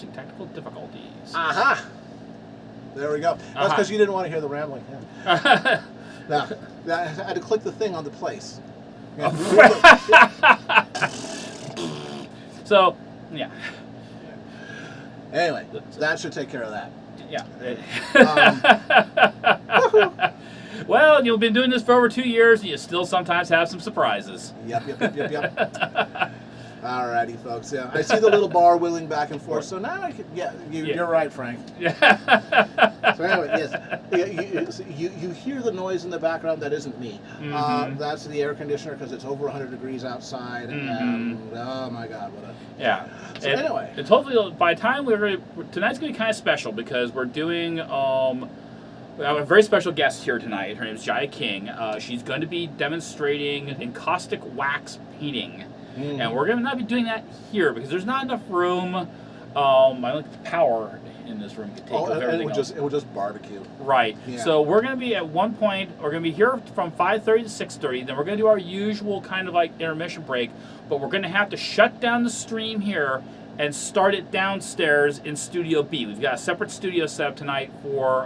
experiencing technical difficulties. Aha! There we go. That's because you didn't want to hear the rambling. Yeah. Now, I had to click the thing on the place. Yeah. So, yeah. Anyway, that should take care of that. Yeah. Well, you've been doing this for over 2 years, and you still sometimes have some surprises. Yep. Alrighty, folks. Yeah, I see the little bar wheeling back and forth. So now I can. Yeah, you're right, Frank. Yeah. So anyway, yes, you hear the noise in the background. That isn't me. Mm-hmm. That's the air conditioner because it's over 100 degrees outside, and oh my God, what a. Yeah. So anyway, it's hopefully by the time tonight's gonna be kind of special because we're doing we have a very special guest here tonight. Her name is Jaya King. She's going to be demonstrating encaustic wax painting. And we're going to not be doing that here because there's not enough room. I don't think the power in this room could take up everything else. It would just barbecue. Right. Yeah. So we're going to be at one point, we're going to be here from 5:30 to 6:30. Then we're going to do our usual kind of like intermission break. But we're going to have to shut down the stream here and start it downstairs in Studio B. We've got a separate studio set up tonight for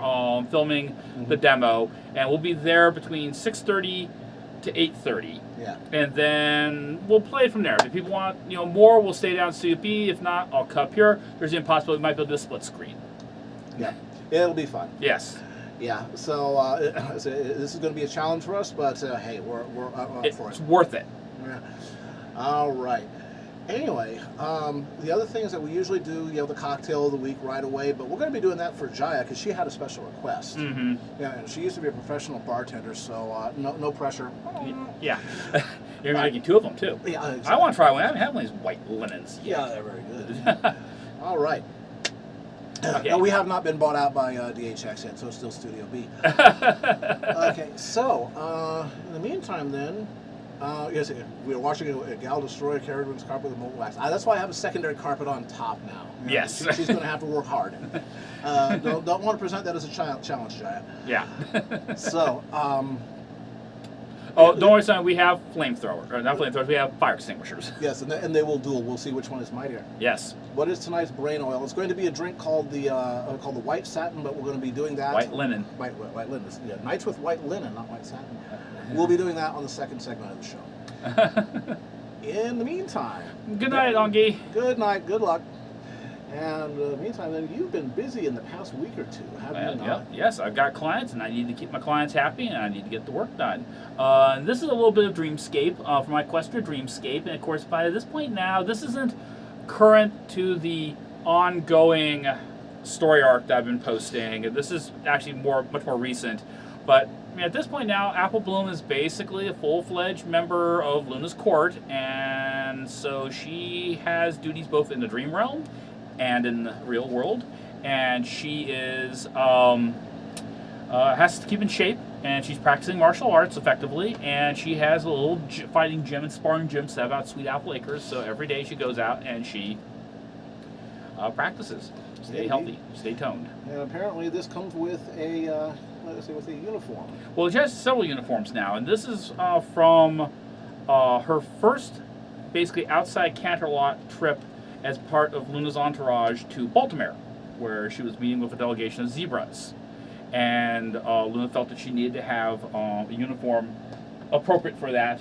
filming the demo. And we'll be there between 6:30 to 8:30. Yeah. And then we'll play from there. If people want more, we'll stay down in Studio B. If not, I'll cut up here. There's the impossibility we might be able to do a split screen. Yeah. It'll be fun. Yes. Yeah. So this is going to be a challenge for us, but hey, we're up for it. It's worth it. Yeah. All right. Anyway, the other thing is that we usually do, the cocktail of the week right away, but we're going to be doing that for Jaya because she had a special request. Mm-hmm. Yeah, and she used to be a professional bartender, so no pressure. Yeah. You're making two of them, too. Yeah, exactly. I want to try one. I haven't had one of these white linens yet. Yeah, they're very good. All right. Okay. No, we have not been bought out by DHX yet, so it's still Studio B. Okay, so in the meantime then, yes, we're watching a gal destroy Carradin's carpet with molten wax. That's why I have a secondary carpet on top now. Yes. She's going to have to work hard. Don't want to present that as a challenge, Jaya. Yeah. So, don't worry, son. We have flamethrowers. Or not flamethrowers. We have fire extinguishers. Yes, and they will duel. We'll see which one is mightier. Yes. What is tonight's brain oil? It's going to be a drink called the white satin, but we're going to be doing that. White linen. White linen. Yeah, nights with white linen, not white satin. We'll be doing that on the second segment of the show. In the meantime. Good night, Ongi. Good night. Good luck. And in the meantime, then you've been busy in the past week or two, haven't you not? Yes, I've got clients, and I need to keep my clients happy, and I need to get the work done. This is a little bit of Dreamscape from my quest for Dreamscape, and of course, by this point now, this isn't current to the ongoing story arc that I've been posting. This is actually much more recent, but at this point now, Apple Bloom is basically a full-fledged member of Luna's court, and so she has duties both in the dream realm and in the real world, and she is has to keep in shape, and she's practicing martial arts effectively, and she has a little fighting gym and sparring gym set out Sweet Apple Acres, so every day she goes out and she practices. Stay healthy, stay toned. And apparently this comes with a with a uniform. Well, she has several uniforms now, and this is from her first basically outside Canterlot trip as part of Luna's entourage to Baltimore, where she was meeting with a delegation of zebras. And Luna felt that she needed to have a uniform appropriate for that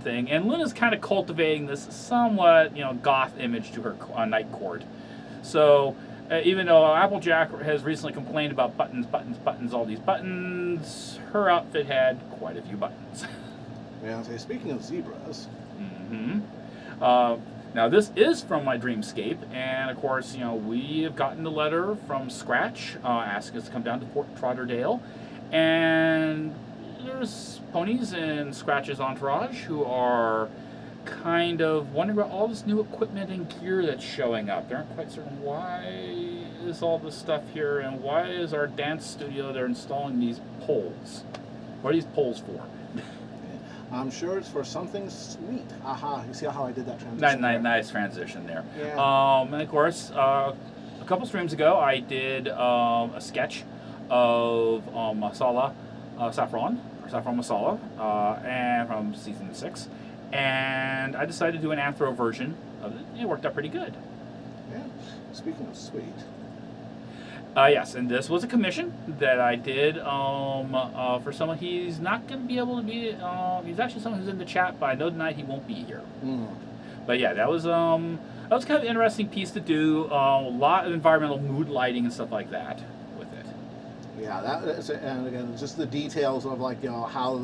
thing. And Luna's kind of cultivating this somewhat, goth image to her night court. So even though Applejack has recently complained about buttons, all these buttons, her outfit had quite a few buttons. Yeah, speaking of zebras. Mm-hmm. Now this is from my Dreamscape, and of course, we have gotten the letter from Scratch asking us to come down to Fort Trotterdale, and there's ponies in Scratch's entourage who are kind of wondering about all this new equipment and gear that's showing up. They aren't quite certain why is all this stuff here, and why is our dance studio they're installing these poles. What are these poles for? I'm sure it's for something sweet. Aha, you see how I did that transition? Nice transition there. Yeah. And of course, a couple streams ago, I did a sketch of masala, saffron masala, and from season 6. And I decided to do an anthro version of it. It worked out pretty good. Yeah. Speaking of sweet. Yes, and this was a commission that I did for someone. He's not going to be able to be. He's actually someone who's in the chat, but I know tonight he won't be here. Mm. But yeah, that was kind of an interesting piece to do. A lot of environmental mood lighting and stuff like that with it. Yeah, that is, and again, just the details of like how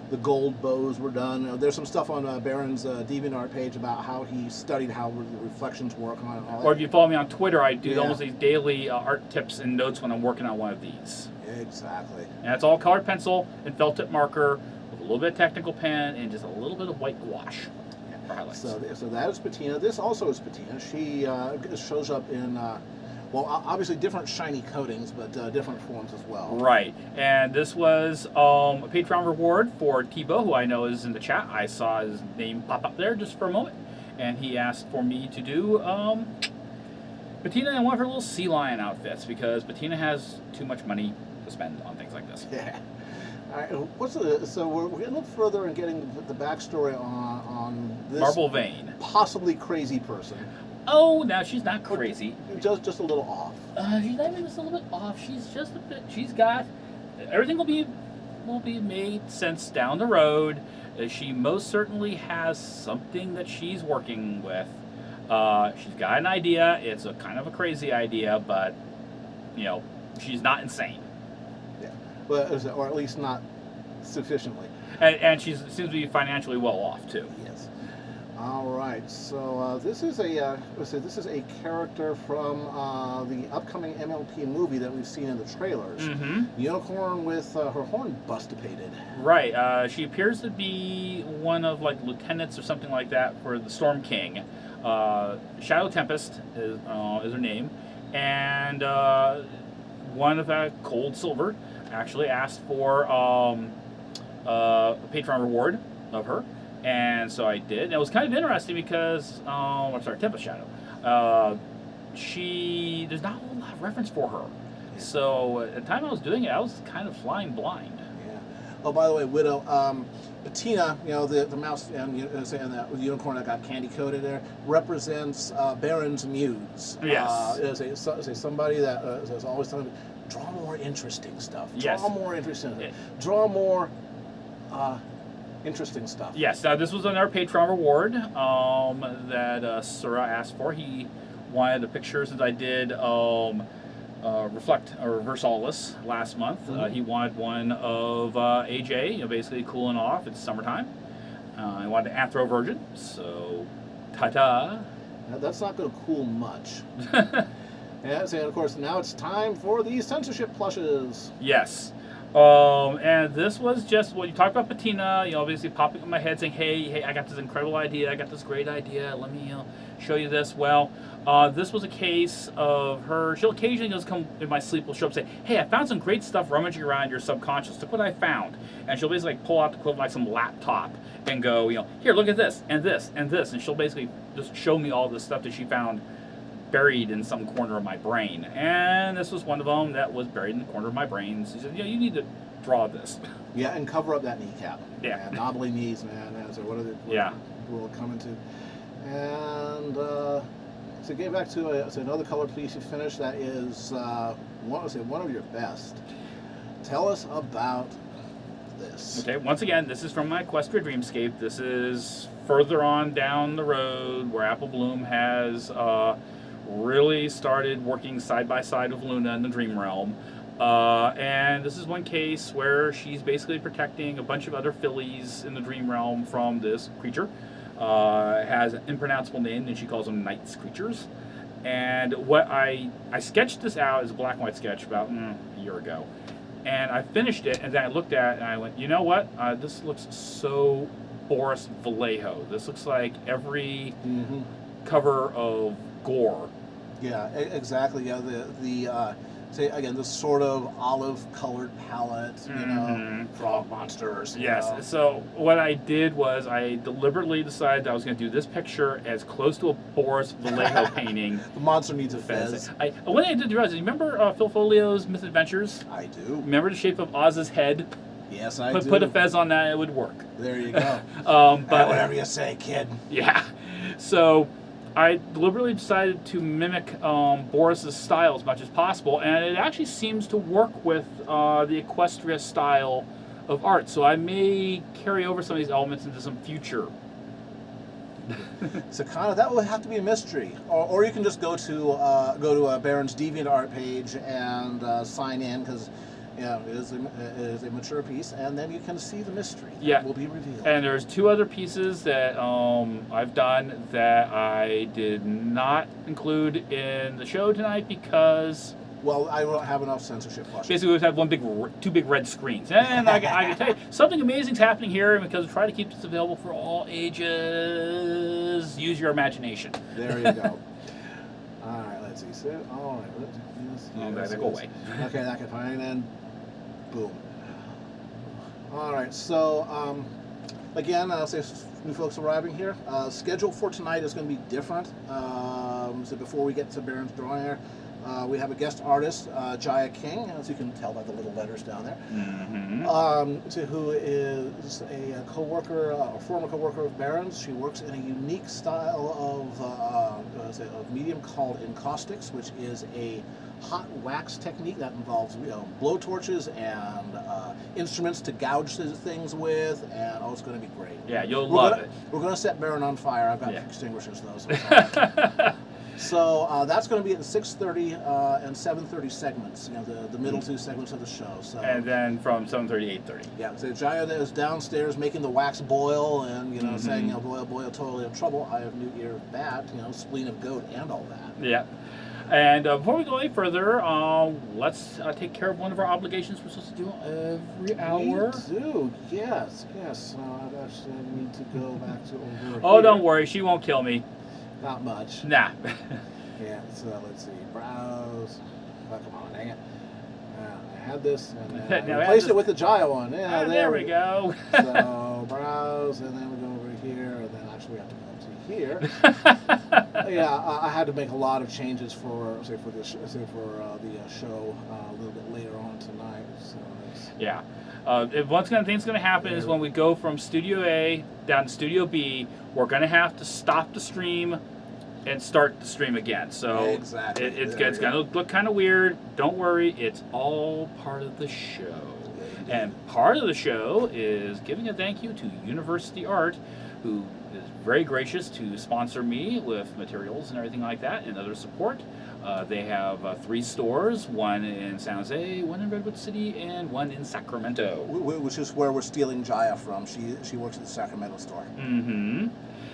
the gold bows were done. There's some stuff on Baron's DeviantArt page about how he studied how the reflections work on it. And all Or that. if you follow me on Twitter, I do Yeah. almost these daily art tips and notes when I'm working on one of these. Exactly. And it's all colored pencil and felt tip marker with a little bit of technical pen and just a little bit of white gouache for highlights. So that is patina. This also is patina. She shows up in, obviously different shiny coatings, but different forms as well. Right, and this was a Patreon reward for Tebow, who I know is in the chat. I saw his name pop up there just for a moment, and he asked for me to do Patina in one of her little sea lion outfits because Patina has too much money to spend on things like this. Yeah. All right, so we're getting a little further in getting the backstory on this Marble Vein. possibly crazy person. Oh, now she's not crazy. Just a little off. She's not even just a little bit off. She's just a bit. She's got everything will be made sense down the road. She most certainly has something that she's working with. She's got an idea. It's a kind of a crazy idea, but she's not insane. Yeah, or at least not sufficiently. And she seems to be financially well off too. Yes. All right. So this is a character from the upcoming MLP movie that we've seen in the trailers. Mm-hmm. Unicorn with her horn bustipated. Right. She appears to be one of like lieutenants or something like that for the Storm King. Shadow Tempest is her name, and one of Cold Silver actually asked for a Patreon reward of her. And so I did. And it was kind of interesting because, Tempest Shadow. There's not a whole lot of reference for her. Yeah. So at the time I was doing it, I was kind of flying blind. Yeah. Oh, by the way, Widow, Patina, the mouse and the unicorn that got candy coated there represents Baron's muse. Yes. Is somebody that is always telling me, draw more interesting stuff. Yes. Draw more interesting stuff. Draw more interesting stuff. Yes, this was another Patreon reward that Sura asked for. He wanted a picture since I did Reflect or Versalis last month. Mm-hmm. He wanted one of AJ, basically cooling off. It's summertime. He wanted an Anthro Virgin, so ta-ta. Now, that's not going to cool much. Yes, and of course, now it's time for the censorship plushes. Yes. And this was just you talked about Patina, obviously popping in my head saying, hey, I got this incredible idea, I got this great idea, let me show you this. Well, this was a case of her, she'll occasionally just come in my sleep, will show up and say, hey, I found some great stuff rummaging around your subconscious, look what I found. And she'll basically pull out the equivalent like some laptop and go, here, look at this, and this, and this. And she'll basically just show me all this stuff that she found buried in some corner of my brain. And this was one of them that was buried in the corner of my brain. So she said, you need to draw this. Yeah, and cover up that kneecap. Yeah. Knobbly knees, man. So what will it come into? And so get back to another color piece you finished. That is one of your best. Tell us about this. Okay, once again, this is from my Equestria Dreamscape. This is further on down the road where Apple Bloom has really started working side by side with Luna in the Dream Realm. And this is one case where she's basically protecting a bunch of other fillies in the Dream Realm from this creature. Has an impronounceable name, and she calls them Night Creatures. And what I sketched this out as a black and white sketch about a year ago. And I finished it, and then I looked at it, and I went, you know what? This looks so Boris Vallejo. This looks like every cover of Gore. Yeah, exactly. Yeah, say again, this sort of olive-colored palette, frog monsters. Yes. So what I did was I deliberately decided I was going to do this picture as close to a Boris Vallejo painting. The monster needs a fez. One thing I did realize, you remember Phil Folio's Misadventures? I do. Remember the shape of Oz's head? Yes, I do. Put a fez on that, it would work. There you go. But whatever you say, kid. Yeah. So I deliberately decided to mimic Boris's style as much as possible, and it actually seems to work with the Equestria style of art. So I may carry over some of these elements into some future. So kind of that will have to be a mystery, or you can just go to Baron's DeviantArt page and sign in, because it is a mature piece, and then you can see the mystery. Yeah, that will be revealed. And there's 2 other pieces that I've done that I did not include in the show tonight because. Well, I don't have enough censorship questions. Basically, we've had 2 big red screens. And I can tell you, something amazing's happening here because we try to keep this available for all ages. Use your imagination. There you go. All right, let's see. So, all right, let's do this. Oh, that go away. Okay, that can fine, and boom. All right, so again, I'll say new folks arriving here. Schedule for tonight is going to be different. So before we get to Baron's drawing here, we have a guest artist, Jaya King, as you can tell by the little letters down there, who is a co-worker, a former co-worker of Baron's. She works in a unique style of medium called encaustics, which is a hot wax technique that involves blow torches and instruments to gouge things with, and it's going to be great. Yeah, you'll love it. We're going to set Baron on fire. I've got extinguishers though. So So that's going to be at the 6:30 and 7:30 segments. The middle 2 segments of the show. So and then from 7:30 to 8:30. Yeah. So Jaya is downstairs making the wax boil, and saying boil, totally in trouble. I have new ear of bat, spleen of goat, and all that. Yeah. And before we go any further, let's take care of one of our obligations we're supposed to do every hour. We do, yes. I actually need to go back to over Oh, here. don't worry, she won't kill me. Not much. Nah. Yeah, so let's see. Browse. Oh, come on, dang it. I had this, and then I replaced it with the Jaya one. Yeah, there we go. So browse, and then we go over here, and then actually we have to go to here. Yeah, I had to make a lot of changes for the show a little bit later on tonight. So yeah. What's going to happen is when we go from Studio A down to Studio B, we're going to have to stop the stream and start the stream again. So exactly. it's going to look kind of weird. Don't worry, it's all part of the show. And part of the show is giving a thank you to University Art, who is very gracious to sponsor me with materials and everything like that and other support. They have 3 stores, one in San Jose, one in Redwood City, and one in Sacramento. Which is where we're stealing Jaya from. She works at the Sacramento store. Mm-hmm.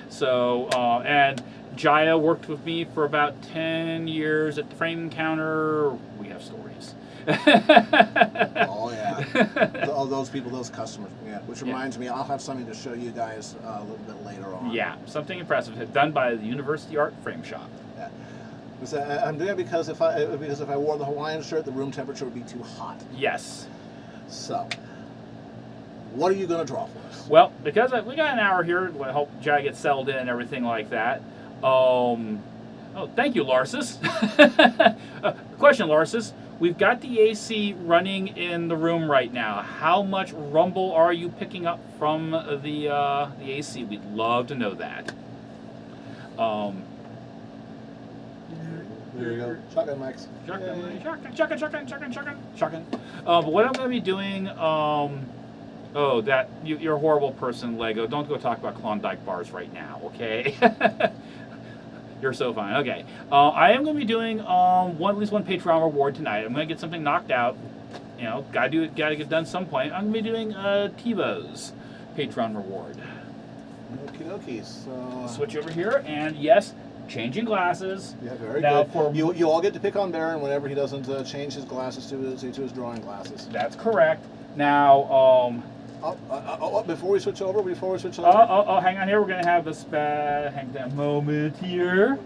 So, and Jaya worked with me for about 10 years at the Frame Counter. We have stories. Oh, yeah. All those people, those customers. Yeah. Which reminds me, I'll have something to show you guys a little bit later on. Yeah, something impressive done by the University Art Frame Shop. Yeah. I'm doing it because if I wore the Hawaiian shirt, the room temperature would be too hot. Yes. So, what are you going to draw for us? Well, because we got an hour here to help Jaya get settled in and everything like that. Oh, thank you, Larsis. Question, Larsis. We've got the AC running in the room right now. How much rumble are you picking up from the AC? We'd love to know that. There you go. Shotgun mics. Shotgun. But what I'm going to be doing, you're a horrible person, Lego. Don't go talk about Klondike bars right now, okay? You're so fine. Okay. I am going to be doing at least one Patreon reward tonight. I'm going to get something knocked out. Gotta get done some point. I'm going to be doing TiVo's Patreon reward. Okie dokie. So switch over here, and yes, changing glasses. Yeah, very now good. You all get to pick on Baron whenever he doesn't change his glasses to his drawing glasses. That's correct. Now, before we switch over. Hang on here. We're gonna have this hang that moment here.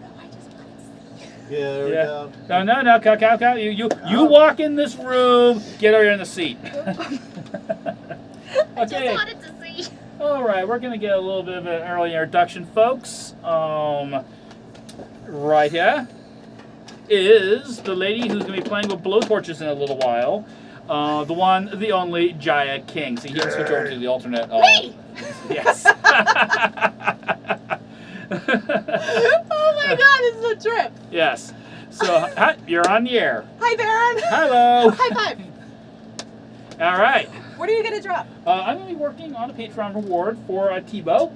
Yeah, there we go. No, cow. You walk in this room. Get her in the seat. I just wanted to see. All right, we're gonna get a little bit of an early introduction, folks. Right here is the lady who's going to be playing with blowtorches in a little while. The one, the only, Jaya King. So you can switch over to the alternate. Me? Yes. Oh my my god, this is a trip. Yes. So hi, you're on the air. Hi, Baron. Hello. High five. All right. What are you gonna drop? I'm going to be working on a Patreon reward for Tebow.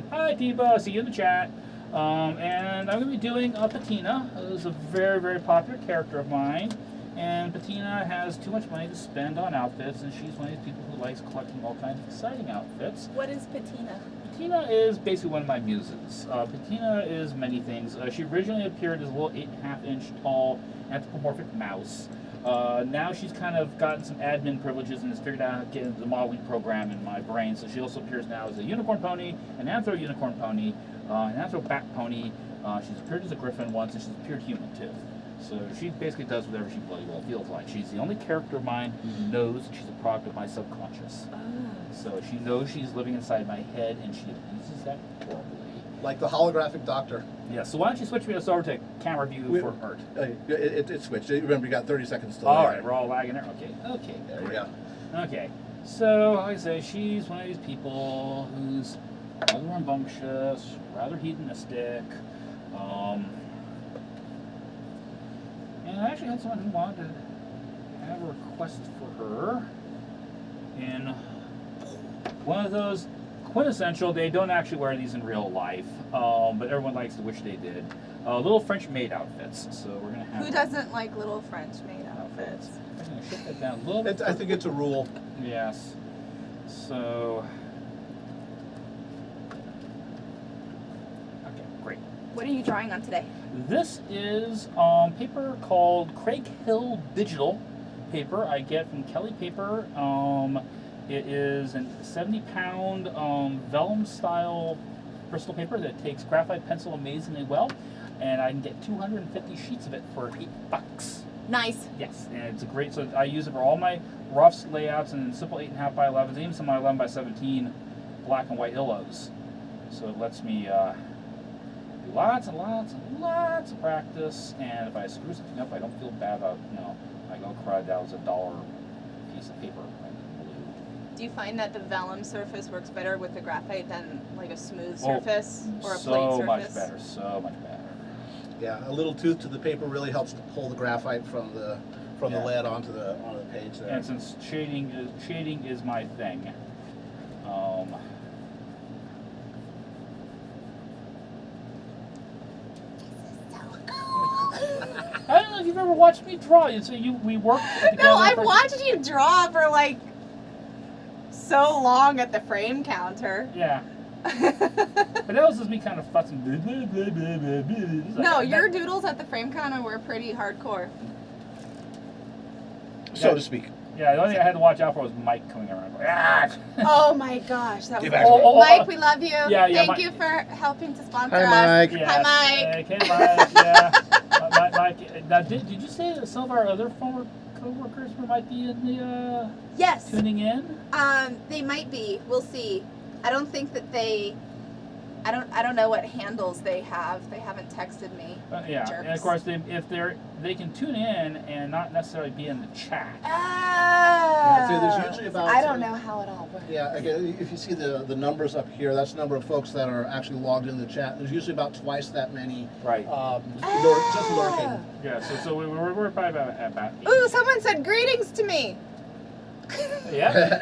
Hi, Tebow. I see you in the chat. And I'm going to be doing Patina, who's a very, very popular character of mine. And Patina has too much money to spend on outfits, and she's one of these people who likes collecting all kinds of exciting outfits. What is patina? Patina is basically one of my muses. Patina is many things. She originally appeared as a little 8.5-inch tall anthropomorphic mouse. Now she's kind of gotten some admin privileges and has figured out how to get into the modeling program in my brain. So she also appears now as a unicorn pony, an anthro unicorn pony, an anthro bat pony. She's appeared as a griffin once, and she's appeared human too. So she basically does whatever she bloody well feels like. She's the only character of mine who knows she's a product of my subconscious. So she knows she's living inside my head, and she abuses that horribly. Like the holographic doctor. Yeah, so why don't you switch me over to camera view for Art? It switched. Remember, you got 30 seconds to All right, we're all lagging there. Okay, There we go. Okay, so like I say, she's one of these people who's rather rambunctious, rather hedonistic. And I actually had someone who wanted to have a request for her in one of those quintessential, they don't actually wear these in real life, but everyone likes to wish they did. Little French maid outfits. So we're going to have... Who doesn't like little French maid outfits? I'm going to shift that down a little bit. I think it's a rule. Yes. So... Okay, great. What are you drawing on today? This is paper called Craig Hill Digital paper I get from Kelly Paper. It is a 70-pound vellum style bristol paper that takes graphite pencil amazingly well, and I can get 250 sheets of it for $8. Nice. Yes, and it's a great. So I use it for all my roughs, layouts, and simple 8.5 by 11s, even some of my 11 by 17 black and white illos. So it lets me do lots and lots and lots of practice, and if I screw something up, I don't feel bad about, like, oh crud, that was $1 piece of paper. Do you find that the vellum surface works better with the graphite than like a smooth Oh, surface or a so plate surface? so much better. Yeah, a little tooth to the paper really helps to pull the graphite from the Yeah. lead onto the page there. And since shading is my thing, I don't know if you've ever watched me draw. So we worked together. No, I've for- watched you draw for like so long at the frame counter. Yeah. But that was just me kind of fussing. Blah, blah, blah, blah, blah, blah. It's like, No, your doodles at the frame counter were pretty hardcore. So to speak. Yeah, the only thing I had to watch out for was Mike coming around. Ah! Oh my gosh, that was Get back to me. Mike, we love you. Yeah, Thank Mike. you for helping to sponsor Hi, us. Mike. Yes. Hi, Mike. Okay, Mike. Yeah. Mike. Now, did you say that some of our other former co-workers might be in the Yes. tuning in? They might be. We'll see. I don't think that they. I don't know what handles they have. They haven't texted me. Yeah, Jerks. and of course, they can tune in and not necessarily be in the chat. Ah. so there's usually about- I don't know how it all works. Yeah, again, if you see the numbers up here, that's the number of folks that are actually logged into the chat. There's usually about twice that many Right. just lurking. Yeah. So we're probably about. Ooh, someone said greetings to me. Yeah.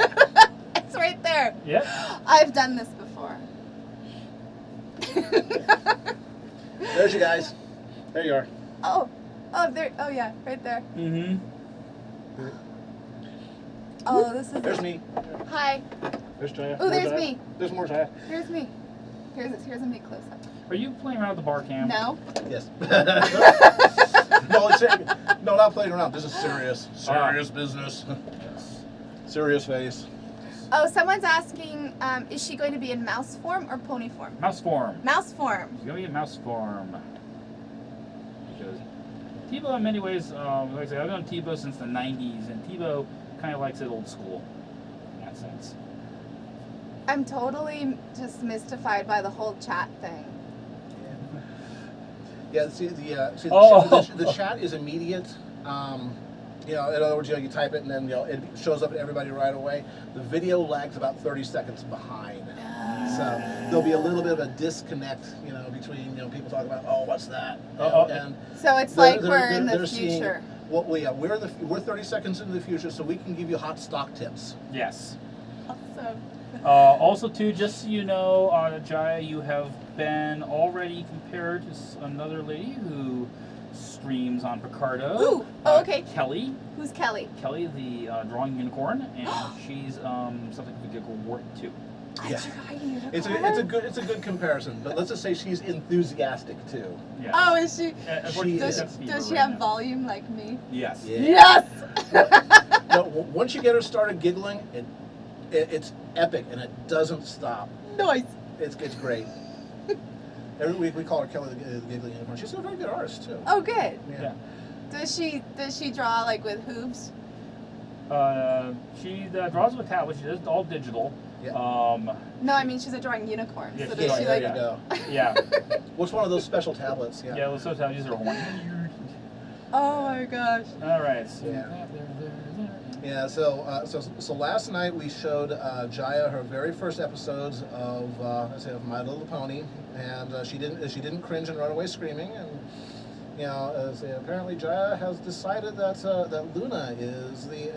It's right there. Yep. I've done this before. There's you guys. There you are. Oh, there. Oh yeah, right there. Mm-hmm. Oh, this is. There's me. Hi. There's Jaya. Oh, there's Jaya. me. There's more Jaya. Here's me. Here's a me close up. Are you playing around with the bar cam? No. Yes. No, not playing around. This is serious. Serious business. Yes. Serious face. Oh, someone's asking, is she going to be in mouse form or pony form? Mouse form. Mouse form. She's gonna be in mouse form. Because Tebow, in many ways, like I said, I've known Tebow since the '90s, and Tebow kind of likes it old school in that sense. I'm totally just mystified by the whole chat thing. Yeah. See Oh. the chat is immediate. In other words, you type it and then it shows up to everybody right away. The video lags about 30 seconds behind. So there'll be a little bit of a disconnect, between people talking about, oh, what's that? And So it's they're- like they're- we're in they're the seeing- future. Well, yeah, we're 30 seconds into the future, so we can give you hot stock tips. Yes. Awesome. Also, too, just so you know, Jaya, you have been already compared to another lady who streams on Picardo. Ooh, oh, okay. Kelly. Who's Kelly? Kelly, the drawing unicorn, and she's something we could go work too. Yeah. Trying to It's a good comparison, but let's just say she's enthusiastic too. Yeah. Oh, is she? Unfortunately, Does that's she, Beaver does she right have now. volume like me? Yes. Yeah. Yes! No, once you get her started giggling, it's epic and it doesn't stop. Nice. It's great. Every week we call her Kelly the giggling unicorn. She's a very good artist too. Oh, good. Yeah. Does she draw like with hooves? She draws with a tablet. She does all digital. Yeah. No, I mean she's a drawing unicorn. Yeah, So she's does she there like? you go. Yeah. What's one of those special tablets? Yeah. Yeah. Well, so these are horny. Oh my gosh. All right. So Yeah. Yeah, so last night we showed Jaya her very first episodes of My Little Pony, and she didn't cringe and run away screaming, and apparently Jaya has decided that Luna is the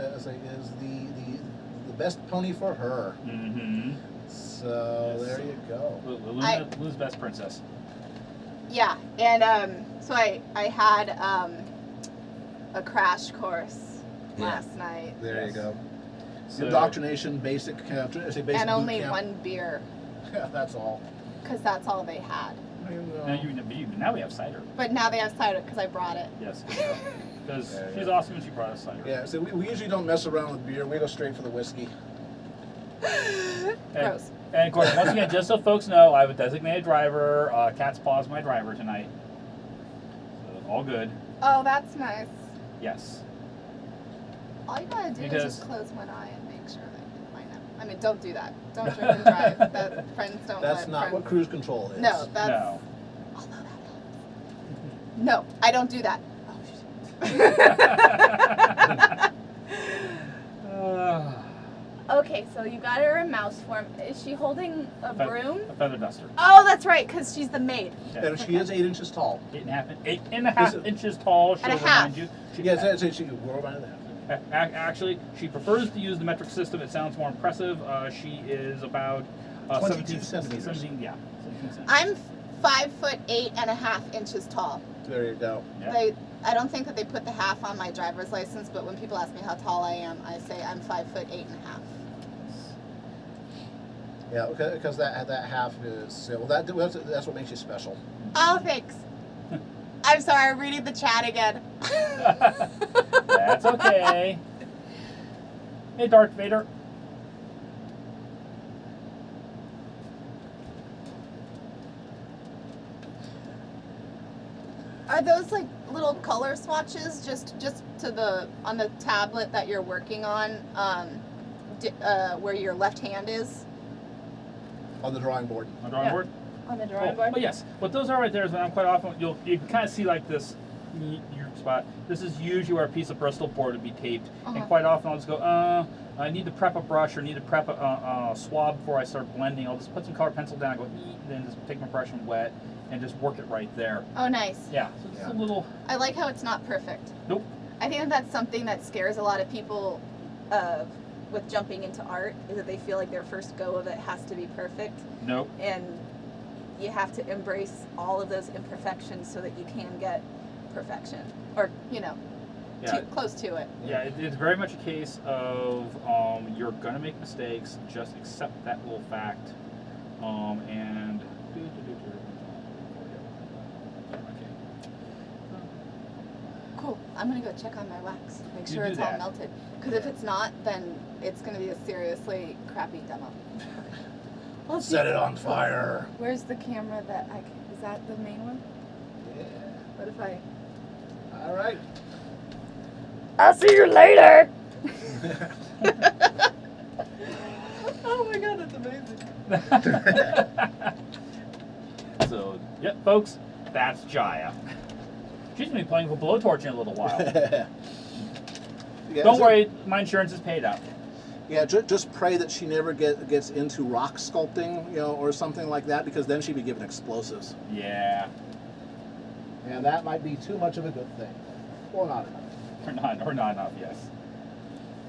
best pony for her. Mm-hmm. So Yes. there you go. Luna's best princess. Yeah, and so I had a crash course last night, There you Yes. go. So, Indoctrination, basic basic and boot only camp. one beer That's all. because that's all they had. now we have cider. But now they have cider because I brought it. Yes. Because There you she's go. awesome and she brought us cider. Yeah, so we usually don't mess around with beer. We go straight for the whiskey. Gross. And of course, once again, just so folks know, I have a designated driver. Cat's Paw's my driver tonight. So all good. Oh, that's nice. Yes. All you gotta do Because- is just close one eye and make sure that you line up. I mean, don't do that. Don't drink and drive. That friends don't That's let not friends. what cruise control is. No, that's. No. Although that helps. No, I don't do that. Uh, Okay, so you got her in mouse form. Is she holding a broom? a feather duster. Oh, that's right, because she's the maid. And she is 8 inches tall. 8.5 Is it- inches tall. She'll And a half. remind you. Yes, she we're around that. Actually, she prefers to use the metric system. It sounds more impressive. She is about 22 centimeters. 17 centimeters. I'm 5'8.5" tall. There you go. Yeah. I don't think that they put the half on my driver's license, but when people ask me how tall I am, I say I'm 5'8.5". Yeah, because that half is that's what makes you special. Oh, thanks. I'm sorry, I'm reading the chat again. That's okay. Hey, Darth Vader. Are those like little color swatches just to the on the tablet that you're working on, where your left hand is? On the drawing board. On the drawing Yeah. board? On the drawing board? But yes, what those are right there is when I'm quite often you can kind of see like this your spot. This is usually where a piece of Bristol board would be taped, and Uh-huh. quite often I'll just go, I need to prep a brush or need to prep a swab before I start blending. I'll just put some colored pencil down, go, then just take my brush and wet, and just work it right there. Oh, nice. Yeah, so it's Yeah. a little. I like how it's not perfect. Nope. I think that's something that scares a lot of people with jumping into art, is that they feel like their first go of it has to be perfect, Nope. and you have to embrace all of those imperfections so that you can get perfection, or Yeah. close to it. Yeah, it's very much a case of you're gonna make mistakes. Just accept that little fact, and. Cool. I'm gonna go check on my wax, make You sure do it's all that. melted. Because if it's not, then it's gonna be a seriously crappy demo. Let's Set see. it on fire. Where's the camera that I can? Is that the main one? Yeah. What if I? All right. I'll see you later. Oh my god, that's amazing. So, yep, folks, that's Jaya. She's gonna be playing with blowtorch in a little while. Yeah, Don't so- worry, my insurance is paid up. Yeah, just pray that she never gets into rock sculpting, or something like that, because then she'd be given explosives. Yeah. And that might be too much of a good thing. Or not enough. Or not enough, yes.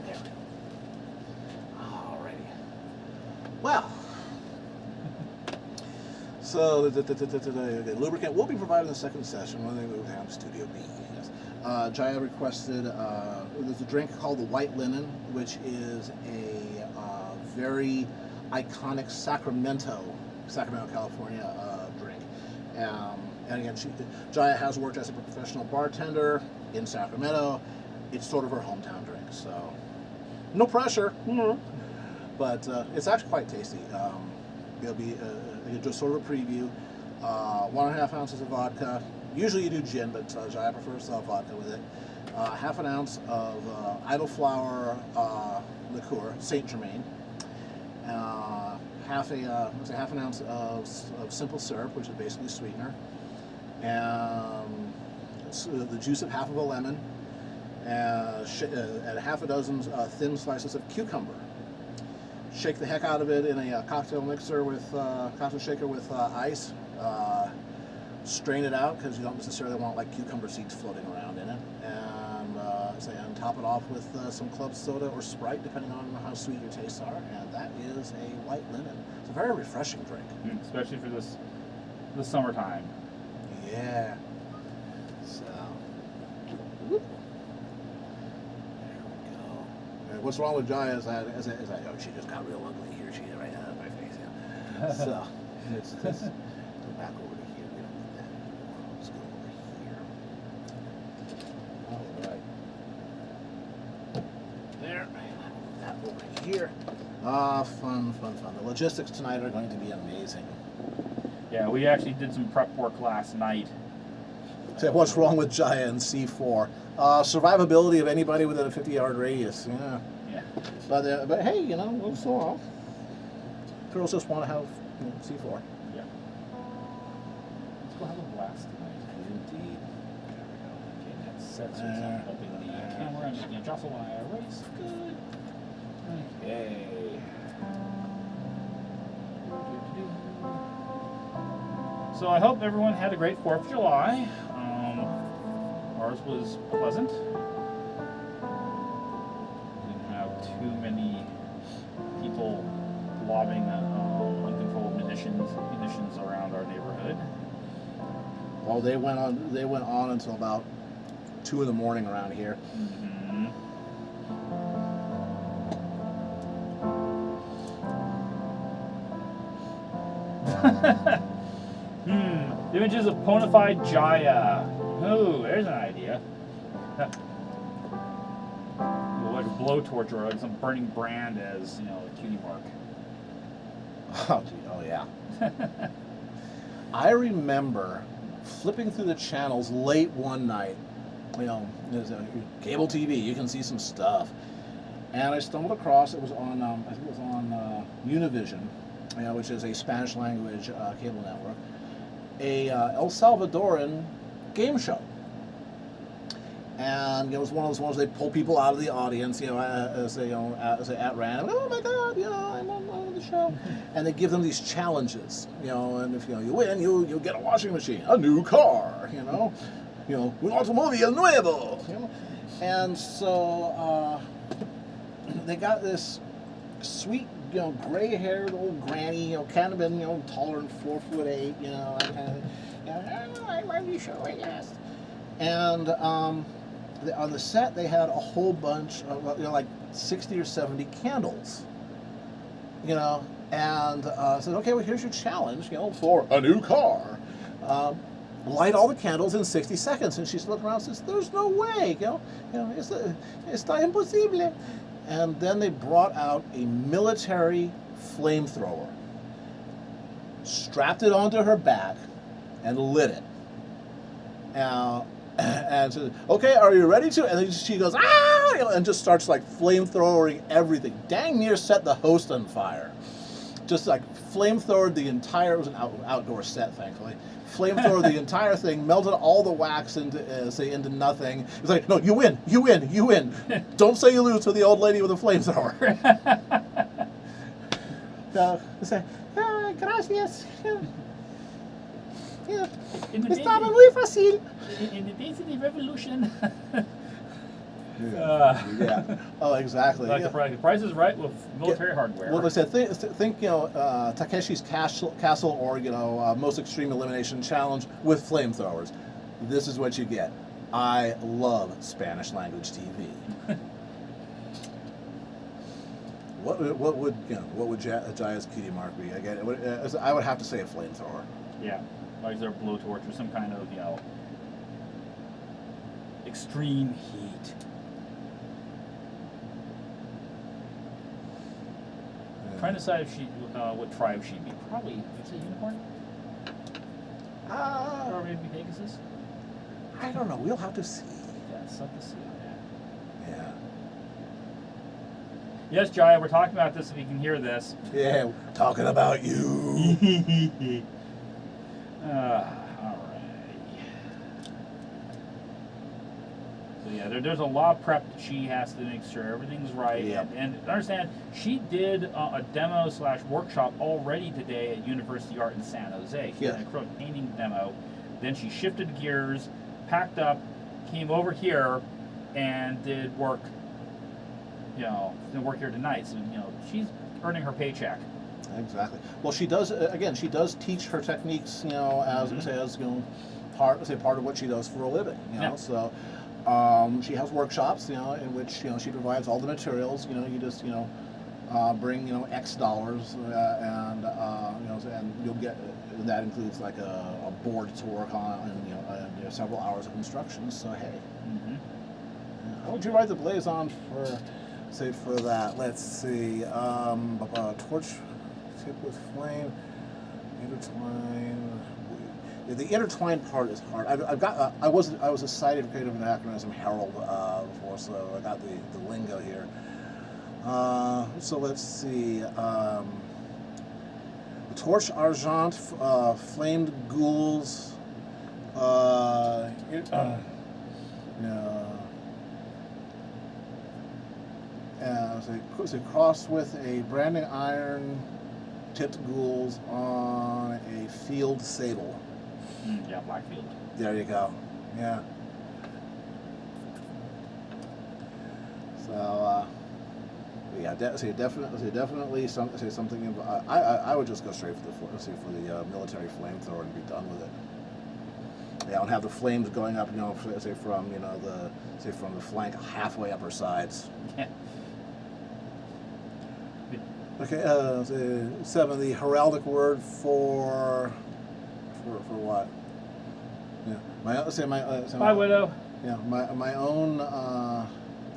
There we go. Alrighty. Well. So the lubricant will be provided in the second session when they move down to Studio B. Yes. Jaya requested, there's a drink called the White Linen, which is a very iconic Sacramento, California drink. And again, Jaya has worked as a professional bartender in Sacramento. It's sort of her hometown drink, so no pressure. But it's actually quite tasty. It'll be just sort of a preview. 1.5 ounces of vodka. Usually you do gin, but Jaya prefers vodka with it. 1/2 ounce of idleflower liqueur, Saint Germain. Half an ounce of simple syrup, which is basically sweetener, and the juice of half of a lemon, and 6 thin slices of cucumber. Shake the heck out of it in a cocktail mixer with cocktail shaker with ice. Strain it out because you don't necessarily want like cucumber seeds floating around in it, and top it off with some club soda or Sprite, depending on how sweet your tastes are. And that is a White Linen. It's a very refreshing drink, especially for the summertime. Yeah. So. There we go. And what's wrong with Jaya is that she just got real ugly here. She right out of my face. Yeah. So it's go back over to here. We don't need that anymore. Let's go over here. All right. There. That over here. Fun. The logistics tonight are going to be amazing. Yeah, we actually did some prep work last night. So what's wrong with Jaya and C4? Survivability of anybody within a 50-yard radius. Yeah. But hey, what's so wrong? Girls just want to have C4. Yeah. Let's go have a blast tonight. Indeed. There we go. Okay, that's set. So it's not helping the camera. I'm just going to jostle when I erase. Good. Okay. So I hope everyone had a great 4th of July. Ours was pleasant. Didn't have too many people lobbing uncontrolled munitions around our neighborhood. Well, they went on until about 2 in the morning around here. Images of Bonafide Jaya. Oh, there's an idea. Like a blowtorch or like some burning brand as, a cutie mark. Oh, yeah. I remember flipping through the channels late one night. There's a cable TV, you can see some stuff. And I stumbled across, it was on, I think it was on Univision, which is a Spanish language cable network, a El Salvadoran game show. And it was one of those ones they pull people out of the audience, as they at random. Oh my God, I'm on the show, and they give them these challenges, and if you win, you get a washing machine, a new car, un automóvil nuevo, and so they got this sweet, gray-haired old granny, kind of been, taller than 4'8", that kind of thing. I love your show, I guess. And on the set, they had a whole bunch of, like 60 or 70 candles, and said, okay, well, here's your challenge, for a new car. Light all the candles in 60 seconds. And she's looking around and says, there's no way, está imposible. And then they brought out a military flamethrower, strapped it onto her back, and lit it. And said, okay, are you ready to? And then she goes, ah! And just starts like flamethrowering everything. Dang near set the host on fire. Just like flamethrowered the entire. It was an outdoor set, thankfully. Flamethrowered the entire thing, melted all the wax into nothing. It's like, no, you win, you win, you win. Don't say you lose to the old lady with a flamethrower. Say, gracias. Yeah. Estaba muy fácil. In the days of the revolution. Yeah. Oh, exactly. Like the price is right with military hardware. Well, like I said, think Takeshi's Castle or Most Extreme Elimination Challenge with flamethrowers. This is what you get. I love Spanish language TV. What would Jaya's cutie mark be? Again, I would have to say a flamethrower. Yeah, like their blowtorch or some kind of extreme heat. Trying to decide if she, what tribe she'd be. Probably, would say unicorn? Or maybe Pegasus? I don't know. We'll have to see. Yeah, something to see on that. Yeah. Yes, Jaya, we're talking about this if you can hear this. Yeah, talking about you. All right. So yeah, there's a lot of prep that she has to make sure everything's right. Yep. And understand, she did a demo / workshop already today at University Art in San Jose. She Yes. did an acrylic painting demo. Then she shifted gears, packed up, came over here, and did work. Did work here tonight. So she's earning her paycheck. Exactly. Well, she does. Again, she does teach her techniques. As part of what she does for a living. Yeah. So. She has workshops, in which she provides all the materials. You just bring X dollars, and you'll get. And that includes like a board to work on, and several hours of instructions. So hey, how would you ride the blazon for that? Let's see. Torch tip with flame, intertwine. The intertwined part is hard. I was a cited creative anachronism herald before, so I got the lingo here. So let's see. Torche argent, flamed ghouls. Crossed with a branding iron tipped ghouls on a field sable. Yeah, Blackfield. There you go. Yeah. So, definitely something. I would just go straight for the military flamethrower and be done with it. Yeah, and have the flames going up, from the flank halfway up her sides. Yeah. Okay. 7. The heraldic word for what? Yeah. Bye, Widow. Yeah. My own.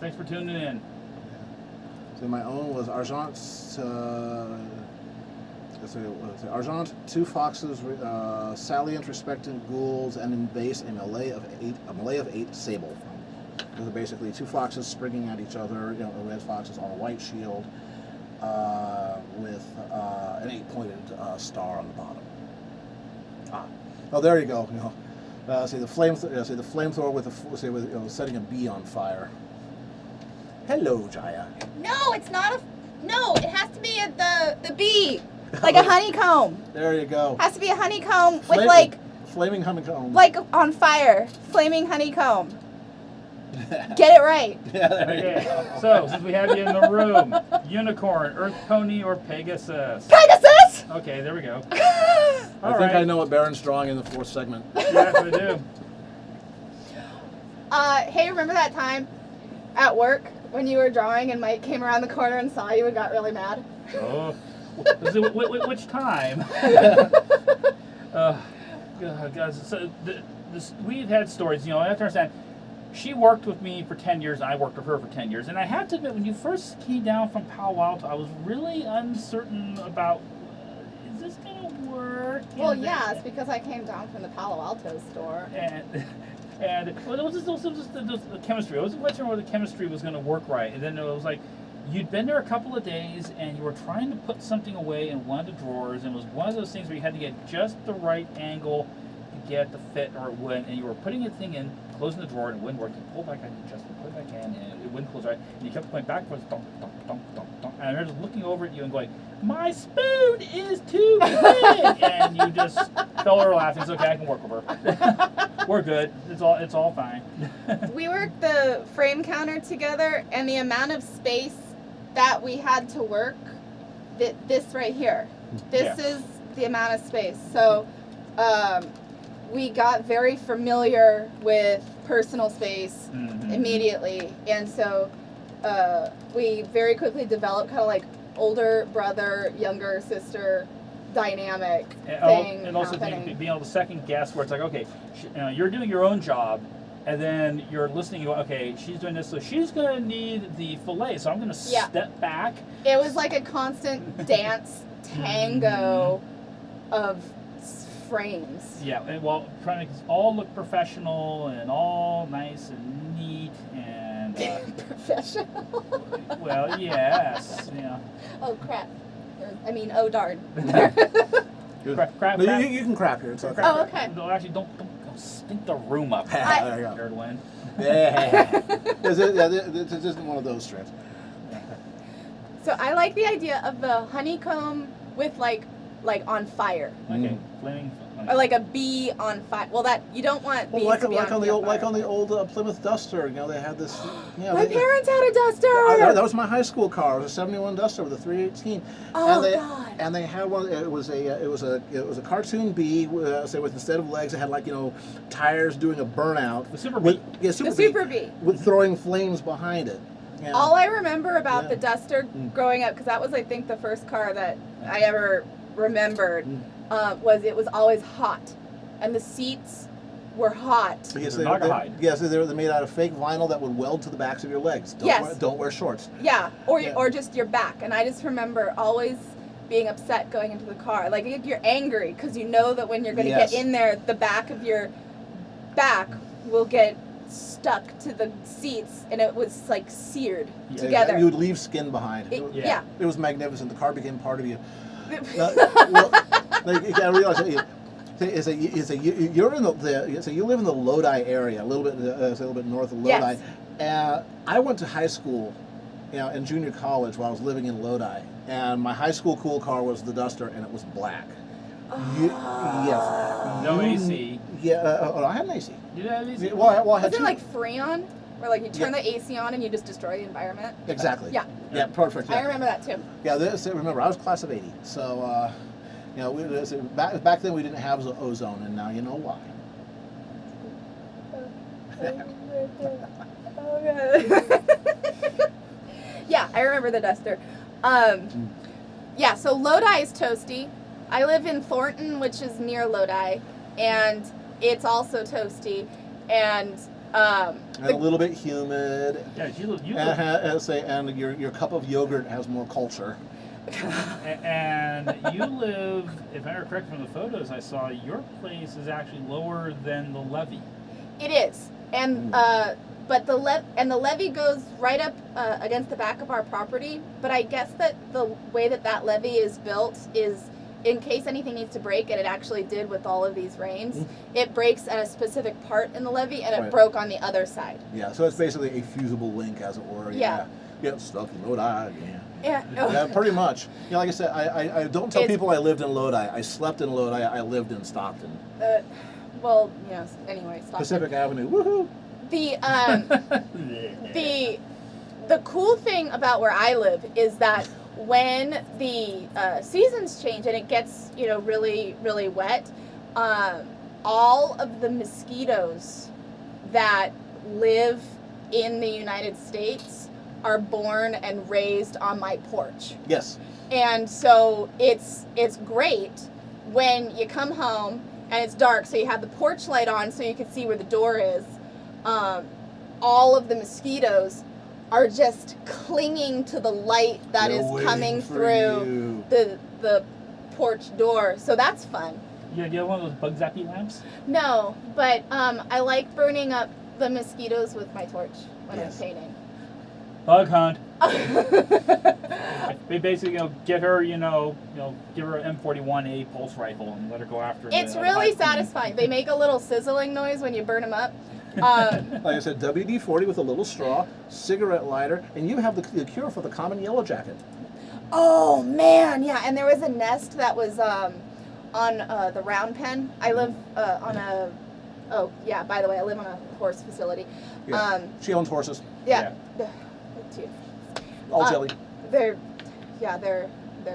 Thanks for tuning in. So my own was argent. Argent, 2 foxes, salient, respectant ghouls, and in base a melee of 8 sable. Those are basically 2 foxes springing at each other. Red foxes on a white shield, with an 8-pointed star on the bottom. Oh, there you go. The flamethrower with setting a bee on fire. Hello, Jaya. No, it's not no, it has to be the bee. Like a honeycomb. There you go. Has to be a honeycomb with flaming honeycomb. like on fire. Flaming honeycomb. Get it right. Yeah, there you Okay, go. so since we have you in the room, unicorn, earth pony, or Pegasus? Pegasus! Okay, there we go. I think I know what Baron's drawing in the 4th segment. Yes, we do. Hey, remember that time at work when you were drawing and Mike came around the corner and saw you and got really mad? Oh, which time? Guys, so we've had stories. I have to understand. She worked with me for 10 years, and I worked with her for 10 years. And I have to admit, when you first came down from Palo Alto, I was really uncertain about, is this going to work? Well, And yeah, it's because I came down from the Palo Alto store. And well, it was just the chemistry. I wasn't quite sure whether the chemistry was going to work right. And then it was like, you'd been there a couple of days and you were trying to put something away in one of the drawers, and it was one of those things where you had to get just the right angle to get the fit or it wouldn't, and you were putting the thing in, closing the drawer, and it wouldn't work. You pull back on the adjustment, put it back in, and it wouldn't close right, and you kept going back and forth, dunk, dunk, dunk, dunk, dunk, and I was just looking over at you and going, my spoon is too big, and you just fell over laughing. It's okay, I can work with her. We're good. It's all fine. We worked the frame counter together, and the amount of space that we had to work, this right here, this is the amount of space. So we got very familiar with personal space immediately, and so we very quickly developed kind of like older brother, younger sister dynamic thing and also happening. being able to second guess where it's like, okay, you're doing your own job, and then you're listening. You go, okay, she's doing this, so she's gonna need the fillet. So I'm gonna step back. It was like a constant dance tango of frames. Yeah, and well, trying to make this all look professional and all nice and neat and Professional. well, yes, yeah. Oh crap! I mean, oh darn. Crap. No, you can crap here. It's okay. Oh, okay. No, actually, don't stink the room up. There you go. Erwin. Yeah. This isn't one of those strips. So I like the idea of the honeycomb with like on fire, Okay, flaming. or like a bee on fire. Well, that you don't want bees Well, to be on the old fire. Plymouth Duster, they had this. My parents had a Duster. That was my high school car. It was a '71 Duster with a 318. Oh, and they, God. And they had one. It was a cartoon bee. Say with instead of legs, it had tires doing a burnout. The Super Bee. Yeah, The Super Bee. with throwing flames behind it. Yeah. All I remember about the Duster growing up, because that was, I think, the first car that I ever remembered, was it was always hot, and the seats were hot. Yes, they're made out of fake vinyl that would weld to the backs of your legs. Don't wear shorts. Yeah, or just your back. And I just remember always being upset going into the car. Like, you're angry because you know that when you're going to get in there, the back of your back will get stuck to the seats, and it was like seared together. You would leave skin behind. It was magnificent. The car became part of you. You gotta realize you live in the Lodi area, a little bit north of Lodi. Yes. I went to high school, in junior college while I was living in Lodi, and my high school cool car was the Duster, and it was black. Yes. No AC. Yeah. I had an AC. You didn't have AC? Well, I had Was it two. like Freon, where you turn the AC on and you just destroy the environment? Exactly. Yeah. Yeah. Perfect. Yeah. I remember that too. Yeah, remember, I was class of '80, so back then we didn't have ozone, and now you know why. Yeah, I remember the Duster. Yeah, so Lodi is toasty. I live in Thornton, which is near Lodi, and it's also toasty, and And a little bit humid. Yeah, you live. And your cup of yogurt has more culture. And you live, if I remember correct from the photos I saw, your place is actually lower than the levee. It is, and but the levee goes right up against the back of our property. But I guess that the way that levee is built is, in case anything needs to break, and it actually did with all of these rains, it breaks at a specific part in the levee, and it broke on the other side. Yeah, so it's basically a fusible link, as it were. Yeah. Get stuck in Lodi. Yeah. Yeah, pretty much. Like I said, I don't tell people I lived in Lodi. I slept in Lodi. I lived in Stockton. Well, yes. Anyway, stop. Pacific Avenue. Woohoo! The cool thing about where I live is that when the seasons change and it gets really, really wet, all of the mosquitoes that live in the United States are born and raised on my porch. Yes. And so it's great when you come home and it's dark, so you have the porch light on so you can see where the door is. All of the mosquitoes are just clinging to the light that is coming through the porch door. So that's fun. Yeah, do you have one of those bug zappy lamps? No, but I like burning up the mosquitoes with my torch when I'm painting. Bug hunt. We basically, get her, give her an M41A pulse rifle and let her go after. It's the really hive queen. satisfying. They make a little sizzling noise when you burn them up. Like I said, WD-40 with a little straw, cigarette lighter, and you have the cure for the common yellow jacket. Oh man, yeah. And there was a nest that was on the round pen. I live on a. Oh yeah. By the way, I live on a horse facility. Yeah. She owns horses. Yeah. Too. All jelly. They're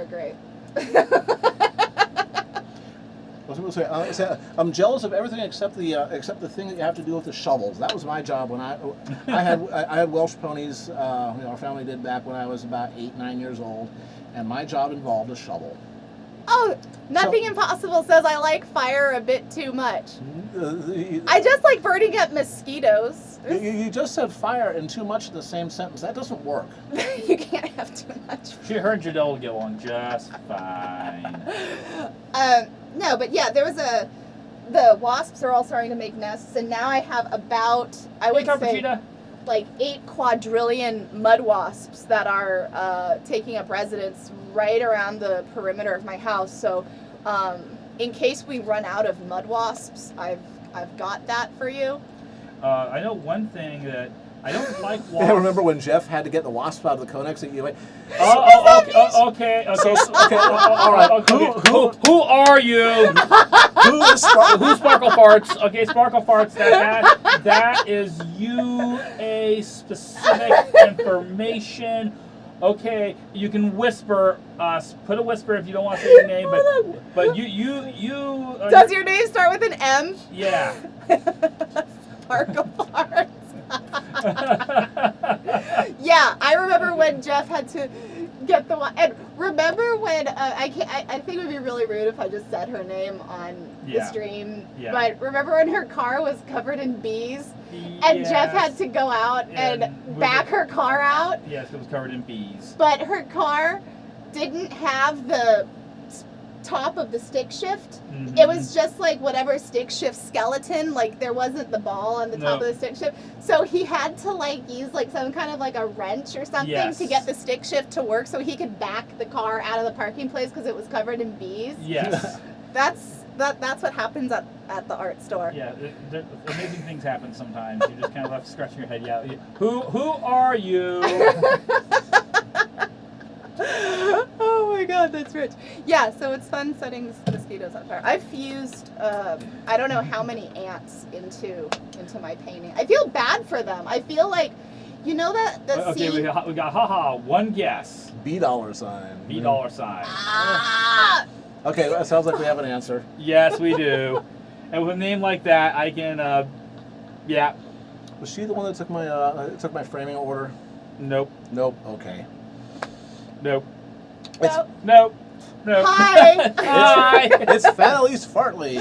great. I was going to say, I'm jealous of everything except the thing that you have to do with the shovels. That was my job when I had Welsh ponies. Our family did back when I was about 8, 9 years old, and my job involved a shovel. Oh, nothing impossible says I like fire a bit too much. I just like burning up mosquitoes. You just said fire and too much in the same sentence. That doesn't work. You can't have too much. She heard Jadelle get along just fine. No, but yeah, there was the wasps are all starting to make nests, and now I have about, I would say, like 8 quadrillion mud wasps that are taking up residence right around the perimeter of my house. So in case we run out of mud wasps, I've got that for you. I know one thing that I don't like wasps. I remember when Jeff had to get the wasp out of the Conex at UA. Okay. All right. Who are you? Who's Sparkle Farts? Okay, Sparkle Farts. That is UA specific information. Okay, you can whisper. Put a whisper if you don't want to say your name, but you. Does your name start with an M? Yeah. Sparkle Farts. Yeah, I remember when Jeff had to get the one. And remember when I think it would be really rude if I just said her name on the stream. Yeah. But remember when her car was covered in bees, and Jeff had to go out and back her car out. Yes, it was covered in bees. But her car didn't have the top of the stick shift. Mm-hmm. It was just like whatever stick shift skeleton, like there wasn't the ball on the top of the stick shift, so he had to like use like some kind of like a wrench or something to get the stick shift to work so he could back the car out of the parking place because it was covered in bees. Yes. That's what happens at the art store. Yeah, amazing things happen sometimes. You just kind of left scratching your head. Yeah, who are you? Oh my god, that's rich. Yeah, so it's fun setting mosquitoes on fire. I've fused I don't know how many ants into my painting. I feel bad for them. I feel like, you know that the okay, we got one guess. $B sign. $B sign. Ah! Okay, that sounds like we have an answer. Yes, we do. And with a name like that, I can yeah. Was she the one that took my framing order? Nope. Okay. Nope. Nope. Hi. Hi. It's Fanelise Fartley.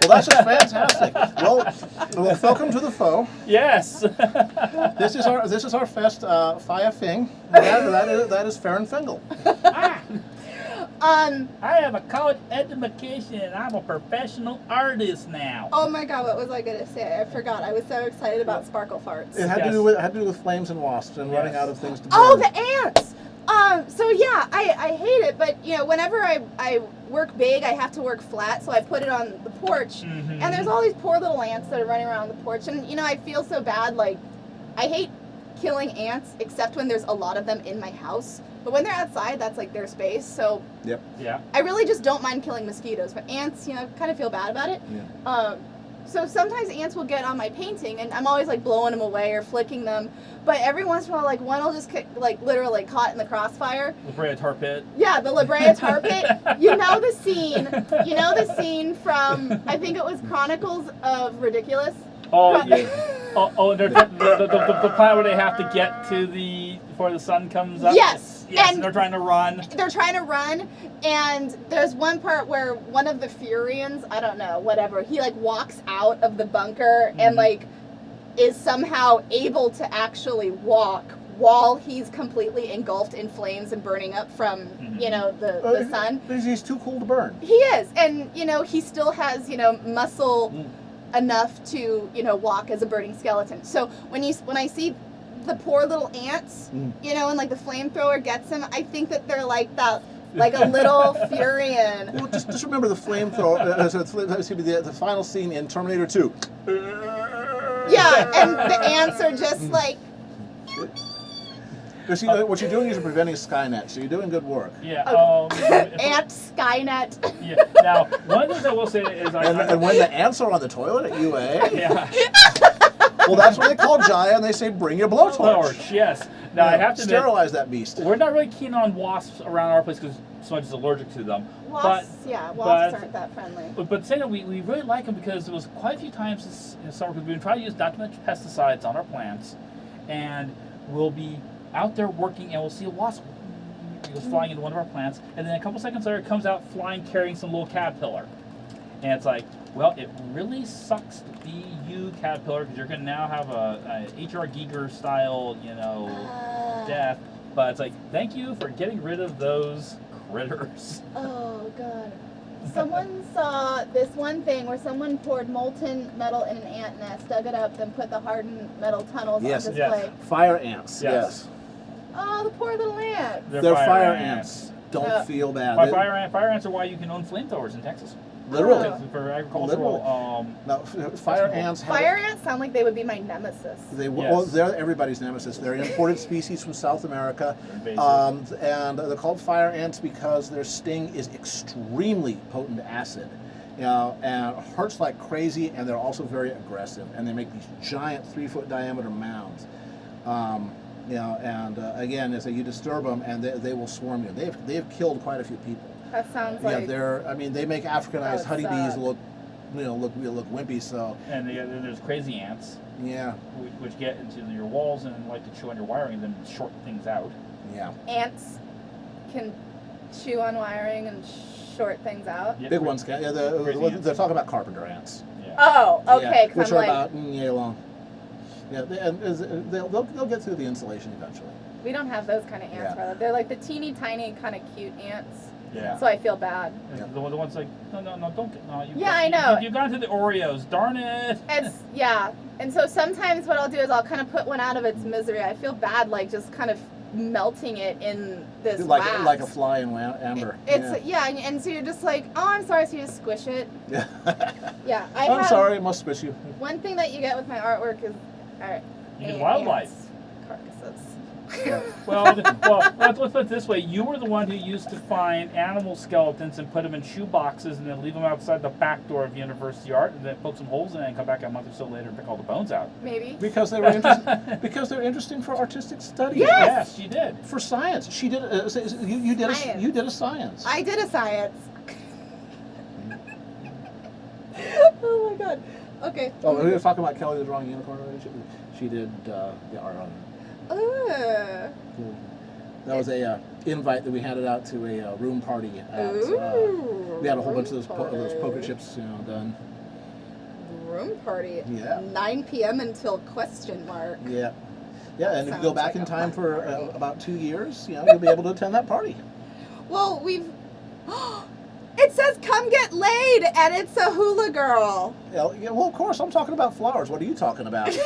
Well, that's just fantastic. Well, welcome to the foe. Yes. This is our first Fia Fing. That is BaronEngel. I have a college education and I'm a professional artist now. Oh my god, what was I gonna say? I forgot. I was so excited about Sparkle Farts. It had to do with flames and wasps and running out of things to burn. Oh, the ants! So yeah, I hate it, but whenever I work big, I have to work flat, so I put it on the porch, and there's all these poor little ants that are running around the porch, and I feel so bad. Like, I hate killing ants, except when there's a lot of them in my house. But when they're outside, that's like their space. So yep. Yeah. I really just don't mind killing mosquitoes, but ants, kind of feel bad about it. Yeah. So sometimes ants will get on my painting, and I'm always like blowing them away or flicking them. But every once in a while, like one will just get like literally caught in the crossfire. La Brea Tar Pit. Yeah, the La Brea Tar Pit. You know the scene. You know the scene from, I think it was Chronicles of Ridiculous. Oh, yeah. The planet where they have to get to before the sun comes up. Yes. Yes, and they're trying to run. They're trying to run, and there's one part where one of the Furians, I don't know, whatever, he like walks out of the bunker and like is somehow able to actually walk while he's completely engulfed in flames and burning up from, the sun. He's too cool to burn. He is, and he still has, muscle enough to, walk as a burning skeleton. So when I see the poor little ants, you know, and like the flamethrower gets him. I think that they're like that, like a little Furion. Well, just remember the flamethrower. The final scene in Terminator 2. Yeah, and the ants are just like. You see, what you're doing is you're preventing Skynet, so you're doing good work. Yeah. Ant Skynet. Yeah. Now, one of the things I will say is, And when the ants are on the toilet at UA, yeah. well, that's what they call Jaya, and they say, "Bring your blowtorch." Torch, yes. Now I have to admit, sterilize that beast. we're not really keen on wasps around our place because so much is allergic to them. Wasps, wasps aren't that friendly. But saying that, we really like them because there was quite a few times this summer because we've been trying to use not too much pesticides on our plants, and we'll be out there working and we'll see a wasp. It goes flying into one of our plants, and then a couple seconds later, it comes out flying carrying some little caterpillar. And it's like, well, it really sucks to be you, caterpillar, because you're going to now have a H.R. Giger style, death. But it's like, thank you for getting rid of those critters. Oh, God. Someone saw this one thing where someone poured molten metal in an ant nest, dug it up, then put the hardened metal tunnels on display. Yes. Fire ants. Yes. Oh, the poor little ants. They're fire ants. Don't feel bad. Fire ants are why you can own flamethrowers in Texas. Literally. For agricultural. Now, fire ants. Fire ants sound like they would be my nemesis. Well, they're everybody's nemesis. They're an imported species from South America, and they're called fire ants because their sting is extremely potent acid. And hurts like crazy, and they're also very aggressive. And they make these giant 3-foot diameter mounds. And again, as you disturb them, and they will swarm you. They've killed quite a few people. That sounds like. They make Africanized honeybees look wimpy. So. And then there's crazy ants. Yeah. Which get into your walls and like to chew on your wiring and then short things out. Yeah. Ants can chew on wiring and short things out. Big ones can. Yeah. They're talking about carpenter ants. Yeah. Oh, okay. Yeah, which are about yay long. Yeah, they'll get through the insulation eventually. We don't have those kind of ants, brother. They're like the teeny tiny kind of cute ants. Yeah. So I feel bad. Yeah. The ones like, no, don't get, no. I know. You got into the Oreos, darn it. And so sometimes what I'll do is I'll kind of put one out of its misery. I feel bad, like just kind of melting it in this wax. Like a fly in amber. And so you're just like, oh, I'm sorry, so you just squish it. Yeah. Yeah. I'm sorry, I must squish you. One thing that you get with my artwork is, you get wildlife. Carcasses. Well, let's put it this way. You were the one who used to find animal skeletons and put them in shoe boxes and then leave them outside the back door of University Art and then poke some holes in it and come back a month or so later and pick all the bones out. Maybe. Because they're interesting for artistic studies. Yes, you did. For science. She did you did a science. I did a science. Oh my god. Okay. Oh, we were talking about Kelly the Drawing Unicorn. She did the art on it. That was a invite that we handed out to a room party at. We had a whole bunch of those poker chips, done. Room party. Yeah. 9 p.m. until question mark. Yeah. Yeah, and if you go back in time for about 2 years, you'll be able to attend that party. Well, it says come get laid, and it's a hula girl. Yeah, well, of course, I'm talking about flowers. What are you talking about?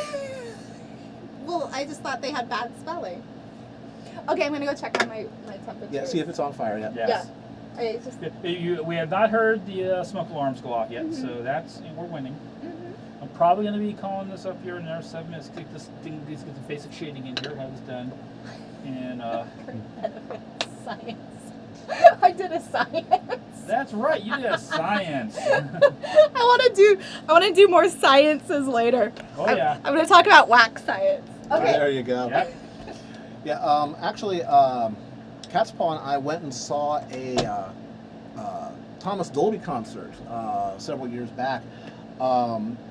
Well, I just thought they had bad spelling. Okay, I'm going to go check on my temperature. Yeah, see if it's on fire yet. Yes. Yeah. We have not heard the smoke alarms go off yet, so that's we're winning. I'm probably going to be calling this up here in another 7 minutes. Get this thing, get some basic shading in here, have this done. And science. I did a science. That's right, you did a science. I want to do more sciences later. Oh yeah. I'm going to talk about wax science. Okay. There you go. Yep. Yeah. Actually, Cat's Paw and I went and saw a Thomas Dolby concert several years back.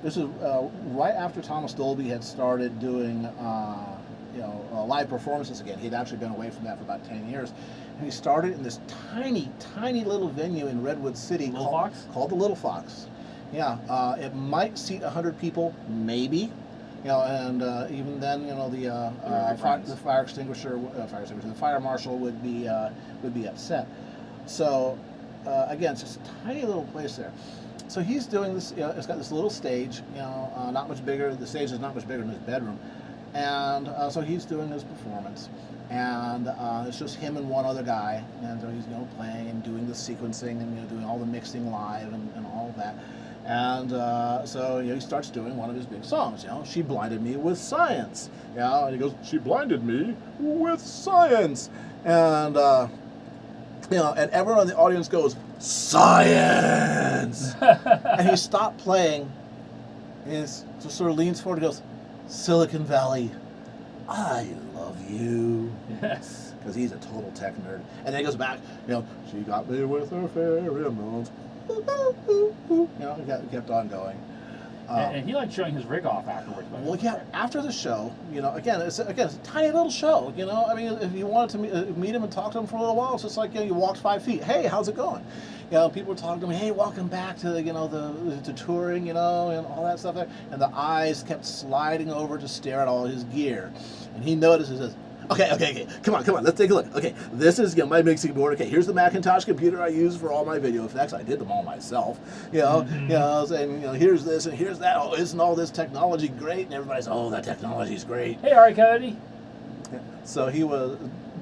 This is right after Thomas Dolby had started doing live performances again. He'd actually been away from that for about 10 years. And he started in this tiny, tiny little venue in Redwood City called the Little Fox. Yeah, it might seat 100 people, maybe. And even then, the fire marshal would be upset. So again, it's just a tiny little place there. So he's doing this. It's got this little stage. Not much bigger. The stage is not much bigger than his bedroom. And so he's doing his performance, and it's just him and one other guy, and so he's playing and doing the sequencing and doing all the mixing live and all of that. And so he starts doing one of his big songs. She blinded me with science. And he goes, she blinded me with science, and and everyone in the audience goes, science, and he stopped playing, and he just sort of leans forward and goes, Silicon Valley, I love you. Yes. Because he's a total tech nerd. And then he goes back, she got me with her pheromones. It kept on going. And he liked showing his rig off afterwards. Well, yeah, after the show, again, it's a tiny little show, I mean, if you wanted to meet him and talk to him for a little while, it's just like, you walked 5 feet. Hey, how's it going? People were talking to me, hey, welcome back to, to touring, and all that stuff there. And the eyes kept sliding over to stare at all his gear. And he notices this. Okay, come on, let's take a look. Okay, this is my mixing board. Okay, here's the Macintosh computer I use for all my video effects. I did them all myself. And here's this and here's that. Oh, isn't all this technology great? And everybody's, oh, that technology's great. Hey, Ari Cody. Yeah. So he was,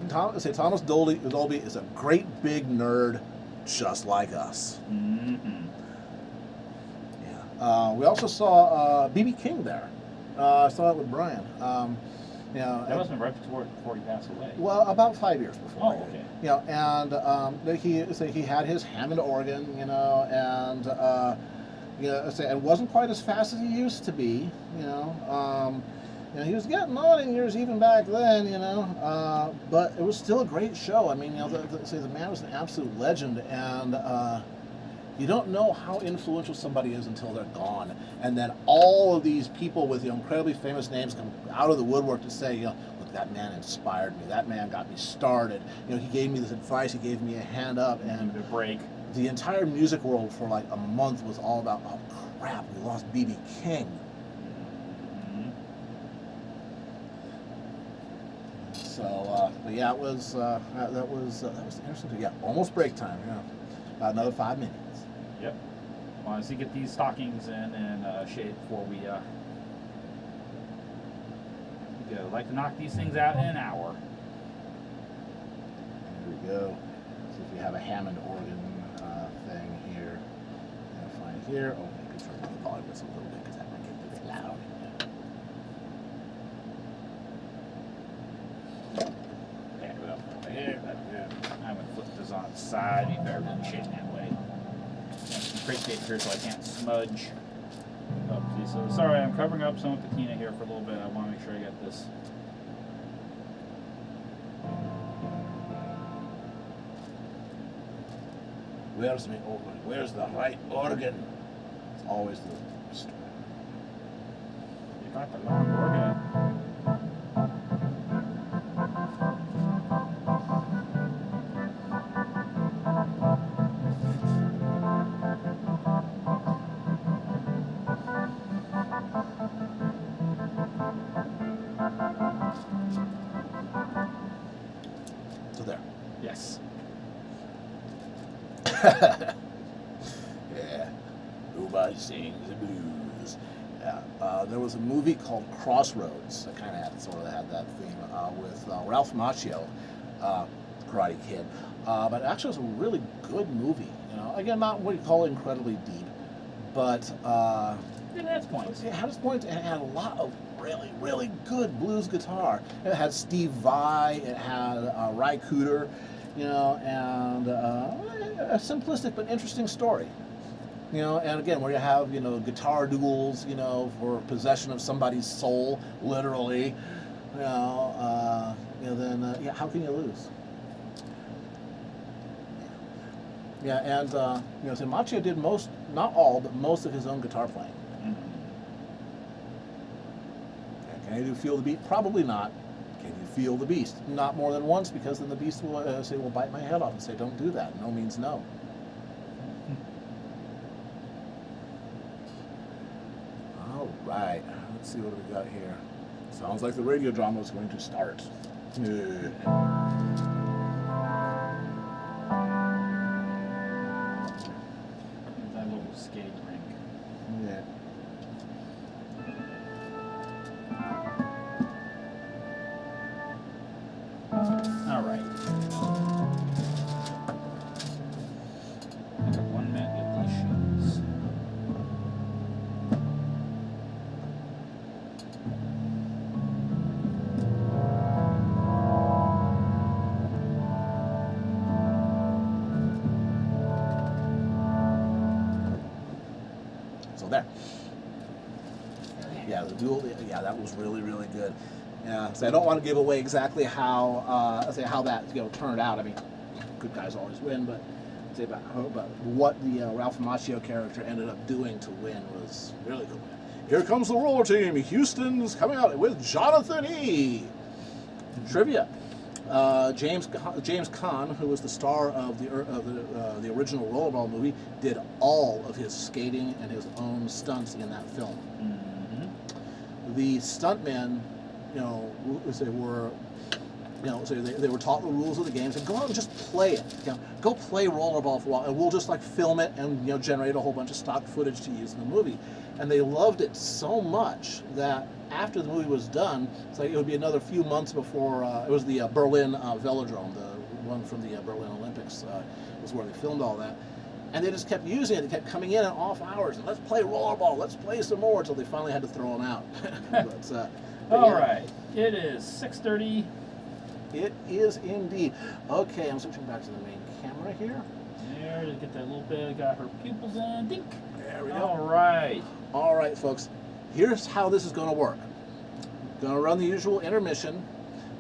Thomas Dolby is a great big nerd, just like us. Mm-hmm. Yeah. We also saw B.B. King there. I saw it with Brian. That must have been right before he passed away. Well, about 5 years before. Oh, okay. And he had his Hammond organ, and it wasn't quite as fast as he used to be, he was getting on in years even back then, but it was still a great show. I mean, the man was an absolute legend, and you don't know how influential somebody is until they're gone. And then all of these people with incredibly famous names come out of the woodwork to say, look, that man inspired me. That man got me started. He gave me this advice. He gave me a hand up. And a break. The entire music world for like a month was all about, oh crap, we lost B.B. King. Mm-hmm. So, but yeah, it was that was interesting. Yeah, almost break time. About another 5 minutes. Yep. Well, as you get these stockings in and shade before we go. Like to knock these things out in an hour. Here we go. See if we have a Hammond organ thing here. Find it here. Oh, maybe turn the volume just a little bit because that might get a bit loud. There we go. Here. I'm going to flip this on its side. Be better than shading that way. Some crepe tape here so I can't smudge. Oh, see, so sorry, I'm covering up some patina here for a little bit. I want to make sure I get this. Where's the right organ? It's always the story. You got the wrong organ. So there. Yes. Yeah. Nobody sings the blues. Yeah. There was a movie called Crossroads that kind of had that theme with Ralph Macchio, Karate Kid. But actually, it was a really good movie. Again, not what you call incredibly deep, but It has points. it had its points. And it had a lot of really, really good blues guitar. It had Steve Vai. It had Ry Cooder. And a simplistic but interesting story. And again, where you have, guitar duels, for possession of somebody's soul, literally, then how can you lose? Yeah, and, so Macchio did most, not all, but most of his own guitar playing. Mm-hmm. Can you do Feel the Beat? Probably not. Can you feel the beast? Not more than once, because then the beast will say, "Will bite my head off," and say, "Don't do that." No means no. All right. Let's see what we got here. Sounds like the radio drama is going to start. That little skate rink. Yeah. So there. Yeah, the duel. Yeah, that was really, really good. Yeah, so I don't want to give away exactly how how that turned out. I mean, good guys always win, but what the Ralph Macchio character ended up doing to win was really cool. Here comes the roller team. Houston's coming out with Jonathan E. Trivia. James Caan, who was the star of the original Rollerball movie, did all of his skating and his own stunts in that film. Mm-hmm. The stuntmen, they were taught the rules of the games and go out and just play it. Go play rollerball for a while, and we'll just film it and generate a whole bunch of stock footage to use in the movie. And they loved it so much that after the movie was done, it's like it would be another few months before it was the Berlin Velodrome, the one from the Berlin Olympics, was where they filmed all that. And they just kept using it. They kept coming in at off hours and let's play rollerball, let's play some more, until they finally had to throw them out. All right, it is 6:30. It is indeed. Okay, I'm switching back to the main camera here. There, to get that little bit, got her pupils in. Dink. There we go. All right. All right, folks. Here's how this is going to work. Going to run the usual intermission.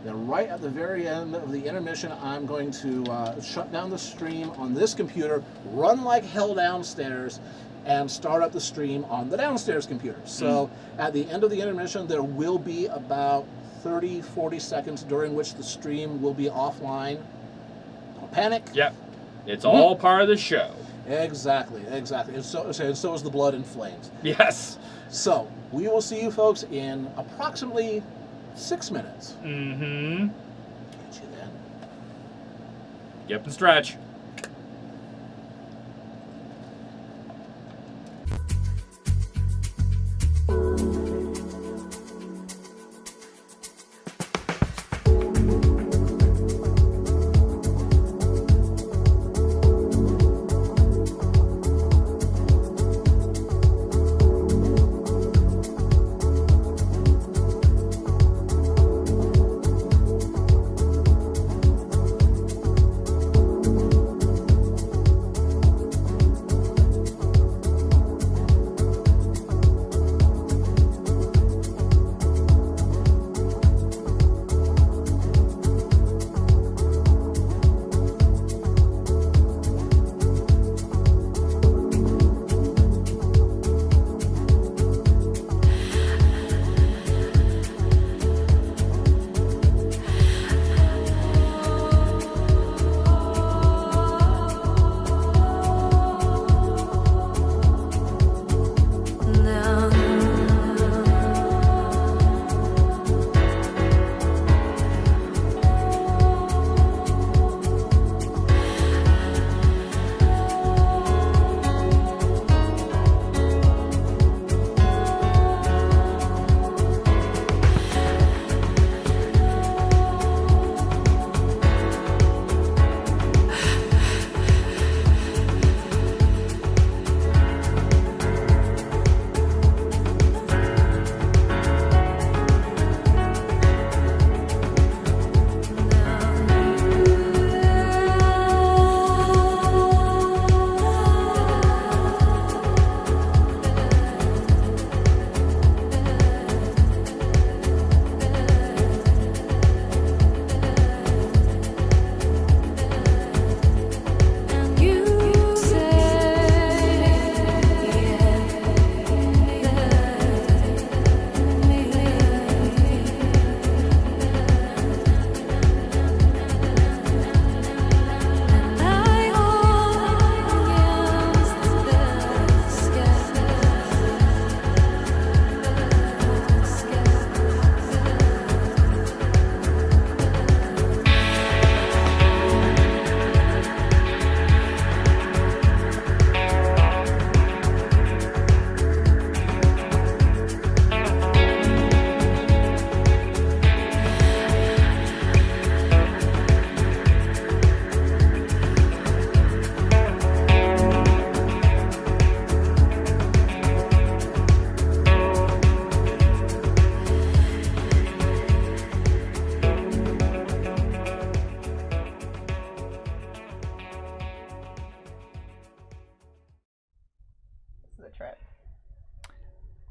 Then right at the very end of the intermission, I'm going to shut down the stream on this computer, run like hell downstairs, and start up the stream on the downstairs computer. So at the end of the intermission, there will be about 30-40 seconds during which the stream will be offline. Don't panic. Yep. It's all part of the show. Exactly. And so is the blood and flames. Yes. So we will see you folks in approximately 6 minutes. Mm-hmm. Catch you then. Get up and stretch.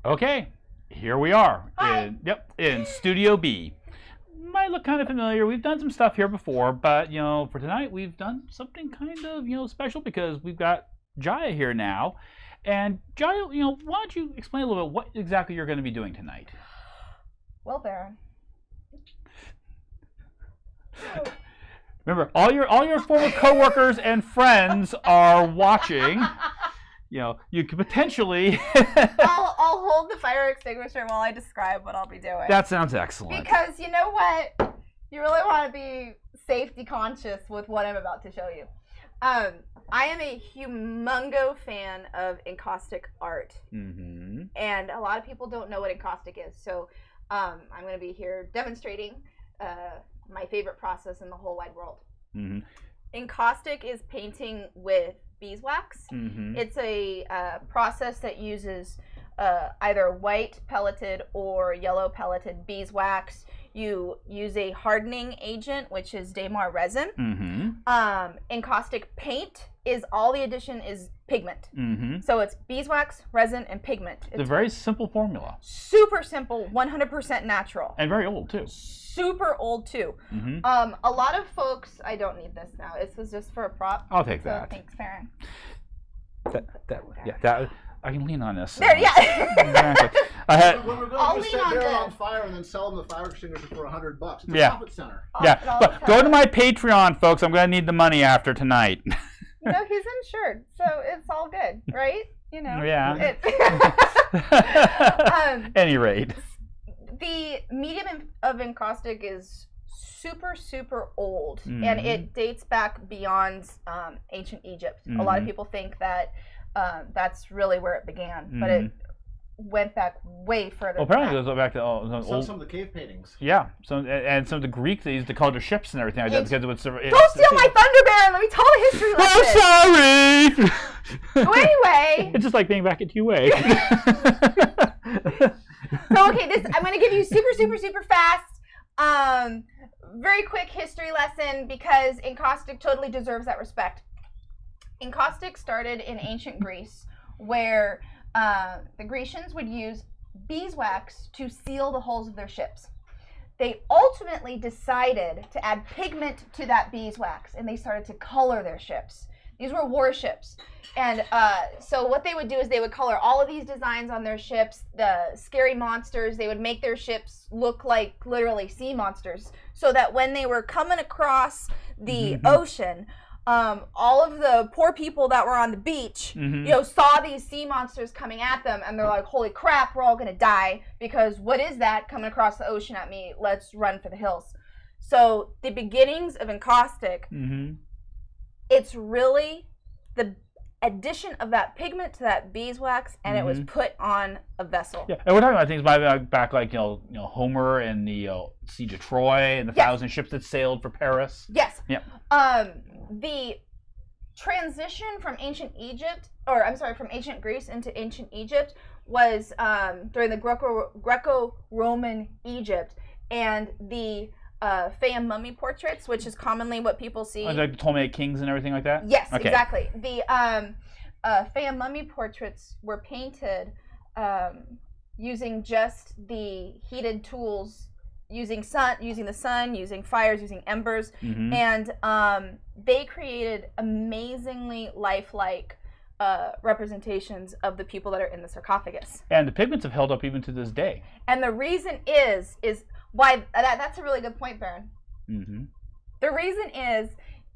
Okay, here we are. Hi. In Studio B. Might look kind of familiar. We've done some stuff here before, but for tonight we've done something kind of special because we've got Jaya here now. And Jaya, why don't you explain a little bit what exactly you're going to be doing tonight? Well, Baron. Remember, all your former coworkers and friends are watching. You could potentially. I'll hold the fire extinguisher while I describe what I'll be doing. That sounds excellent. Because you know what? You really want to be safety conscious with what I'm about to show you. I am a humongo fan of encaustic art. Mm-hmm. And a lot of people don't know what encaustic is. So I'm going to be here demonstrating my favorite process in the whole wide world. Mm-hmm. Encaustic is painting with beeswax. Mm-hmm. It's a process that uses either white pelleted or yellow pelleted beeswax. You use a hardening agent, which is Damar resin. Mm-hmm. Encaustic paint is all the addition is pigment. Mm-hmm. So it's beeswax, resin, and pigment. It's a very simple formula. Super simple, 100% natural. And very old, too. Super old, too. Mm-hmm. A lot of folks, I don't need this now. This was just for a prop. I'll take that. Thanks, Baron. I can lean on this. There, yeah. Exactly. When we're going to set Baron on fire and then sell them the fire extinguisher for $100. It's a profit center. But go to my Patreon, folks. I'm going to need the money after tonight. He's insured, so it's all good, right? Yeah. Any rate. The medium of encaustic is super, super old, and it dates back beyond ancient Egypt. A lot of people think that that's really where it began, but it went back way further. Well, apparently it goes back to some of the cave paintings. Yeah, and some of the Greeks, they used to color their ships and everything like that because it would serve. Don't steal my thunder, Baron! Let me tell the history lesson! I'm sorry! So anyway... It's just like being back at UA. So, okay, I'm going to give you super, super, super fast, very quick history lesson because encaustic totally deserves that respect. Encaustic started in ancient Greece where the Grecians would use beeswax to seal the hulls of their ships. They ultimately decided to add pigment to that beeswax and they started to color their ships. These were warships. And so what they would do is they would color all of these designs on their ships, the scary monsters. They would make their ships look like literally sea monsters so that when they were coming across the ocean, all of the poor people that were on the beach, saw these sea monsters coming at them and they're like, holy crap, we're all going to die because what is that coming across the ocean at me? Let's run for the hills. So the beginnings of encaustic, it's really the addition of that pigment to that beeswax, and it was put on a vessel. Yeah, and we're talking about things back like Homer and the Siege of Troy and the 1,000 ships that sailed for Paris. Yes. Yeah. The transition from ancient Greece into ancient Egypt was during the Greco-Roman Egypt, and the Fayum mummy portraits, which is commonly what people see. Like the Ptolemaic kings and everything like that? Yes, okay. Exactly. The Fayum mummy portraits were painted using just the heated tools, using the sun, using fires, using embers, and they created amazingly lifelike representations of the people that are in the sarcophagus. And the pigments have held up even to this day. And the reason is why that's a really good point, Baron. The reason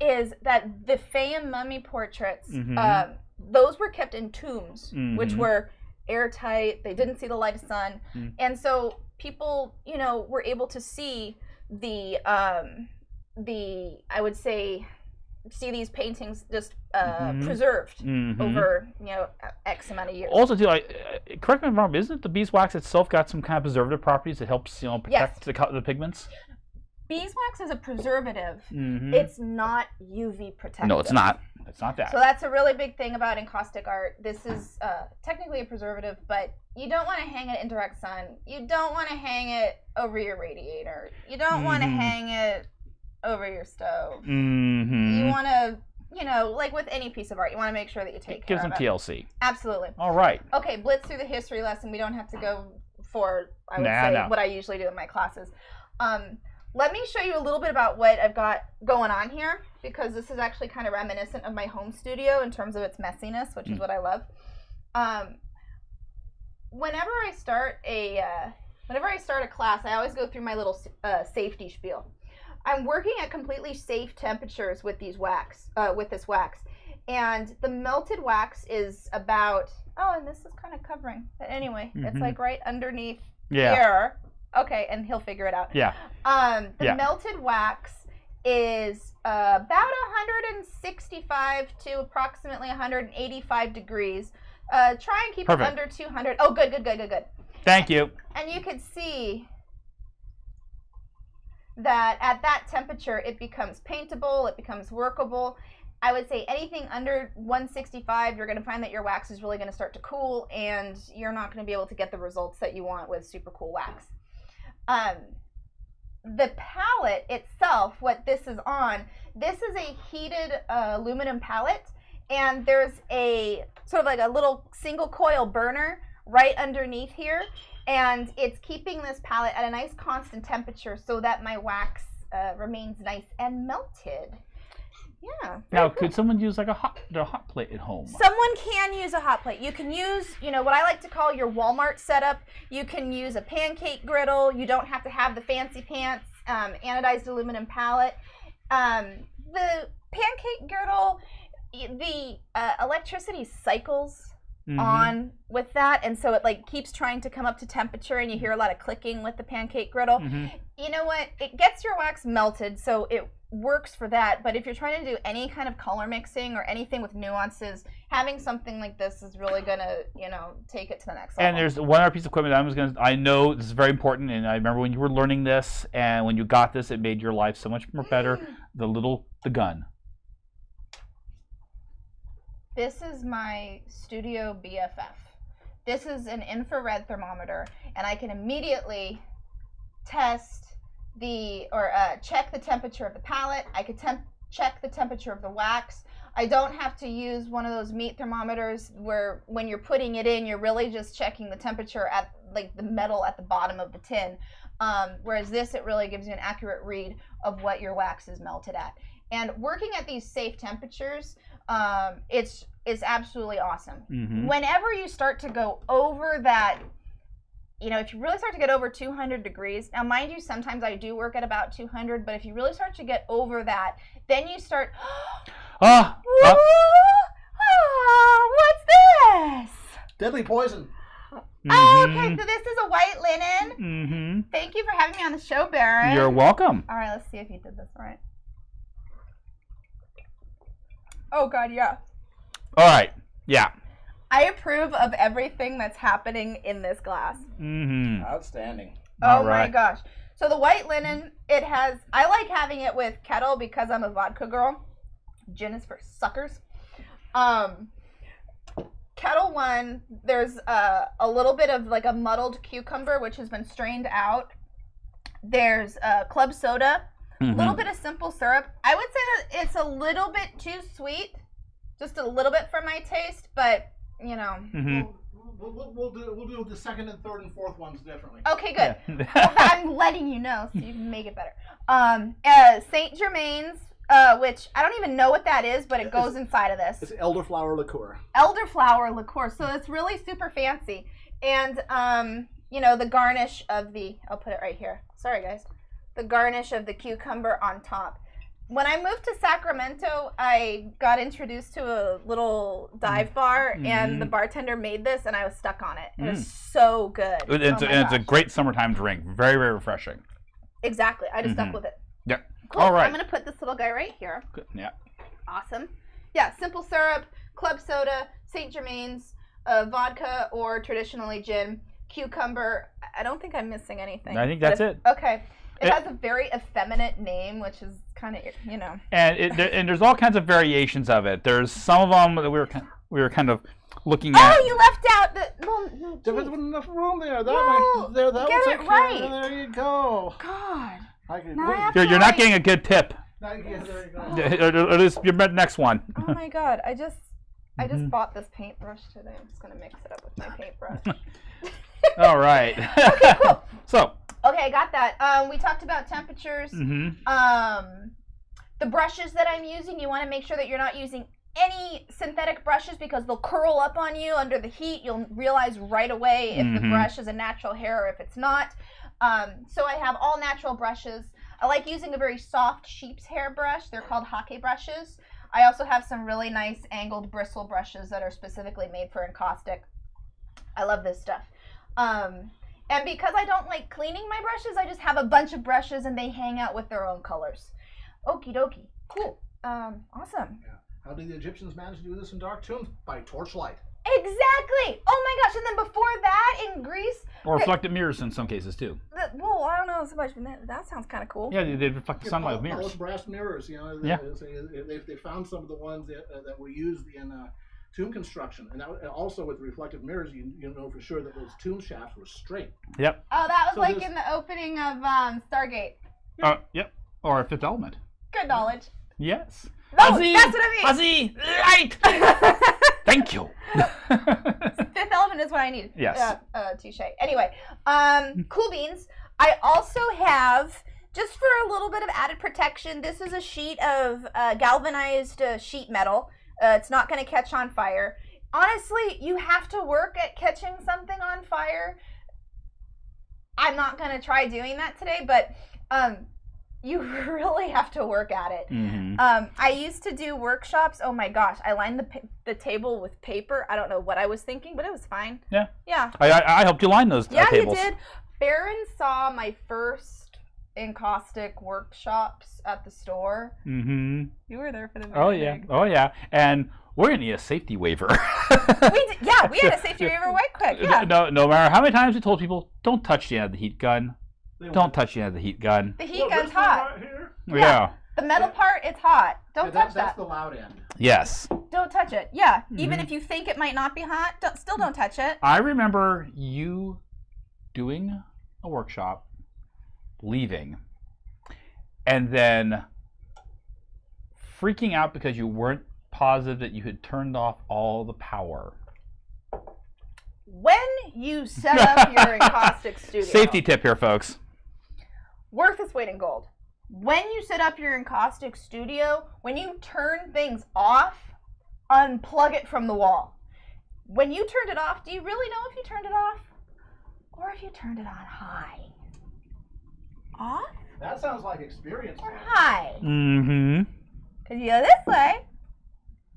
is that the Fayum mummy portraits, those were kept in tombs, which were airtight. They didn't see the light of sun, and so people, were able to see the I would say see these paintings just preserved over X amount of years. Also, too, correct me if I'm wrong, isn't the beeswax itself got some kind of preservative properties that helps protect the pigments? Beeswax is a preservative. It's not UV protective. No, it's not. It's not that. So that's a really big thing about encaustic art. This is technically a preservative, but you don't want to hang it in direct sun. You don't want to hang it over your radiator. You don't want to hang it over your stove. You want to you know, like with any piece of art, you want to make sure that you take care Give some of it. TLC. Absolutely. All right. Okay, blitz through the history lesson. We don't have to go for, I would Nah, say, no. what I usually do in my classes. Let me show you a little bit about what I've got going on here, because this is actually kind of reminiscent of my home studio in terms of its messiness, which is what I love. Whenever I start a class, I always go through my little safety spiel. I'm working at completely safe temperatures with these wax, with this wax, and the melted wax is about. Oh, and this is kind of covering. But anyway, it's like right underneath here. Okay, and he'll figure it out. Yeah. The melted wax is about 165 to approximately 185 degrees. Try and keep it under 200. Oh, good. Thank you. And you can see that at that temperature, it becomes paintable, it becomes workable. I would say anything under 165, you're going to find that your wax is really going to start to cool, and you're not going to be able to get the results that you want with super cool wax. The palette itself, what this is on, this is a heated aluminum palette, and there's a sort of like a little single coil burner right underneath here, and it's keeping this palette at a nice constant temperature so that my wax remains nice and melted. Yeah. Now, could someone use like a hot plate at home? Someone can use a hot plate. You can use, you know, what I like to call your Walmart setup. You can use a pancake griddle. You don't have to have the fancy pants anodized aluminum palette. The pancake griddle, the electricity cycles on with that, and so it like keeps trying to come up to temperature, and you hear a lot of clicking with the pancake griddle. You know what? It gets your wax melted, so it works for that. But if you're trying to do any kind of color mixing or anything with nuances, having something like this is really gonna, you know, take it to the next level. And there's one other piece of equipment I know this is very important, and I remember when you were learning this, and when you got this, it made your life so much more better. The gun. This is my studio BFF. This is an infrared thermometer, and I can immediately test check the temperature of the palette. I could check the temperature of the wax. I don't have to use one of those meat thermometers where when you're putting it in, you're really just checking the temperature at like the metal at the bottom of the tin. Whereas this, it really gives you an accurate read of what your wax is melted at. And working at these safe temperatures, it's absolutely awesome. Whenever you start to go over that, you know, if you really start to get over 200 degrees, now mind you, sometimes I do work at about 200, but if you really start to get over that, then you start, what's this? Deadly poison. Okay, so this is a white linen. Thank you for having me on the show, Baron. You're welcome. All right, let's see if you did this right. Oh, God, yeah. All right. Yeah. I approve of everything that's happening in this glass. Outstanding. Oh my gosh. So the white linen, I like having it with kettle because I'm a vodka girl. Gin is for suckers. Kettle one, there's a little bit of like a muddled cucumber, which has been strained out. There's club soda, a little bit of simple syrup. I would say that it's a little bit too sweet, just a little bit for my taste, but you know. We'll do the second and third and fourth ones differently. Okay, good. Yeah. Well, I'm letting you know so you can make it better. Saint Germain's, which I don't even know what that is, but it goes inside of this. It's elderflower liqueur. Elderflower liqueur, so it's really super fancy. And you know, the garnish of the, I'll put it right here. Sorry guys. The garnish of the cucumber on top. When I moved to Sacramento, I got introduced to a little dive bar, and the bartender made this, and I was stuck on it. It was so good. It's a great summertime drink. Very, very refreshing. Exactly. I just stuck with it. Yeah. Cool. All right. I'm going to put this little guy right here. Good. Yeah. Awesome. Yeah, simple syrup, club soda, St. Germain's, vodka, or traditionally gin, cucumber. I don't think I'm missing anything. I think that's it. Okay. It has a very effeminate name, which is kind of, you know. And there's all kinds of variations of it. There's some of them that we were kind of looking at. Oh, you left out the. Well, There wasn't enough room there. Well, that get was it okay. right. There you go. God. I can, Now I have You're not getting a good tip. Yeah, there you go. It is your next one. Oh my god, I just bought this paintbrush today. I'm just gonna mix it up with my paintbrush. All right. Okay, cool. So. Okay, I got that. We talked about temperatures. The brushes that I'm using, you want to make sure that you're not using any synthetic brushes because they'll curl up on you under the heat. You'll realize right away if the brush is a natural hair or if it's not. So I have all natural brushes. I like using a very soft sheep's hair brush. They're called hake brushes. I also have some really nice angled bristle brushes that are specifically made for encaustic. I love this stuff. And because I don't like cleaning my brushes, I just have a bunch of brushes and they hang out with their own colors. Okie dokie. Cool. Awesome. Yeah. How did the Egyptians manage to do this in dark tombs? By torchlight. Exactly. Oh my gosh. And then before that, in Greece. Or reflective mirrors in some cases too. Well, I don't know so much, but that sounds kind of cool. Yeah, they reflect the sunlight with mirrors. Polished brass mirrors. You know, Yeah. They found some of the ones that were used in tomb construction, and also with reflective mirrors, you know for sure that those tomb shafts were straight. Yep. Oh, that was So like there's- in the opening of Stargate. Yep. Or Fifth Element. Good knowledge. Yes. No, Ozzy! that's what I mean. Ozzy! Right! Thank you. Fifth Element is what I need. Yes. Touche. Anyway, cool beans. I also have, just for a little bit of added protection, this is a sheet of galvanized sheet metal. It's not going to catch on fire. Honestly, you have to work at catching something on fire. I'm not going to try doing that today, but you really have to work at it. I used to do workshops. Oh my gosh, I lined the table with paper. I don't know what I was thinking, but it was fine. Yeah. Yeah. I helped you line those Yeah, tables. you did. Baron saw my first encaustic workshops at the store. Mm-hmm. You were there for the Oh yeah. Oh yeah. And we're gonna need a safety waiver. We had a safety waiver right quick. Yeah. No matter how many times we told people, don't touch the end of the heat gun. Don't touch the end of the heat gun. The heat gun's hot. Right here? Yeah. The metal part, it's hot. Don't touch That's that. the loud end. Yes. Don't touch it. Yeah. Even if you think it might not be hot, still don't touch it. I remember you doing a workshop, leaving, and then freaking out because you weren't positive that you had turned off all the power. When you set up your encaustic studio, Safety tip here, folks. worth its weight in gold. When you set up your encaustic studio, when you turn things off, unplug it from the wall. When you turned it off, do you really know if you turned it off? Or if you turned it on high? Off That sounds like experience. or high? Mm-hmm. Did you go this way?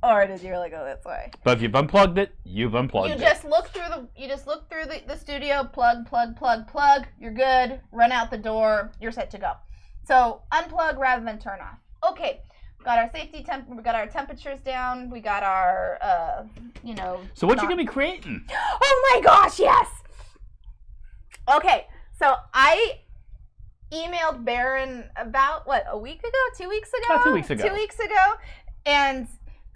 Or did you really go this way? But if you've unplugged it, you've unplugged You it. just look through the studio, plug. You're good. Run out the door. You're set to go. So unplug rather than turn off. Okay, got our we got our temperatures down. We got our So what you gonna be creating? Oh my gosh, yes. Okay, so I emailed Baron about a week ago, 2 weeks ago. About 2 weeks ago. 2 weeks ago, and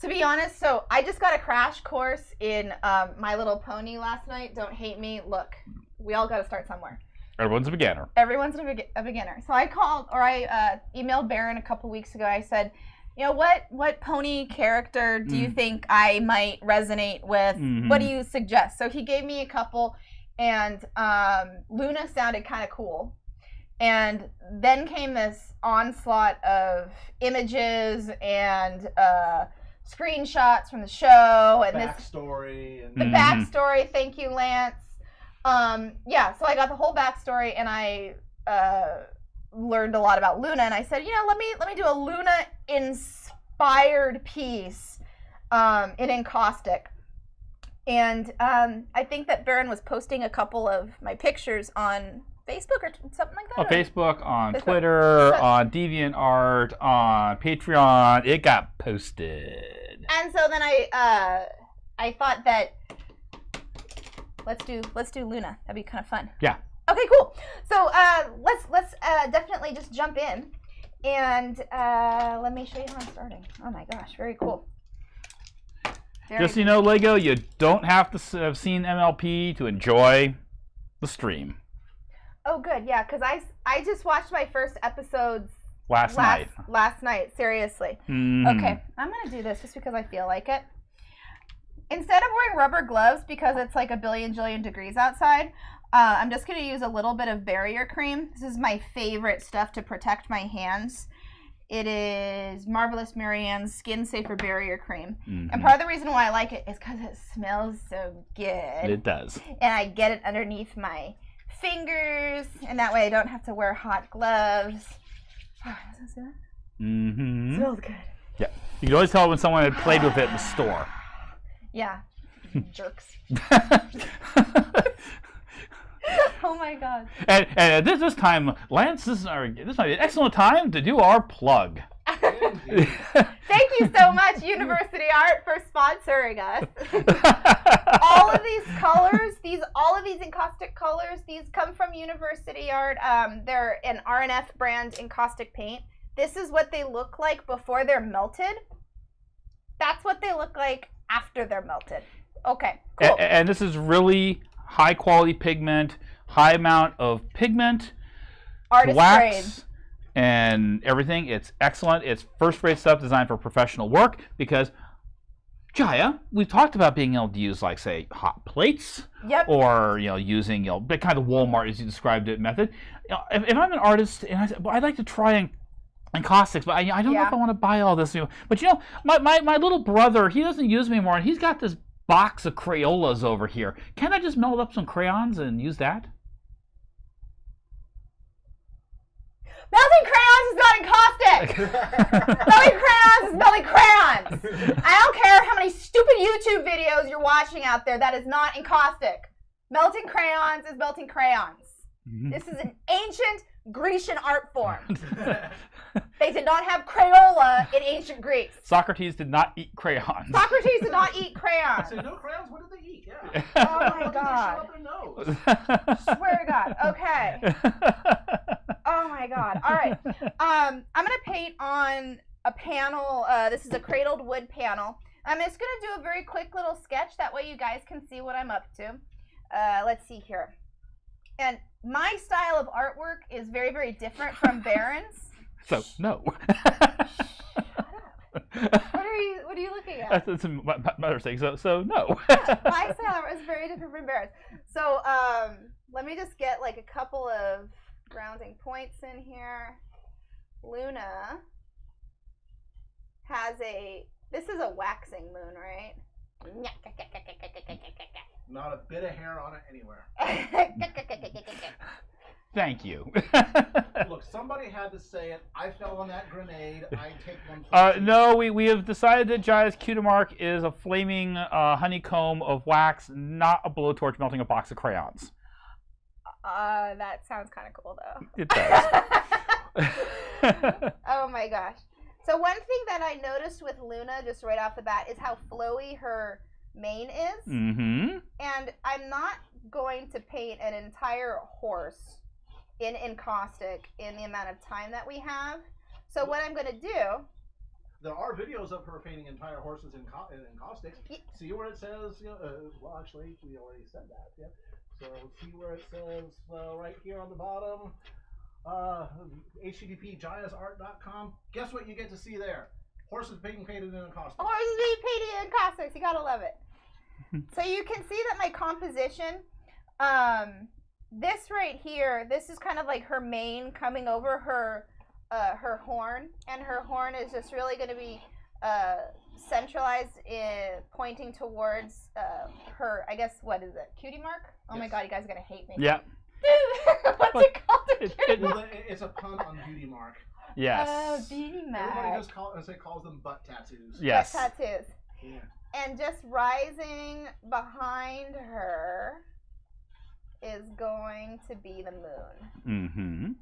to be honest, so I just got a crash course in My Little Pony last night. Don't hate me. Look, we all got to start somewhere. Everyone's a beginner. Everyone's a beginner. So I emailed Baron a couple weeks ago. I said, you know, what pony character do you think I might resonate with? What do you suggest? So he gave me a couple, and Luna sounded kind of cool. And then came this onslaught of images and screenshots from the show and Backstory and the backstory. Thank you, Lance. So I got the whole backstory, and I learned a lot about Luna. And I said, you know, let me do a Luna inspired piece in encaustic. And I think that Baron was posting a couple of my pictures on Facebook or something like that. On Facebook, on Facebook. Twitter, on DeviantArt, on Patreon. It got posted. And so then I thought that let's do Luna. That'd be kind of fun. Yeah. Okay, cool. So let's definitely just jump in, and let me show you how I'm starting. Oh my gosh, very cool. Just so you know, Lego, you don't have to have seen MLP to enjoy the stream. Oh, good, yeah, because I just watched my first episodes Last night. Last night, seriously. Okay, I'm gonna do this just because I feel like it. Instead of wearing rubber gloves because it's like a billion jillion degrees outside, I'm just gonna use a little bit of barrier cream. This is my favorite stuff to protect my hands. It is Marvelous Marianne's Skin Safer Barrier Cream. And part of the reason why I like it is because it smells so good. It does. And I get it underneath my fingers, and that way I don't have to wear hot gloves. Doesn't it see that? Mm-hmm. Smells good. Yeah. You can always tell when someone had played with it in the store. Yeah. Jerks. Oh my god. And this time, Lance, this might be an excellent time to do our plug. Thank you so much, University Art, for sponsoring us. All of these colors, all of these encaustic colors, these come from University Art. They're an RNF brand encaustic paint. This is what they look like before they're melted. That's what they look like after they're melted. Okay, cool. And this is really high quality pigment, high amount of pigment, Artist wax, grade. and everything. It's excellent. It's first-rate stuff designed for professional work because, Jaya, we've talked about being able to use, like, say, hot plates, or using the kind of Walmart, as you described it, method. If I'm an artist and I said, well, I'd like to try encaustics, but I don't know if I want to buy all this. But my little brother, he doesn't use me anymore, and he's got this box of Crayolas over here. Can I just melt up some crayons and use that? Melting crayons is not encaustic! Melting crayons is melting crayons! I don't care how many stupid YouTube videos you're watching out there, that is not encaustic. Melting crayons is melting crayons. This is an ancient Grecian art form. They did not have Crayola in ancient Greece. Socrates did not eat crayons. Socrates did not eat crayons. I said, no crayons? What did they eat? Yeah. Oh my god. Shut up their nose. Swear to God. Okay. Oh my god. All right. I'm gonna paint on a panel. This is a cradled wood panel. I'm just gonna do a very quick little sketch. That way you guys can see what I'm up to. Let's see here. And my style of artwork is very, very different from Baron's. So no. What are you looking at? That's my mother's saying. So no. My style is very different from Baron's. So let me just get like a couple of grounding points in here. Luna has this is a waxing moon, right? Not a bit of hair on it anywhere. Thank you. Look, somebody had to say it. I fell on that grenade. I take one. No, we have decided that Jaya's Cutemark is a flaming honeycomb of wax, not a blowtorch melting a box of crayons. That sounds kind of cool, though. It does. Oh my gosh. So one thing that I noticed with Luna, just right off the bat, is how flowy her mane is. Mm-hmm. And I'm not going to paint an entire horse in encaustic in the amount of time that we have. So what I'm going to do... There are videos of her painting entire horses in encaustics. See where it says... well, actually, we already said that. Yeah. So see where it says right here on the bottom... http jayasart.com. Guess what you get to see there? Horses being painted in encaustics. Horses being painted in encaustics. You gotta love it. So you can see that my composition, this right here, this is kind of like her mane coming over her horn, and her horn is just really going to be centralized in pointing towards her, I guess, what is it, cutie mark? Oh my god, you guys are going to hate me. Yeah. What's it called? Well, it's a pun on beauty mark. Yes. Oh, beauty mark. Everybody just calls them butt tattoos. Yes. Butt tattoos. Yeah. And just rising behind her is going to be the moon. Mm-hmm.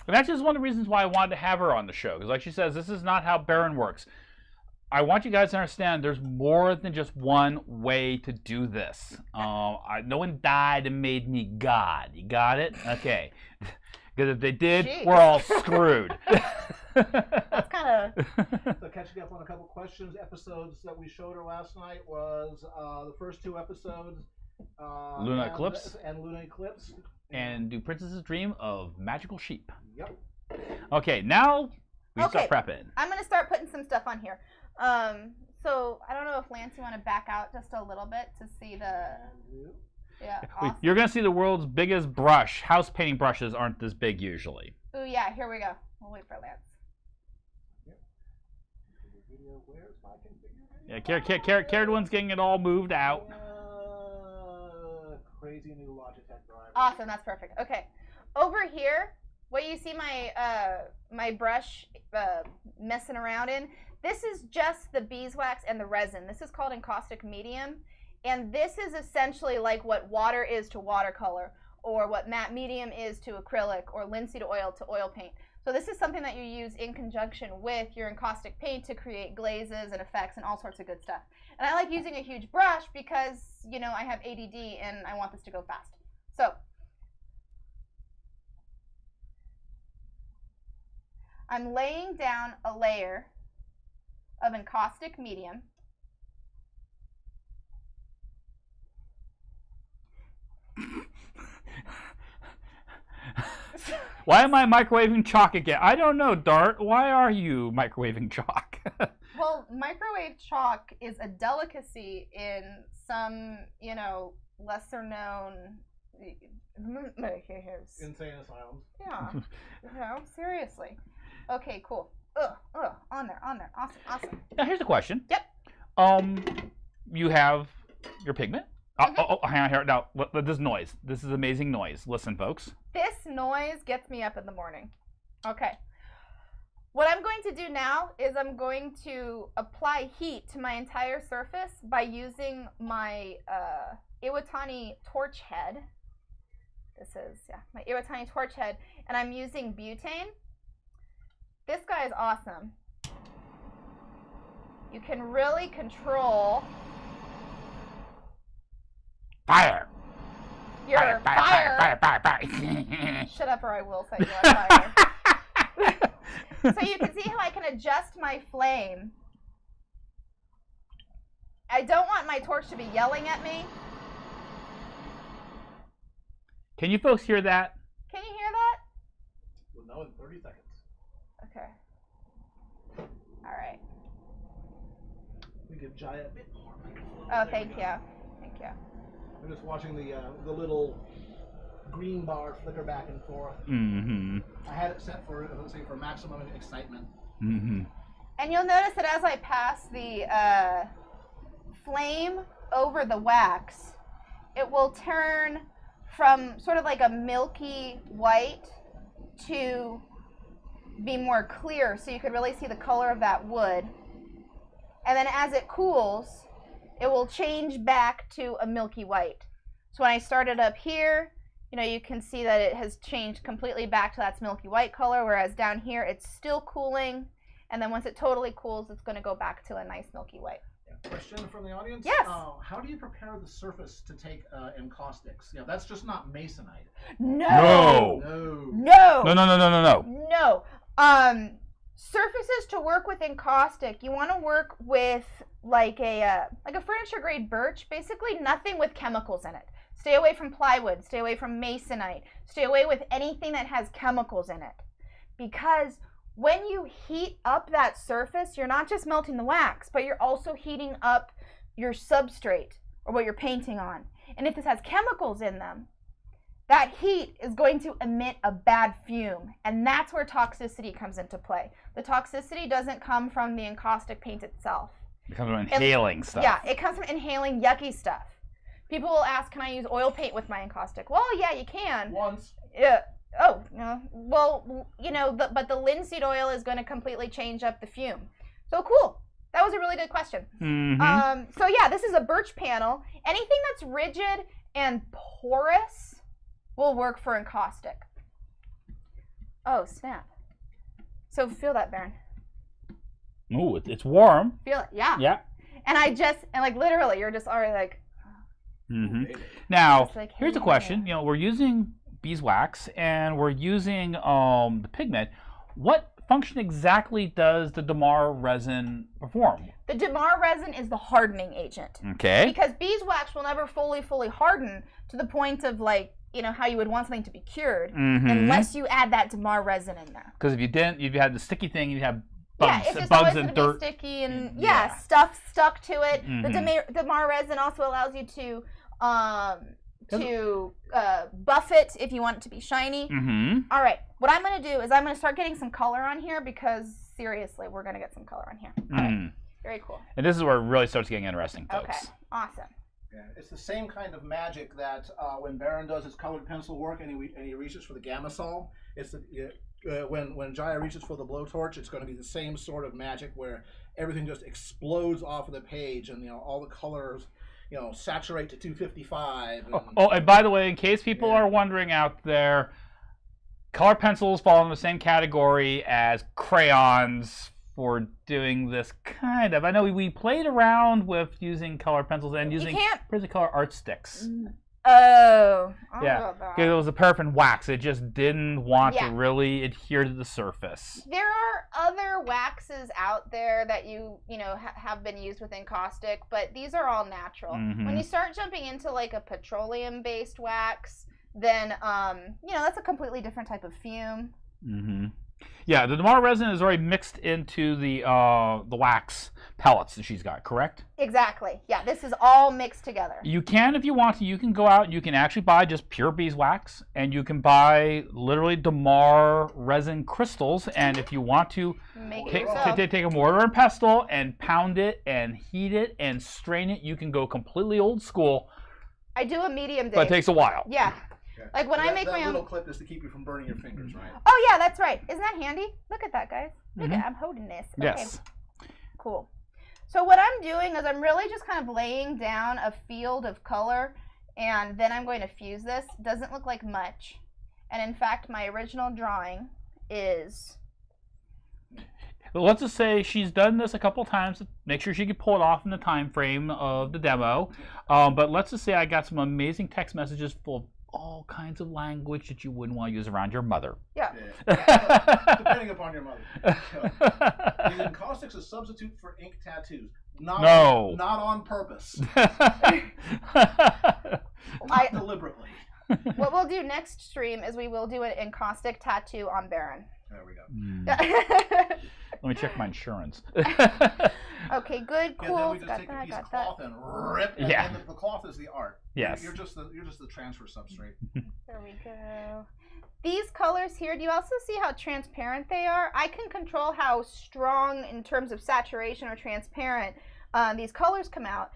And that's just one of the reasons why I wanted to have her on the show. Because like she says, this is not how Baron works. I want you guys to understand there's more than just one way to do this. No one died and made me God. You got it? Okay. Because if they did, Jeez. we're all screwed. that's kind of... So catching up on a couple questions, episodes that we showed her last night was the first two episodes. Lunar Eclipse. And Lunar Eclipse. and do Princess's Dream of Magical Sheep. Yep. Okay, now we Okay. start prepping. I'm gonna start putting some stuff on here. So I don't know if Lance, you want to back out just a little bit to see the. Yeah. Awesome. You're going to see the world's biggest brush. House painting brushes aren't this big usually. Ooh, yeah. Here we go. We'll wait for Lance. Yeah, Caradwin's getting it all moved out. Crazy new Logitech driver. Awesome. That's perfect. Okay. Over here, what you see my my brush messing around in. This is just the beeswax and the resin. This is called encaustic medium. And this is essentially like what water is to watercolor, or what matte medium is to acrylic, or linseed oil to oil paint. So this is something that you use in conjunction with your encaustic paint to create glazes and effects and all sorts of good stuff. And I like using a huge brush because, you know, I have ADD and I want this to go fast. So I'm laying down a layer of encaustic medium. Why am I microwaving chalk again? I don't know, Dart. Why are you microwaving chalk? Well, microwave chalk is a delicacy in some, you know, lesser known. Insane asylums. Yeah. You know, seriously. Okay, cool. On there. Awesome. Now here's the question. Yep. You have your pigment. Mhm. Hang on here. Now, this noise. This is amazing noise. Listen, folks. This noise gets me up in the morning. Okay. What I'm going to do now is I'm going to apply heat to my entire surface by using my Iwatani torch head. This is, my Iwatani torch head. And I'm using butane. This guy is awesome. You can really control Fire! your fire. Fire! Shut up or I will set you on fire. So you can see how I can adjust my flame. I don't want my torch to be yelling at me. Can you folks hear that? Can you hear that? We'll know in 30 seconds. Okay. All right. We give Jaya a bit more microphone. Oh, There thank we you. go. Thank you. I'm just watching the little green bar flicker back and forth. Mm-hmm. I had it set for, let's say, for maximum excitement. Mm-hmm. And you'll notice that as I pass the flame over the wax, it will turn from sort of like a milky white to be more clear, so you could really see the color of that wood. And then as it cools, it will change back to a milky white. So when I start it up here, you know, you can see that it has changed completely back to that milky white color, whereas down here it's still cooling, and then once it totally cools, it's going to go back to a nice milky white. Question from the audience? Yes. How do you prepare the surface to take encaustics? Yeah, that's just not masonite. No. No. No. Surfaces to work with encaustic, you want to work with like a furniture grade birch, basically nothing with chemicals in it. Stay away from plywood, stay away from masonite, stay away with anything that has chemicals in it. Because when you heat up that surface, you're not just melting the wax, but you're also heating up your substrate or what you're painting on. And if this has chemicals in them, that heat is going to emit a bad fume, and that's where toxicity comes into play. The toxicity doesn't come from the encaustic paint itself. It comes from inhaling stuff. Yeah, it comes from inhaling yucky stuff. People will ask, can I use oil paint with my encaustic? Well, yeah, you can. Once. Yeah. Oh, no. Well, you know, but the linseed oil is going to completely change up the fume. So cool. That was a really good question. Mm-hmm. So yeah, this is a birch panel. Anything that's rigid and porous will work for encaustic. Oh, snap. So feel that, Baron. Ooh, it's warm. Feel it, yeah. Yeah. And like literally, you're just already like. Mm-hmm. Now, It's like, here's a hey, question. You know, we're using beeswax and we're using the pigment. What function exactly does the Damar resin perform? The Damar resin is the hardening agent. Okay. Because beeswax will never fully harden to the point of like you know, how you would want something to be cured, Mm-hmm. unless you add that Damar resin in there. Because if you didn't, you'd have the sticky thing, you'd have bugs, It's just bugs always and gonna dirt. be sticky and Yeah. stuff stuck to it. Mhm. The Damar resin also allows you to buff it if you want it to be shiny. Mm-hmm. All right, what I'm gonna do is I'm gonna start getting some color on here because seriously, we're gonna get some color on here. All right, very cool. And this is where it really starts getting interesting, folks. Okay, awesome. Yeah, it's the same kind of magic that when Baron does his colored pencil work and he reaches for the Gamasol, it's when Jaya reaches for the blowtorch, it's going to be the same sort of magic where everything just explodes off of the page and all the colors saturate to 255. And, and by the way, in case people are wondering out there, color pencils fall in the same category as crayons for doing this kind of. I know we played around with using color pencils and using Prismacolor art sticks. Oh. Yeah, because it was a paraffin wax. It just didn't want to really adhere to the surface. There are other waxes out there that have been used with encaustic, but these are all natural. Mm-hmm. When you start jumping into like a petroleum-based wax, then that's a completely different type of fume. Mm-hmm. Yeah, the Damar resin is already mixed into the wax pellets that she's got, correct? Exactly. Yeah, this is all mixed together. You can, if you want to, you can go out, you can actually buy just pure beeswax, and you can buy literally Damar resin crystals, and if you want to take a mortar and pestle and pound it and heat it and strain it, you can go completely old school. I do a medium date. But it takes a while. Yeah. Like when I make my own. That little clip is to keep you from burning your fingers, right? Oh yeah, that's right. Isn't that handy? Look at that, guys. Look at I'm holding this. Okay. Yes. Cool. So what I'm doing is I'm really just kind of laying down a field of color, and then I'm going to fuse this. Doesn't look like much, and in fact, my original drawing is. Well, let's just say she's done this a couple times to make sure she can pull it off in the time frame of the demo. But let's just say I got some amazing text messages full of all kinds of language that you wouldn't want to use around your mother. Yeah. Depending upon your mother. Is encaustics a substitute for ink tattoos? Not on purpose. Not deliberately. What we'll do next stream is we will do an encaustic tattoo on Baron. There we go. Let me check my insurance. Okay, good, cool. Then we just take a piece of cloth and rip, and the cloth is the art. Yes. You're just the transfer substrate. There we go. These colors here, do you also see how transparent they are? I can control how strong in terms of saturation or transparent these colors come out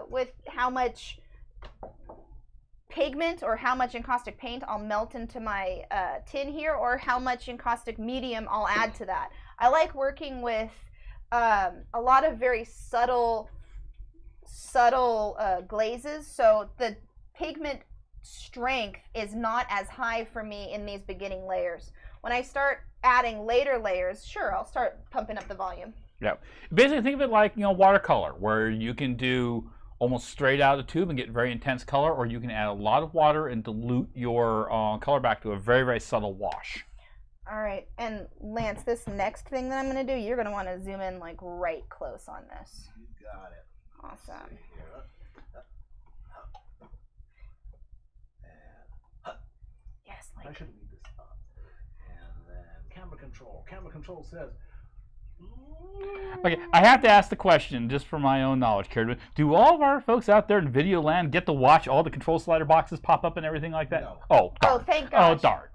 with how much pigment or how much encaustic paint I'll melt into my tin here, or how much encaustic medium I'll add to that. I like working with a lot of very subtle glazes, so the pigment strength is not as high for me in these beginning layers. When I start adding later layers, sure, I'll start pumping up the volume. Yeah, basically think of it like watercolor, where you can do almost straight out of the tube and get very intense color, or you can add a lot of water and dilute your color back to a very, very subtle wash. All right, and Lance, this next thing that I'm going to do, you're going to want to zoom in like right close on this. You got it. Awesome. Yes, I like. should leave this up. And then camera control. Camera control says. Okay, I have to ask the question, just for my own knowledge, Karen. Do all of our folks out there in video land get to watch all the control slider boxes pop up and everything like that? No. Oh, darn. Oh, thank God. Oh, darn.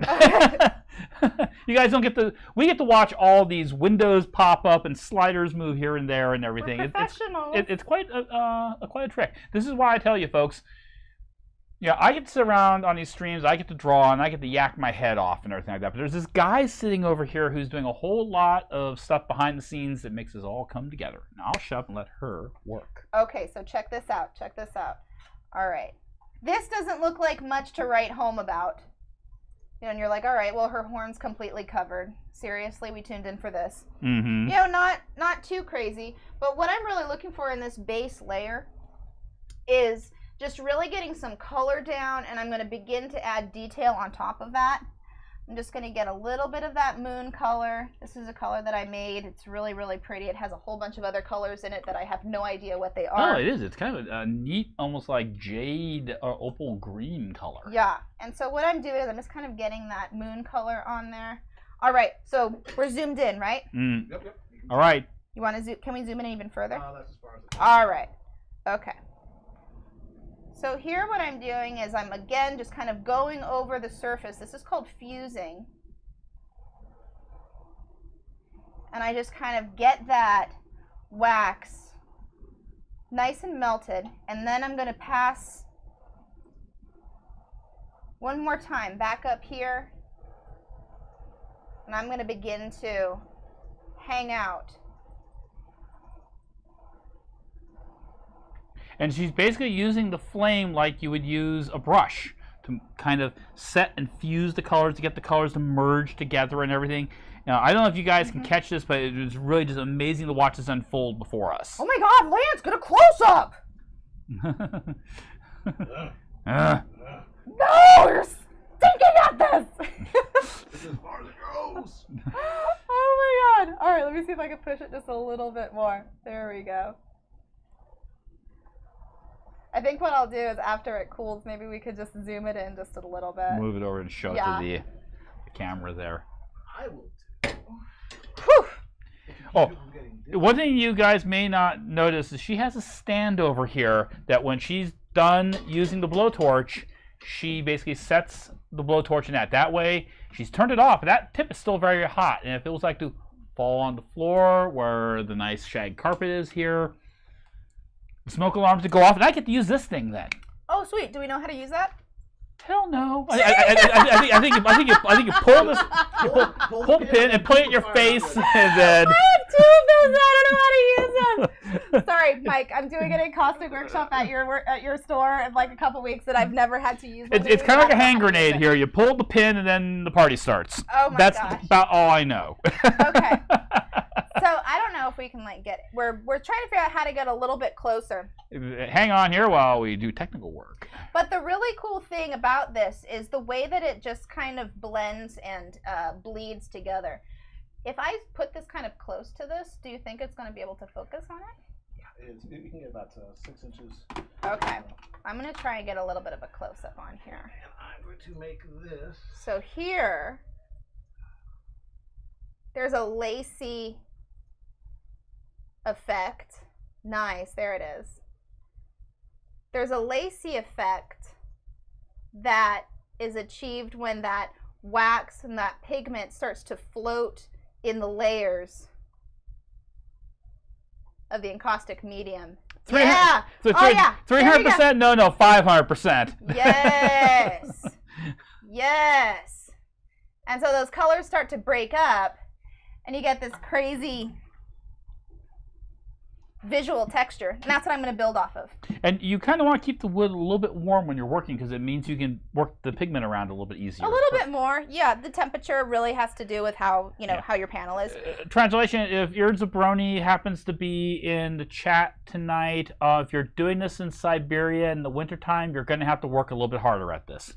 You guys don't get to. We get to watch all these windows pop up and sliders move here and there and everything. We're professionals. It's quite a trick. This is why I tell you, folks. Yeah, I get to sit around on these streams, I get to draw, and I get to yak my head off and everything like that. But there's this guy sitting over here who's doing a whole lot of stuff behind the scenes that makes this all come together. Now I'll shut up and let her work. Okay, so check this out. Check this out. All right. This doesn't look like much to write home about. And you're like, all right, well, her horn's completely covered. Seriously, we tuned in for this. Mm-hmm. Not too crazy. But what I'm really looking for in this base layer is just really getting some color down, and I'm going to begin to add detail on top of that. I'm I'm just going to get a little bit of that moon color. This is a color that I made. It's really, really pretty. It has a whole bunch of other colors in it that I have no idea what they are. Oh, it is. It's kind of a neat, almost like jade or opal green color. Yeah. And so what I'm doing is I'm just kind of getting that moon color on there. All right. So we're zoomed in, right? Yep. All right. You want to zoom? Can we zoom in even further? That's as far as All right. Okay. So here what I'm doing is I'm again just kind of going over the surface. This is called fusing. And I just kind of get that wax nice and melted. And then I'm going to pass one more time back up here. And I'm going to begin to hang out. And she's basically using the flame like you would use a brush to kind of set and fuse the colors to get the colors to merge together and everything. Now, I don't know if you guys can catch this, but it was really just amazing to watch this unfold before us. Oh my God, Lance, get a close-up! No, you're stinking at this! This is as far as it goes. Oh my God. All right, let me see if I can push it just a little bit more. There we go. I think what I'll do is after it cools, maybe we could just zoom it in just a little bit. Move it over and show it to the camera there. I will Whew. Oh, one thing you guys may not notice is she has a stand over here that when she's done using the blowtorch, she basically sets the blowtorch in that. That way, she's turned it off, but that tip is still very hot. And if it was like to fall on the floor where the nice shag carpet is here, the smoke alarms would go off, and I get to use this thing then. Oh, sweet. Do we know how to use that? Hell no. I think you pull this, pull the pin and put it in your face, and then. I have two of those. I don't know how to use them. Sorry, Mike. I'm doing an encaustic workshop at your store in like a couple weeks, and I've never had to use one. It's kind of like a hand grenade here. You pull the pin, and then the party starts. Oh my That's gosh. about all I know. Okay. So I don't know if we can like get. We're trying to figure out how to get a little bit closer. Hang on here while we do technical work. But the really cool thing about this is the way that it just kind of blends and bleeds together. If I put this kind of close to this, do you think it's going to be able to focus on it? You can get about 6 inches. Okay. I'm going to try and get a little bit of a close-up on here. And I'm going to make this. So here, there's a lacy effect. Nice. There it is. There's a lacy effect that is achieved when that wax and that pigment starts to float in the layers of the encaustic medium. Yeah. So Oh yeah. 300%? No, 500%. Yes. Yes. And so those colors start to break up, and you get this crazy visual texture, and that's what I'm going to build off of. And you kind of want to keep the wood a little bit warm when you're working because it means you can work the pigment around a little bit easier. A little bit more, yeah. The temperature really has to do with how how your panel is. Translation: if your Zabroni happens to be in the chat tonight, if you're doing this in Siberia in the wintertime, you're going to have to work a little bit harder at this.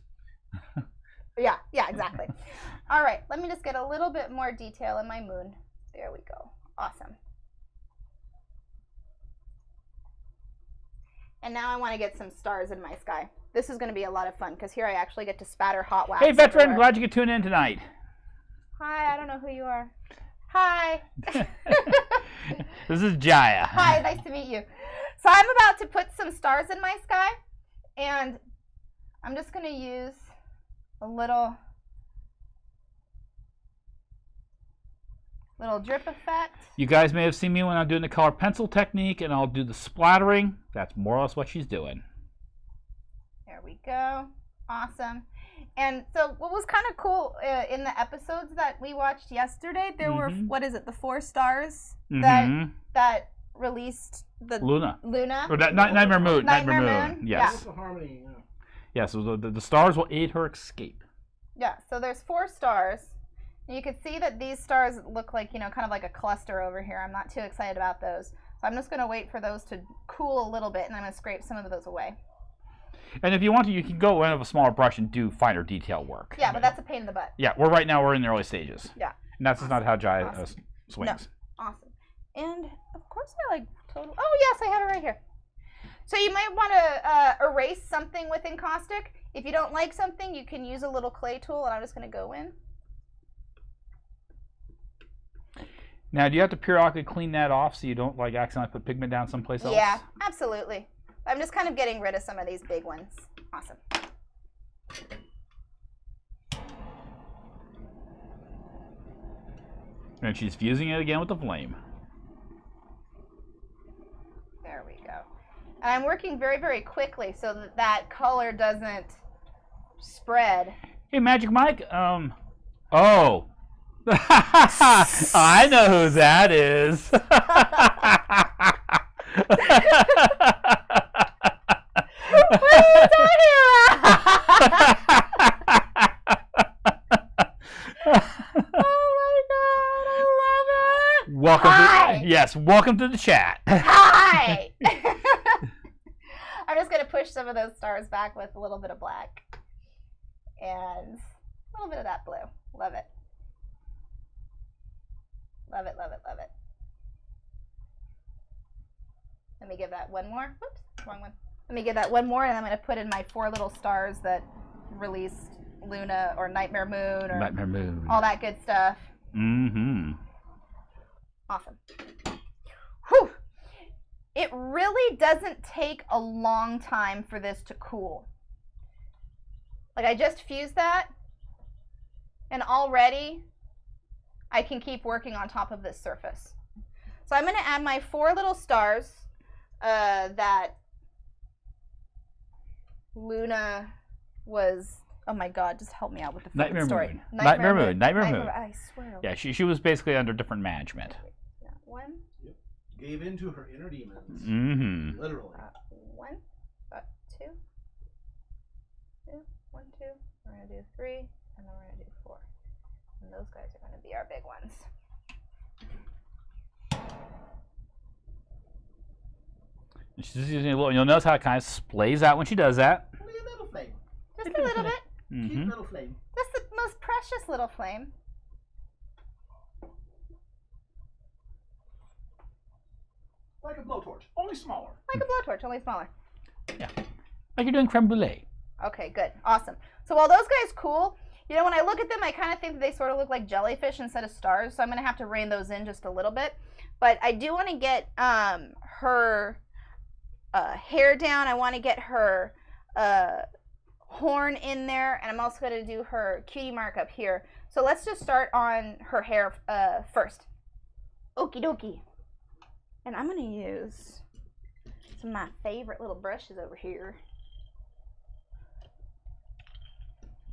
Yeah, exactly. All right, let me just get a little bit more detail in my moon. There we go. Awesome. And now I want to get some stars in my sky. This is going to be a lot of fun because here I actually get to spatter hot wax. Hey, veteran, everywhere. glad you could tune in tonight. Hi, I don't know who you are. Hi. This is Jaya. Hi, nice to meet you. So I'm about to put some stars in my sky, and I'm just going to use a little drip effect. You guys may have seen me when I'm doing the color pencil technique, and I'll do the splattering. That's more or less what she's doing. There we go. Awesome. And so what was kind of cool in the episodes that we watched yesterday, there were, what is it, the 4 stars that released the Luna. Or Nightmare Moon. Nightmare Moon. Yes. Harmony. Yeah, so the stars will aid her escape. Yeah, so there's 4 stars. You can see that these stars look like, kind of like a cluster over here. I'm not too excited about those. So I'm just going to wait for those to cool a little bit, and I'm going to scrape some of those away. And if you want to, you can go in with a smaller brush and do finer detail work. Yeah, but that's a pain in the butt. Yeah, we're in the early stages. Yeah. And that's just not how Jaya Awesome. swings. No. Awesome. And of course I like total. Oh yes, I have it right here. So you might want to erase something with encaustic. If you don't like something, you can use a little clay tool, and I'm just going to go in. Now, do you have to periodically clean that off so you don't like accidentally put pigment down someplace else? Yeah, absolutely. I'm just kind of getting rid of some of these big ones. Awesome. And she's fusing it again with the flame. There we go. And I'm working very, very quickly so that that color doesn't spread. Hey, Magic Mike. Oh. I know who that is. What are you talking about? Oh my god, I love it. Welcome to the chat. Hi. I'm just gonna push some of those stars back with a little bit of black and a little bit of that blue. Love it. Love it, love it, love it. Let me give that one more. Whoops, wrong one. Let me give that one more, and I'm going to put in my 4 little stars that released Luna or Nightmare Moon or all that good stuff. Mm-hmm. Awesome. Whew. It really doesn't take a long time for this to cool. Like, I just fused that, and already I can keep working on top of this surface. So I'm going to add my 4 little stars that Luna was. Oh my God! Just help me out with the Nightmare story. Moon. Nightmare Moon. I swear. Yeah, she was basically under different management. That one. Yep. Gave in to her inner demons. Mm-hmm. Literally. 1, 2, 2, 1, 2. We're gonna do 3, and then we're gonna do 4. And those guys are gonna be our big ones. She's just using a little. You'll notice how it kind of splays out when she does that. Only a little flame. Just a little bit. Mm-hmm. Cute little flame. Just the most precious little flame. Like a blowtorch, only smaller. Like a blowtorch, only smaller. Yeah. Like you're doing creme brulee. Okay, good. Awesome. So while those guys cool, you know, when I look at them, I kind of think that they sort of look like jellyfish instead of stars. So I'm going to have to rein those in just a little bit. But I do want to get her hair down. I want to get her horn in there. And I'm also going to do her cutie mark up here. So let's just start on her hair first. Okie dokie. And I'm going to use some of my favorite little brushes over here.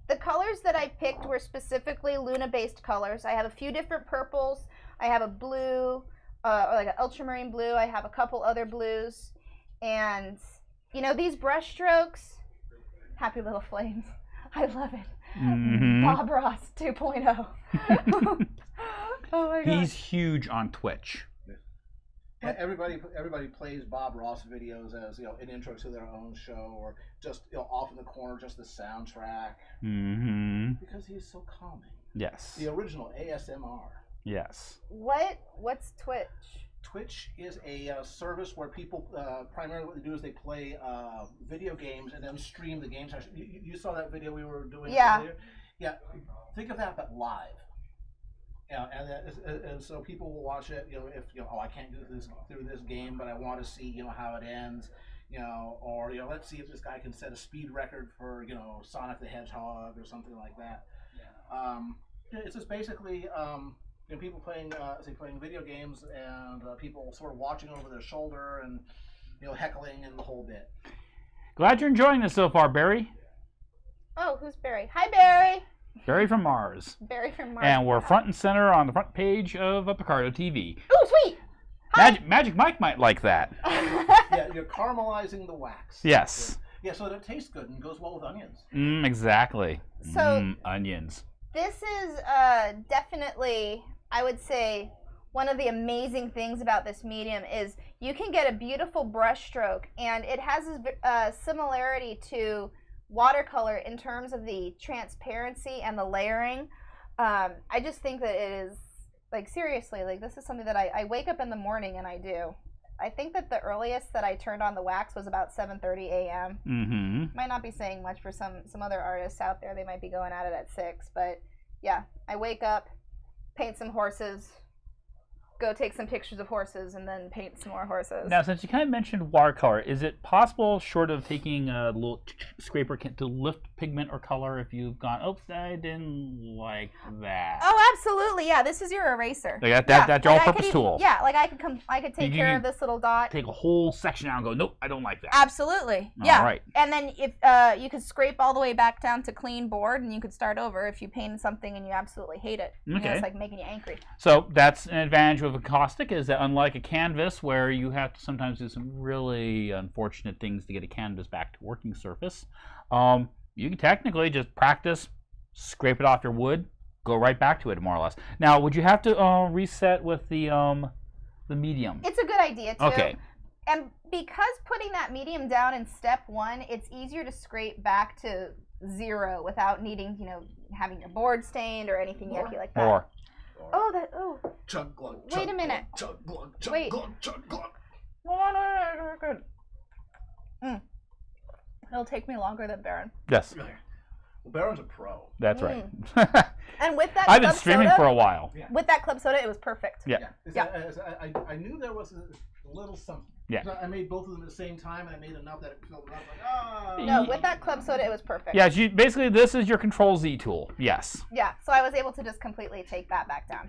The colors that I picked were specifically Luna-based colors. I have a few different purples. I have a blue, or like an ultramarine blue. I have a couple other blues. And, you know, these brush strokes, happy little flames. I love it. Mm-hmm. Bob Ross 2.0. Oh my god. He's huge on Twitch. Yeah, everybody plays Bob Ross videos as, you know, an intro to their own show, or just, you know, off in the corner, just the soundtrack. Mm-hmm. Because he's so calming. Yes. The original ASMR. Yes. What's Twitch? Twitch is a service where people primarily what they do is they play video games and then stream the games. You saw that video we were doing earlier? Yeah. Think of that, but live. Yeah, and so people will watch it. You know, if you know, oh, I can't do this through this game, but I want to see, you know, how it ends. You know, or, you know, let's see if this guy can set a speed record for, you know, Sonic the Hedgehog or something like that. It's just basically you know, people playing video games and people sort of watching over their shoulder and, you know, heckling and the whole bit. Glad you're enjoying this so far, Barry. Oh, who's Barry? Hi, Barry. Barry from Mars. Barry from Mars. And we're front and center on the front page of Picardo TV. Ooh, sweet. Magic Mike might like that. Yeah, you're caramelizing the wax. Yes. Yeah, so that it tastes good and goes well with onions. Exactly. So onions. this is definitely, I would say, one of the amazing things about this medium is you can get a beautiful brush stroke, and it has a similarity to watercolor in terms of the transparency and the layering. I just think that it is, like, seriously, like, this is something that I wake up in the morning and I do. I think that the earliest that I turned on the wax was about 7:30 a.m. Mm-hmm. Might not be saying much for some other artists out there. They might be going at it at 6, but yeah, I wake up, paint some horses, go take some pictures of horses, and then paint some more horses. Now, since you kind of mentioned watercolor, is it possible, short of taking a little scraper, to lift pigment or color if you've gone, oops, I didn't like that? Oh, absolutely, yeah. This is your eraser. Like that's your all-purpose tool. Yeah, like I could take care of this little dot. Take a whole section out and go, nope, I don't like that. Absolutely, yeah. All right. And then if you could scrape all the way back down to clean board, and you could start over if you painted something and you absolutely hate it. Okay. You know, it's like making you angry. So that's an advantage of encaustic, is that unlike a canvas where you have to sometimes do some really unfortunate things to get a canvas back to working surface, you can technically just practice, scrape it off your wood, go right back to it more or less. Now, would you have to reset with the medium? It's a good idea too. Okay. And because putting that medium down in step 1, it's easier to scrape back to 0 without needing, you know, having your board stained or anything yucky like that. Or Chug glug. Wait a minute. Chug glug. Wait. Glug, chug glug. No, good. It'll take me longer than Baron. yes, Well, Baron's a pro. that's right. And with that I've been club streaming soda, for a while. with that club soda, it was perfect. Yeah. I knew there was a little something. Yeah. I made both of them at the same time, and I made enough that it filled it up. Like, ah. No, with that club soda, it was perfect. Yeah, basically this is your Control Z tool. Yes. Yeah, so I was able to just completely take that back down.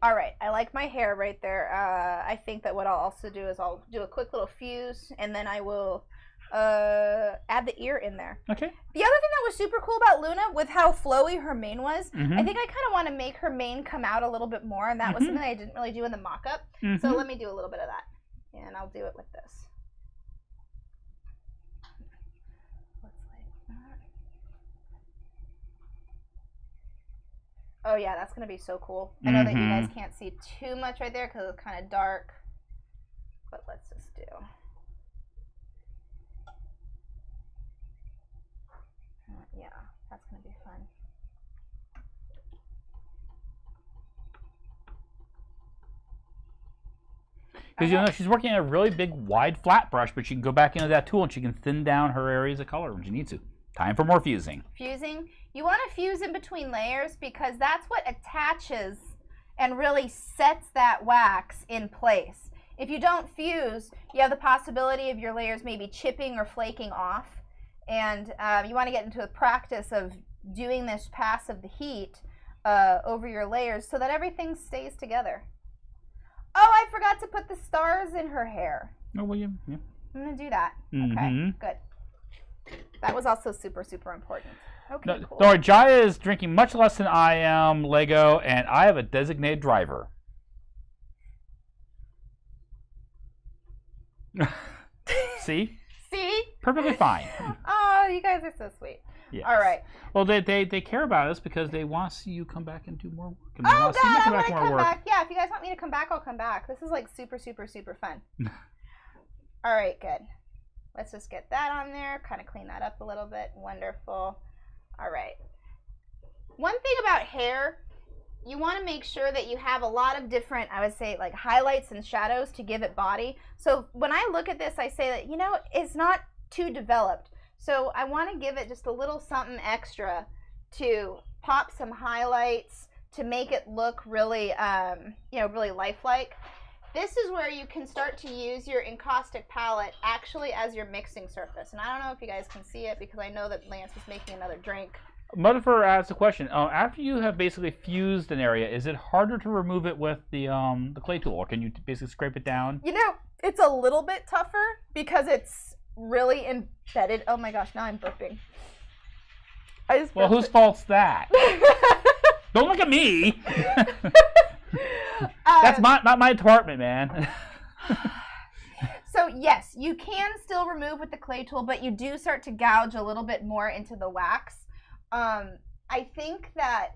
All right, I like my hair right there. I think that what I'll also do is I'll do a quick little fuse, and then I will add the ear in there. Okay. The other thing that was super cool about Luna, with how flowy her mane was, Mhm. I think I kind of want to make her mane come out a little bit more, and that was something I didn't really do in the mock-up. So let me do a little bit of that, and I'll do it with this. Looks like that. Oh yeah, that's gonna be so cool. I know that you guys can't see too much right there because it's kind of dark, but let's just do. Yeah, that's gonna be fun. Because you know she's working on a really big, wide, flat brush, but she can go back into that tool and she can thin down her areas of color when she needs to. Time for more fusing. Fusing. You want to fuse in between layers because that's what attaches and really sets that wax in place. If you don't fuse, you have the possibility of your layers maybe chipping or flaking off. And you want to get into the practice of doing this pass of the heat over your layers so that everything stays together. Oh, I forgot to put the stars in her hair. Oh, will you? Yeah. I'm going to do that. Okay, good. That was also super, super important. Okay, No, cool. don't worry, Jaya is drinking much less than I am, Lego, and I have a designated driver. See? See? Perfectly fine. Oh, you guys are so sweet. Yes. All right. Well, they care about us because they want to see you come back and do more work. And they Oh, want to see you God, I come want back to more come work. back. Yeah, if you guys want me to come back, I'll come back. This is like super, super, super fun. All right, good. Let's just get that on there, kind of clean that up a little bit. Wonderful. All right. One thing about hair, you want to make sure that you have a lot of different, I would say, like highlights and shadows to give it body. So when I look at this, I say that, you know, it's not too developed. So I want to give it just a little something extra to pop some highlights, to make it look really, you know, really lifelike. This is where you can start to use your encaustic palette actually as your mixing surface. And I don't know if you guys can see it because I know that Lance is making another drink. Motherfur asks a question. After you have basically fused an area, is it harder to remove it with the clay tool, or can you basically scrape it down? You know, it's a little bit tougher because it's really embedded. Oh my gosh, now I'm burping. Well, whose fault's that? Don't look at me. That's not my department, man. So yes, you can still remove with the clay tool, but you do start to gouge a little bit more into the wax. I think that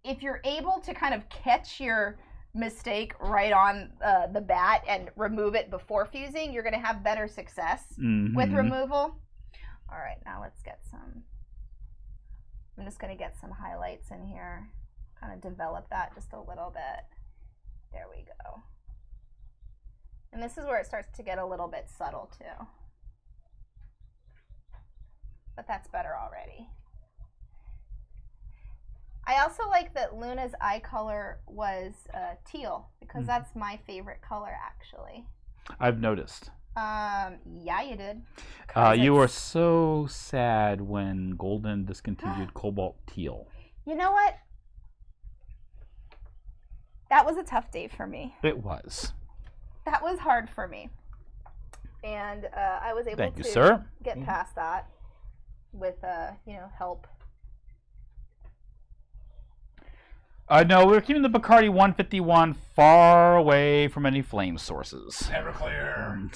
if you're able to kind of catch your mistake right on the bat and remove it before fusing, you're going to have better success with removal. All right, now let's get some. I'm just going to get some highlights in here, kind of develop that just a little bit. There we go. And this is where it starts to get a little bit subtle too. But that's better already. I also like that Luna's eye color was teal, because that's my favorite color, actually. I've noticed. Yeah, you did. You were so sad when Golden discontinued Cobalt Teal. You know what? That was a tough day for me. It was. That was hard for me. And I was able Thank to you, sir. get past that with, help. No, we're keeping the Bacardi 151 far away from any flame sources. Everclear.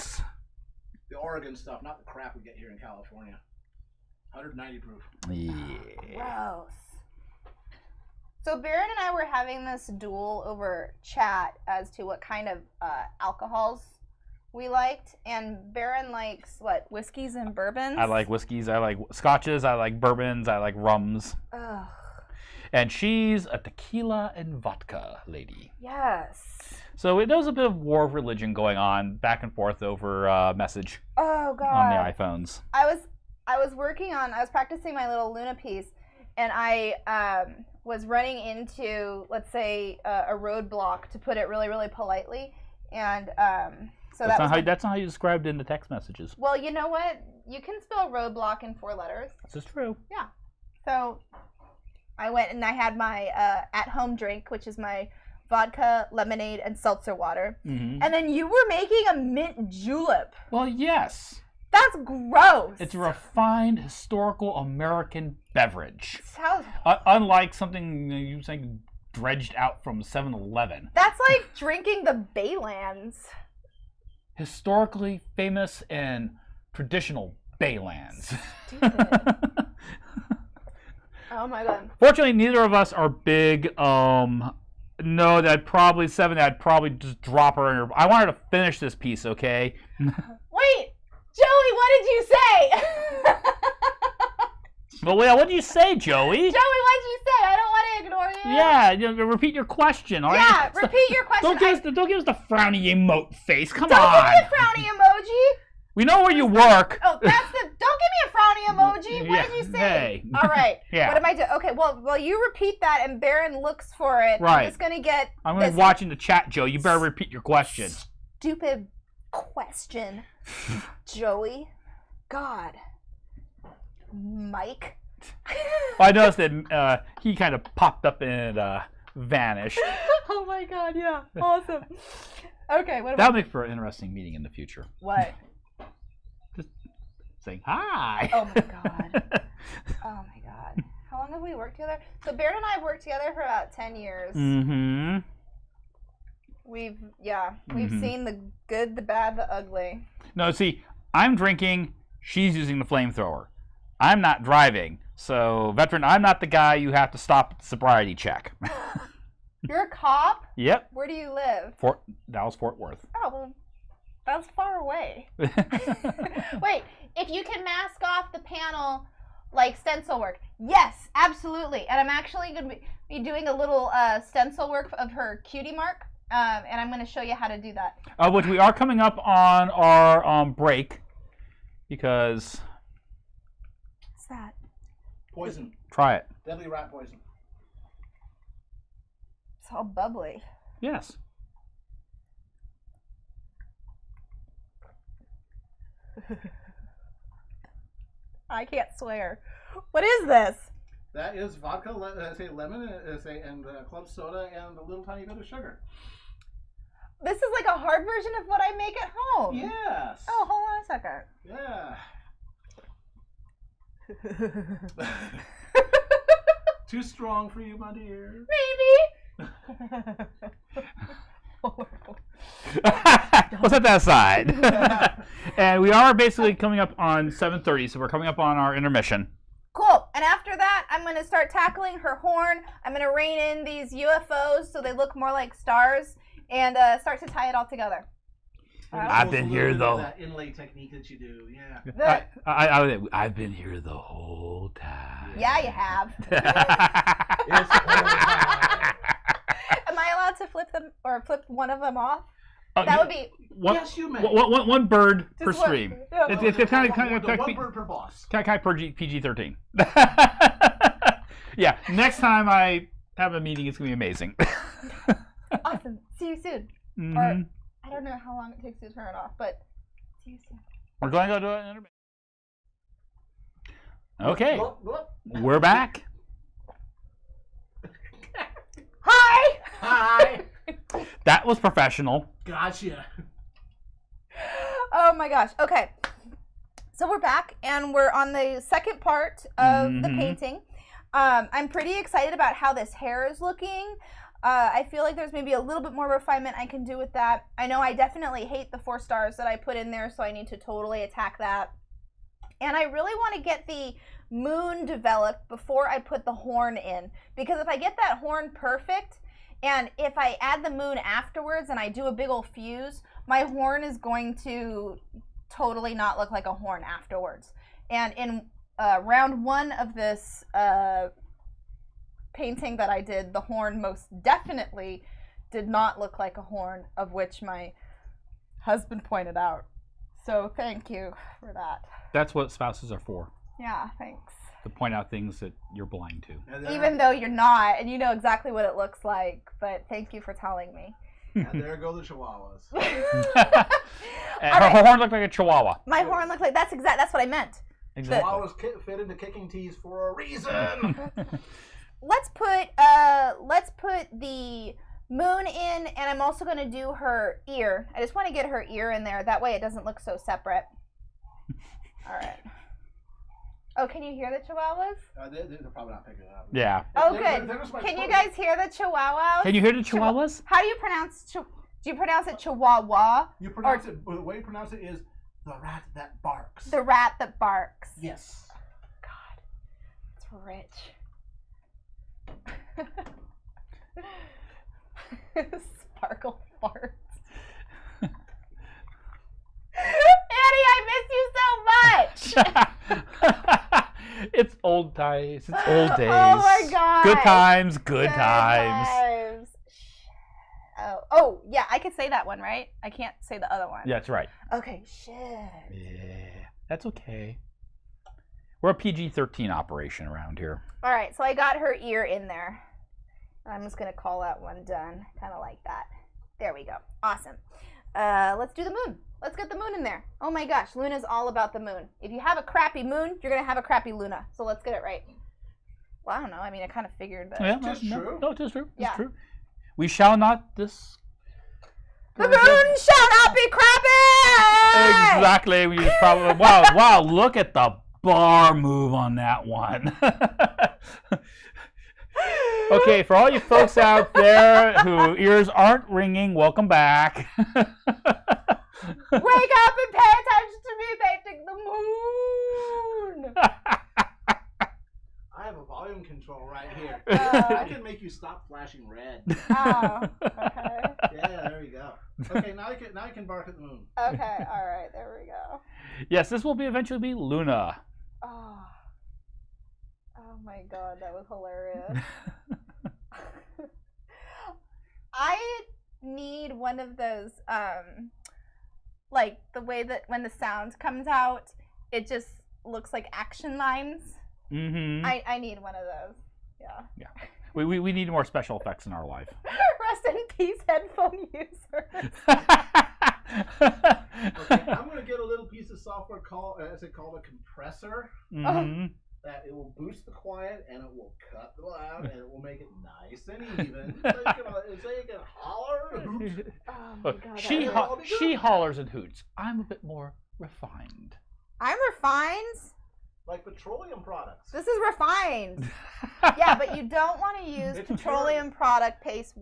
The Oregon stuff, not the crap we get here in California. 190 proof. Yeah. Gross. So Baron and I were having this duel over chat as to what kind of alcohols we liked, and Baron likes what, whiskeys and bourbons? I like whiskeys, I like scotches, I like bourbons, I like rums. Ugh. And she's a tequila and vodka lady. Yes. So there was a bit of war of religion going on, back and forth over message Oh god. on the iPhones. I was practicing my little Luna piece, and I was running into, let's say, a roadblock, to put it really, really politely, and so That's not how you described it in the text messages. Well, you know what? You can spell roadblock in 4 letters. This is true. Yeah. So I went and I had my at-home drink, which is my vodka, lemonade, and seltzer water. Mm-hmm. And then you were making a mint julep. Well, yes. That's gross. It's a refined, historical American beverage. Sounds... Unlike something you think dredged out from 7-Eleven. That's like drinking the Baylands. Historically famous and traditional Baylands. Stupid. Oh my god. Fortunately, neither of us are big. No, that'd probably just drop her in her. I want her to finish this piece, okay? Wait, Joey, what did you say? But wait, what did you say, Joey? Joey, what did you say? I don't want to ignore you. Yeah, repeat your question. All Yeah, right? repeat your question. Don't give us the frowny emote face. Come Don't on. give me a frowny emoji. We know where you work. Oh, that's the. Don't give me a frowny emoji. What did you say? Hey. All right. Yeah. What am I doing? Okay. Well, you repeat that, and Baron looks for it. Right. I'm just gonna get. I'm gonna be watching the chat, Joe. You better repeat your question. Stupid question, Joey. God. Mike. Well, I noticed that he kind of popped up and vanished. Oh my god, yeah. Awesome. Okay, what That'll about... make for an interesting meeting in the future. What? Just saying hi. Oh my god. Oh my god. How long have we worked together? So Baron and I have worked together for about 10 years. Mm-hmm. We've seen the good, the bad, the ugly. No, see, I'm drinking, she's using the flamethrower. I'm not driving. So, veteran, I'm not the guy you have to stop at the sobriety check. You're a cop? Yep. Where do you live? Dallas, Fort Worth. Oh, well, that's far away. Wait, if you can mask off the panel like stencil work. Yes, absolutely. And I'm actually going to be doing a little stencil work of her cutie mark. And I'm going to show you how to do that. Which we are coming up on our break. Because... What's that? Poison. Try it. Deadly rat poison. It's all bubbly. Yes. I can't swear. What is this? That is vodka, lemon, and club soda, and a little tiny bit of sugar. This is like a hard version of what I make at home. Yes. Oh, hold on a second. Yeah. Too strong for you, my dear. Maybe. We'll set that aside. And we are basically coming up on 7:30, so we're coming up on our intermission. Cool. And after that, I'm going to start tackling her horn. I'm going to rein in these UFOs so they look more like stars and start to tie it all together. I've been here though. That inlay technique that you do, yeah. I've been here the whole time. Yeah, you have. It's Am I allowed to flip them or flip one of them off? Oh, That would be yes, you may. One bird per Just one. stream. Yeah. It's kind of one bird per boss. kind of PG-13. Yeah, next time I have a meeting, it's gonna be amazing. awesome. See you soon. Mhm. Or I don't know how long it takes to turn it off, but see you soon. We're going to go do an intermission. Okay, Whoop. we're back. Hi. Hi. That was professional. Gotcha. Oh my gosh. Okay. So we're back and we're on the second part of the Mhm. painting. I'm pretty excited about how this hair is looking. I feel like there's maybe a little bit more refinement I can do with that. I know I definitely hate the 4 stars that I put in there, so I need to totally attack that. And I really want to get the moon developed before I put the horn in. Because if I get that horn perfect, and if I add the moon afterwards and I do a big old fuse, my horn is going to totally not look like a horn afterwards. And in round 1 of this painting that I did, the horn most definitely did not look like a horn, of which my husband pointed out. So thank you for that. That's what spouses are for, Yeah, thanks. to point out things that you're blind to. Even though you're not, and you know exactly what it looks like, but thank you for telling me. And there go the chihuahuas. Her horn looked like a chihuahua. My horn looked like that's what I meant. Exactly. Chihuahuas fit into kicking tees for a reason. Let's put the moon in, and I'm also going to do her ear. I just want to get her ear in there. That way it doesn't look so separate. All right. Oh, can you hear the chihuahuas? They're probably not picking it up. Yeah. Oh, They're good. just my Can you toes. guys hear the chihuahuas? Can you hear the chihuahuas? How do you pronounce do you pronounce it chihuahua? You pronounce it. The way you pronounce it is the rat that barks. The rat that barks. Yes. God, it's rich. Sparkle farts. Annie, I miss you so much. It's old days. It's old days. Oh my god. Good times. Good times. times. Oh, yeah, I could say that one, right? I can't say the other one. Yeah, that's right. Okay, shit. Yeah, that's okay. We're a PG-13 operation around here. All right, so I got her ear in there. I'm just going to call that one done. Kind of like that. There we go. Awesome. Let's do the moon. Let's get the moon in there. Oh my gosh, Luna's all about the moon. If you have a crappy moon, you're going to have a crappy Luna. So let's get it right. Well, I don't know. I mean, I kind of figured that. Yeah, It's true. No, it is true. It's Yeah. true. We shall not this. The moon shall not be crappy! Exactly. We just probably. Wow. Look at the bar move on that one. Okay, for all you folks out there who ears aren't ringing, welcome back. Wake up and pay attention to me painting the moon! I have a volume control right here. Oh. I can make you stop flashing red. Oh, okay. Yeah, there we go. Okay, now I can bark at the moon. Okay, all right, there we go. Yes, this will eventually be Luna. Oh my god, that was hilarious. I need one of those, like the way that when the sound comes out, it just looks like action lines. Mm-hmm. I need one of those. Yeah. We need more special effects in our life. Rest in peace, headphone users. Okay, I'm gonna get a little piece of software called a compressor. Mm-hmm. That it will boost the quiet and it will cut the loud and it will make it nice and even. So you can holler and hoot. Oh my Look, god. she hollers and hoots. I'm a bit more refined. I'm refined. Like petroleum products. This is refined. Yeah, but you don't want to use It's petroleum product based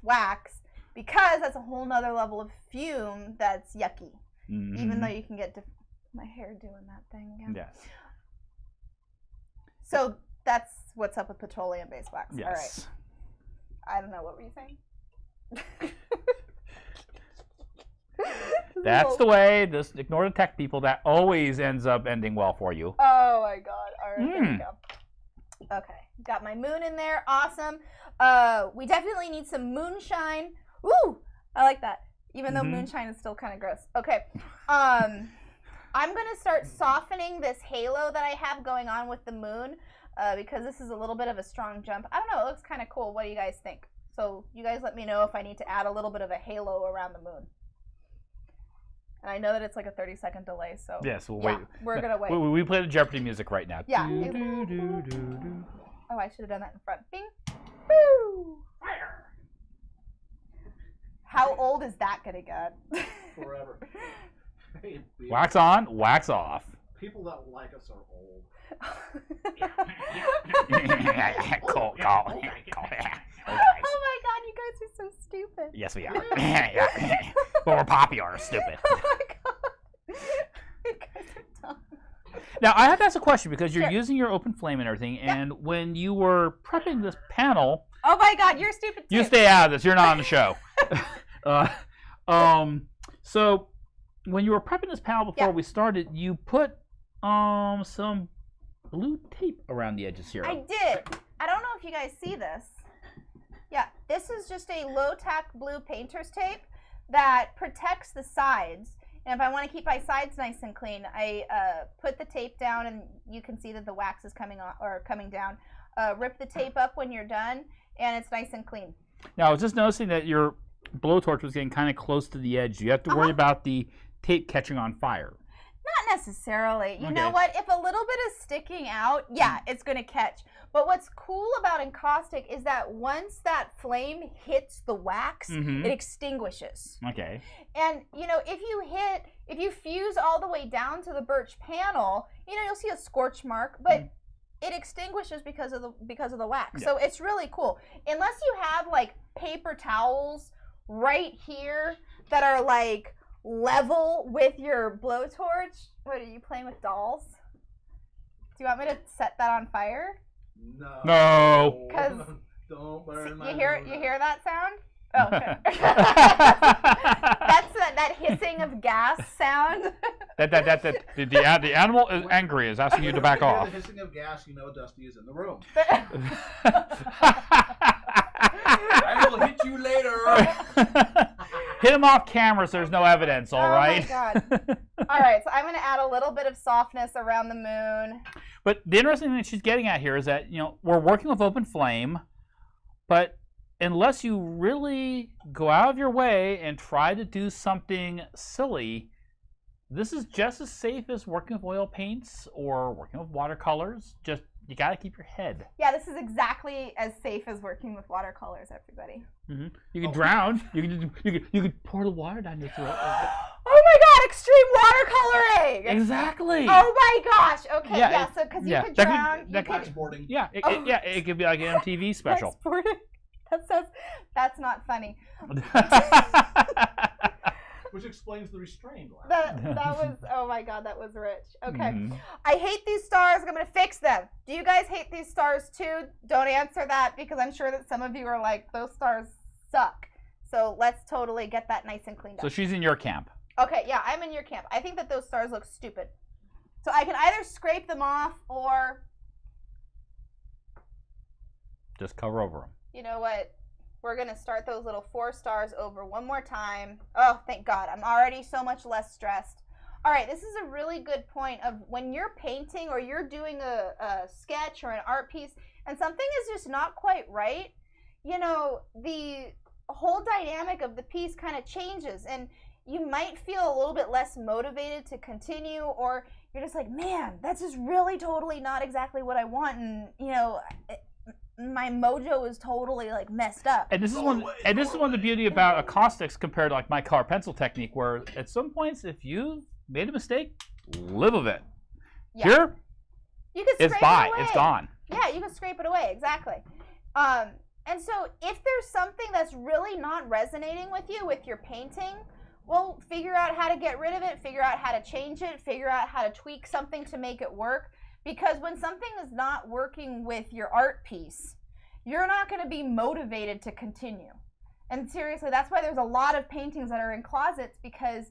wax because that's a whole nother level of fume that's yucky. Mm-hmm. Even though you can get my hair doing that thing again. Yes. So that's what's up with petroleum-based wax. Yes. All right. I don't know. What were you saying? That's the way. Just ignore the tech people. That always ends up ending well for you. Oh my god. All right, there we go. Okay, got my moon in there. Awesome. We definitely need some moonshine. Ooh, I like that. Even though moonshine is still kind of gross. Okay. I'm gonna start softening this halo that I have going on with the moon because this is a little bit of a strong jump. I don't know. It looks kind of cool. What do you guys think? So you guys let me know if I need to add a little bit of a halo around the moon. And I know that it's like a 30-second delay, so Yes, we'll yeah, wait. we're gonna wait. We play the Jeopardy music right now. Yeah. Do, do, do, do, do. Oh, I should have done that in front. Bing. Woo! Fire! How old is that gonna get? Forever. Hey, Wax on, wax off. people that like us are old. Cool. Oh my god, you guys are so stupid. Yes, we are. But we're popular, stupid. Oh my god. You guys are dumb. Now, I have to ask a question because you're Sure. using your open flame and everything, and when you were prepping this panel, Oh my god, you're stupid too. you stay out of this. You're not on the show. So when you were prepping this panel before Yeah. we started, you put some blue tape around the edges here. I did. I don't know if you guys see this. Yeah, this is just a low-tack blue painter's tape that protects the sides. And if I want to keep my sides nice and clean, I put the tape down, and you can see that the wax is coming on or coming down. Rip the tape up when you're done, and it's nice and clean. Now, I was just noticing that your blowtorch was getting kind of close to the edge. Do you have to worry about the tape catching on fire? Not necessarily. You know Okay. what? If a little bit is sticking out, yeah, it's going to catch. But what's cool about encaustic is that once that flame hits the wax, Mhm. it extinguishes. Okay. And, you know, if you fuse all the way down to the birch panel, you know, you'll see a scorch mark, but it extinguishes because of the wax. Yeah. So it's really cool. Unless you have like paper towels right here that are like level with your blowtorch. What, are you playing with dolls? Do you want me to set that on fire? No. No. 'Cause Don't burn my You hear that sound? Oh, okay. That's that hissing of gas sound. the animal is angry, is asking you to back Hear off. the hissing of gas, you know Dusty is in the room. I will hit you later. Hit him off camera so there's no evidence, all right? Oh my god. All right, so I'm going to add a little bit of softness around the moon. But the interesting thing she's getting at here is that, you know, we're working with open flame, but unless you really go out of your way and try to do something silly, this is just as safe as working with oil paints or working with watercolors. Just, you got to keep your head. Yeah, this is exactly as safe as working with watercolors, everybody. Mm-hmm. You can drown. You can pour the water down your throat. Oh my god, extreme watercoloring! Exactly. Oh my gosh. Okay, Yeah, yeah, so because you yeah, could that drown. could- that you could- could Boarding. Yeah, Oh. it could be like an MTV special. Sporting. That's not funny. Which explains the restrained laugh. That was, oh my god, that was rich. Okay. Mhm. I hate these stars. I'm going to fix them. Do you guys hate these stars too? Don't answer that because I'm sure that some of you are like, those stars suck. So let's totally get that nice and cleaned up. So she's in your camp. Okay, yeah, I'm in your camp. I think that those stars look stupid. So I can either scrape them off or, Just cover over them. you know what? We're going to start those little 4 stars over one more time. Oh, thank God. I'm already so much less stressed. All right, this is a really good point of when you're painting or you're doing a sketch or an art piece and something is just not quite right, you know, the whole dynamic of the piece kind of changes and you might feel a little bit less motivated to continue, or you're just like, man, that's just really totally not exactly what I want, and, you know, my mojo is totally like messed up. And this is one of the beauty about acoustics compared to like my color pencil technique, where at some points if you made a mistake, live with it. Yeah. Here, You can it's scrape by, it away. it's gone. Yeah, you can scrape it away, exactly. And so if there's something that's really not resonating with you with your painting, well, figure out how to get rid of it, figure out how to change it, figure out how to tweak something to make it work. Because when something is not working with your art piece, you're not going to be motivated to continue. And seriously, that's why there's a lot of paintings that are in closets, because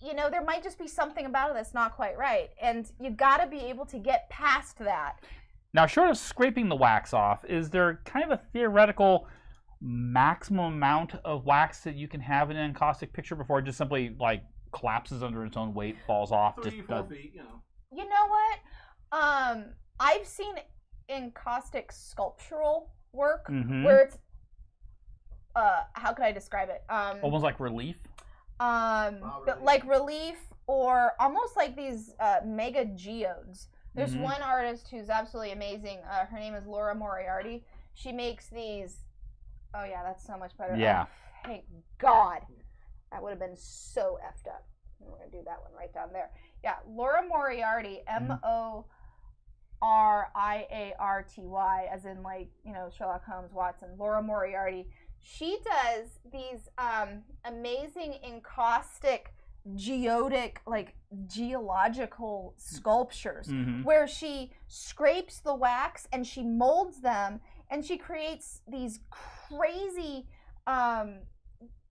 you know, there might just be something about it that's not quite right, and you've got to be able to get past that. Now, short of scraping the wax off, is there kind of a theoretical maximum amount of wax that you can have in an encaustic picture before it just simply like collapses under its own weight, falls off? 3-4 feet, you know. You know what? I've seen encaustic sculptural work where it's how can I describe it? Almost like relief. Like relief, or almost like these mega geodes. There's one artist who's absolutely amazing. Her name is Laura Moriarty. She makes these. Oh yeah, that's so much better. Yeah. Oh, thank God. That would have been so effed up. We're gonna do that one right down there. Yeah, Laura Moriarty, Moriarty, as in like, you know, Sherlock Holmes, Watson. Laura Moriarty. She does these amazing encaustic, geodetic, like geological sculptures where she scrapes the wax and she molds them and she creates these crazy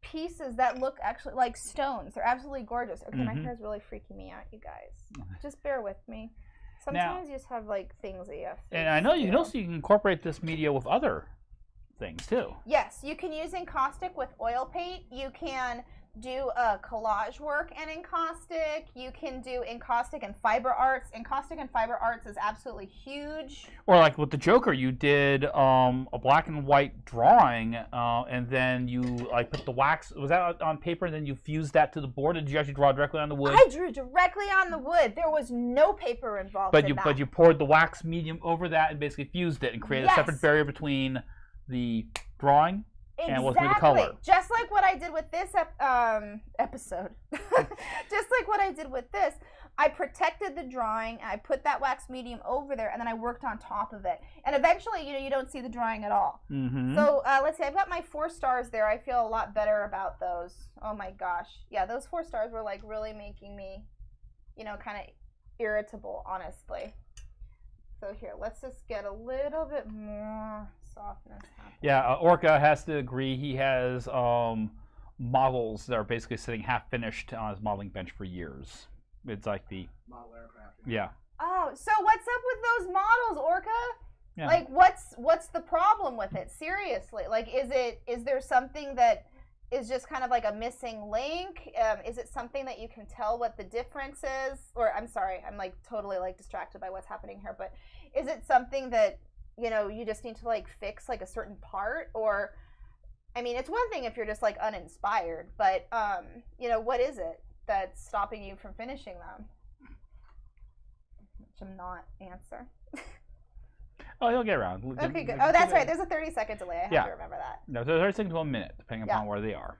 pieces that look actually like stones. They're absolutely gorgeous. Okay, my hair is really freaking me out, you guys. Just bear with me. Sometimes you just have like things that you have to. And I know you can also incorporate this media with other things too. Yes, you can use encaustic with oil paint. You can do collage work and encaustic. You can do encaustic and fiber arts. Encaustic and fiber arts is absolutely huge. Or like with the Joker, you did a black and white drawing, and then you like put the wax. Was that on paper, and then you fused that to the board? Or did you actually draw directly on the wood? I drew directly on the wood. There was no paper involved. But you poured the wax medium over that and basically fused it and created a separate barrier between the drawing and what's the color. Just like what I did with this episode. Just like what I did with this. I protected the drawing, and I put that wax medium over there, and then I worked on top of it. And eventually, you know, you don't see the drawing at all. So let's see, I've got my 4 stars there. I feel a lot better about those. Oh my gosh. Yeah, those 4 stars were like really making me, you know, kind of irritable, honestly. So here, let's just get a little bit more softness happening. Yeah, Orca has to agree. He has models that are basically sitting half finished on his modeling bench for years. It's like the model aircraft. Yeah. Oh, so what's up with those models, Orca? Yeah. Like, what's the problem with it? Seriously, like, is there something that is just kind of like a missing link? Is it something that you can tell what the difference is? Or I'm sorry, I'm like totally like distracted by what's happening here. But is it something that, you know, you just need to like fix like a certain part? Or, I mean, it's one thing if you're just like uninspired, but you know, what is it that's stopping you from finishing them? Which I'm not answer. Oh, he'll get around. Okay, good. Oh, that's right. There's a 30-second delay. I have to remember that. No, so 30 seconds to 1 minute, depending upon where they are.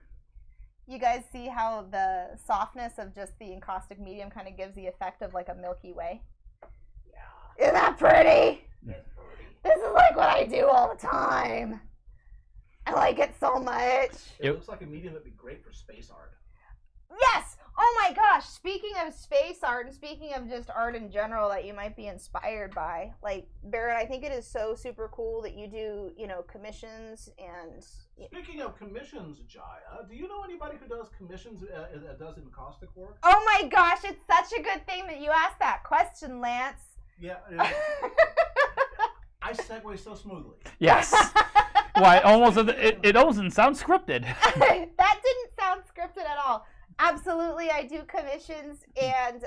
You guys see how the softness of just the encaustic medium kind of gives the effect of like a Milky Way? Yeah. Isn't that pretty? That's pretty. This is like what I do all the time. I like it so much. It looks like a medium that'd be great for space art. Yes! Oh my gosh, speaking of space art and speaking of just art in general that you might be inspired by, like, Baron, I think it is so super cool that you do, you know, commissions and... Speaking of commissions, Jaya, do you know anybody who does commissions, that does encaustic work? Oh my gosh, it's such a good thing that you asked that question, Lance. Yeah. I segue so smoothly. Yes. Why, it almost didn't sound scripted. That didn't sound scripted at all. Absolutely, I do commissions, and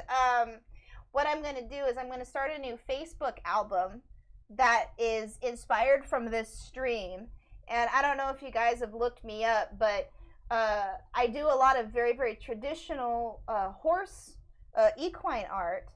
what I'm going to do is I'm going to start a new Facebook album that is inspired from this stream. And I don't know if you guys have looked me up, but I do a lot of very, very traditional horse equine art.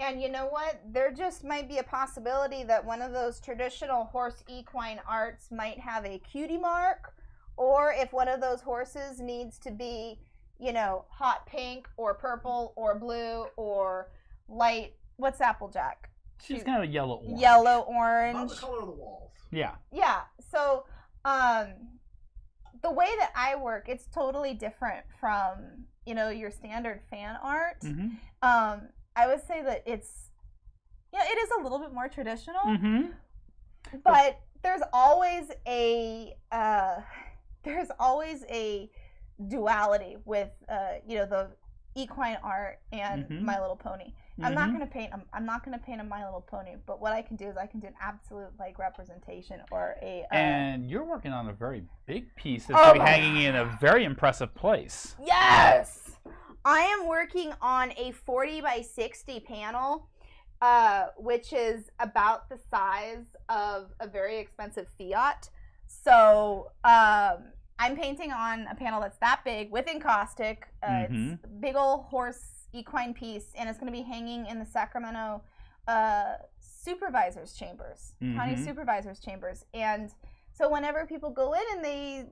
And you know what? There just might be a possibility that one of those traditional horse equine arts might have a cutie mark, or if one of those horses needs to be, you know, hot pink or purple or blue or light. What's Applejack? She's kind of a yellow orange. Yellow orange. Not the color of the walls. Yeah. Yeah. So the way that I work, it's totally different from, you know, your standard fan art. Mm-hmm. I would say that it's Yeah, it is a little bit more traditional, Mm-hmm. but there's always a duality with the equine art and Mhm. My Little Pony. I'm not gonna paint a My Little Pony, but what I can do is I can do an absolute like representation or a. And you're working on a very big piece that's Oh going to be my hanging in a very impressive place. Yes, I am working on a 40 by 60 panel, which is about the size of a very expensive Fiat. So I'm painting on a panel that's that big with encaustic. It's a big old horse equine piece, and it's going to be hanging in the Sacramento supervisors' chambers, county supervisors' chambers. And so whenever people go in and they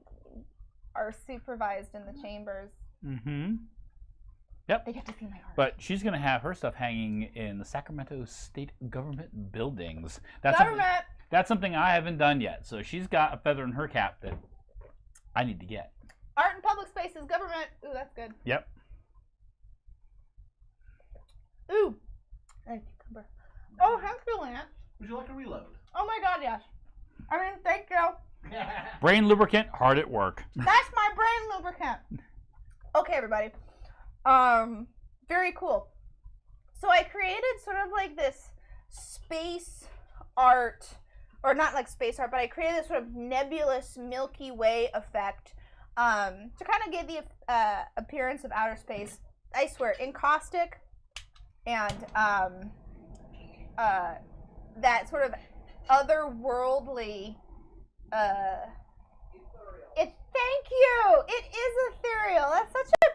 are supervised in the chambers, Yep. they get to see my art. But she's going to have her stuff hanging in the Sacramento state government buildings. That's something I haven't done yet. So she's got a feather in her cap that I need to get. Art in public spaces, government. Ooh, that's good. Yep. Ooh. Cucumber. Oh, thank you, Lance. Would you like a reload? Oh my God, yes. I mean, thank you. Brain lubricant, hard at work. That's my brain lubricant. Okay, everybody. Very cool. So I created sort of like this space art, or not like space art, but I created this sort of nebulous Milky Way effect to kind of give the appearance of outer space. I swear, encaustic and that sort of otherworldly. Thank you. It is ethereal. That's such a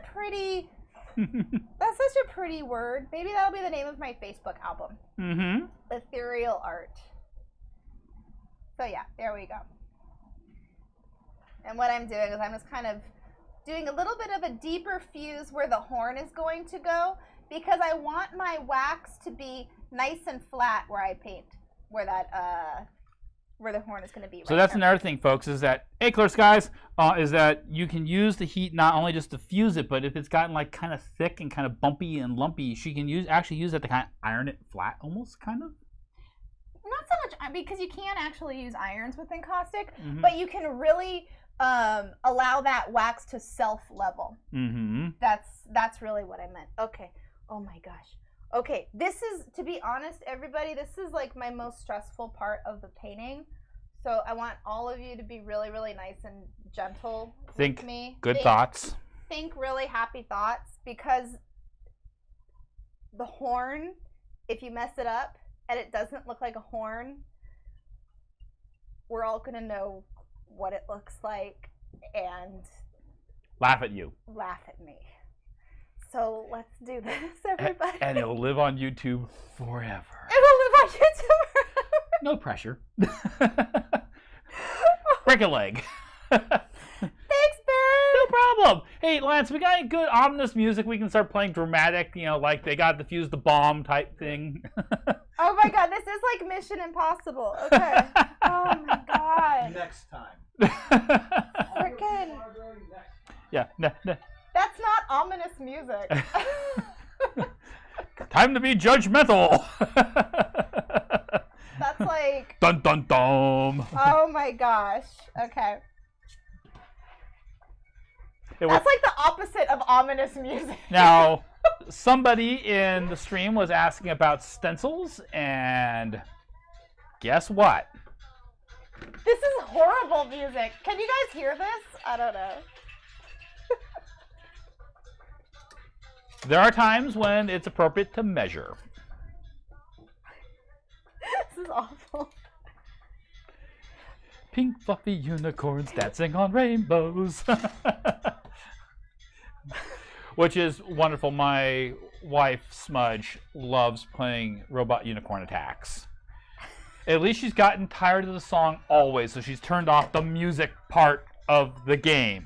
pretty word. Maybe that'll be the name of my Facebook album. Ethereal art. So yeah, there we go. And what I'm doing is I'm just kind of doing a little bit of a deeper fuse where the horn is going to go, because I want my wax to be nice and flat where I paint, where that where the horn is going to be. So that's another thing, folks, is that Clear Skies is that you can use the heat not only just to fuse it, but if it's gotten like kind of thick and kind of bumpy and lumpy, she can actually use it to kind of iron it flat, almost kind of. Not so much, because you can actually use irons with encaustic, but you can really allow that wax to self-level. That's really what I meant. Okay. Oh my gosh. Okay, this is, to be honest, everybody, this is like my most stressful part of the painting. So I want all of you to be really, really nice and gentle with me. Good thoughts. Think really happy thoughts, because the horn, if you mess it up and it doesn't look like a horn, we're all going to know what it looks like and laugh at you. Laugh at me. So let's do this, everybody. And it'll live on YouTube forever. It will live on YouTube forever. No pressure. Break a leg. Thanks, Baron. No problem. Hey, Lance, we got any good ominous music we can start playing dramatic, like they got defuse the bomb type thing? Oh my God, this is like Mission Impossible. Okay. Oh my God. Next time. Frickin'. Yeah. That's not ominous music. Time to be judgmental. That's like. Dun dun dun. Oh my gosh. Okay. That's like the opposite of ominous music. Now, somebody in the stream was asking about stencils, and guess what? This is horrible music. Can you guys hear this? I don't know. There are times when it's appropriate to measure. This is awful. Pink fluffy unicorns dancing on rainbows. Which is wonderful. My wife, Smudge, loves playing robot unicorn attacks. At least she's gotten tired of the song always, so she's turned off the music part of the game.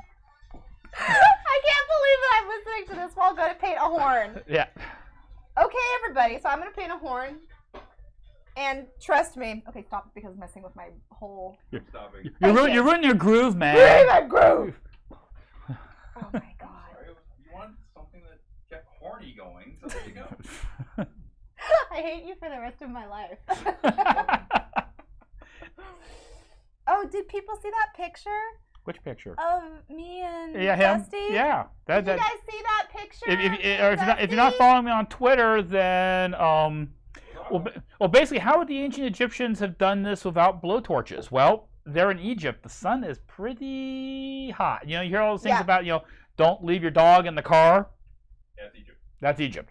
I can't believe that I'm listening to this while I'm going to paint a horn. Yeah. Okay, everybody, so I'm going to paint a horn. And trust me. Okay, stop, because I'm messing with my whole... You're ruining your groove, man. Ruining my groove! Oh my God. You want something that kept horny going, so there you go. I hate you for the rest of my life. Oh, did people see that picture Which picture? of me and Yeah, him. Dusty? Yeah. Did you guys see that picture? If you're not following me on Twitter, then well, basically, how would the ancient Egyptians have done this without blowtorches? Well, they're in Egypt. The sun is pretty hot. You hear all those things about don't leave your dog in the car. That's Egypt.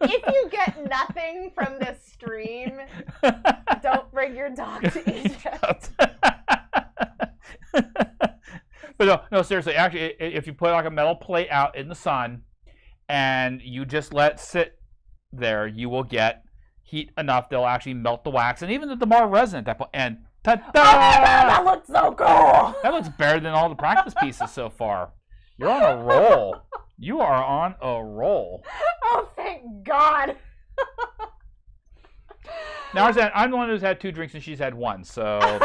If you get nothing from this stream, don't bring your dog to Egypt. But no, seriously. Actually, if you put like a metal plate out in the sun, and you just let it sit there, you will get heat enough that'll actually melt the wax, and even the more resin at that point. And ta-da! Oh my God, that looks so cool. That looks better than all the practice pieces so far. You're on a roll. You are on a roll. Oh, thank God. Now, I'm the one who's had 2 drinks and she's had 1, so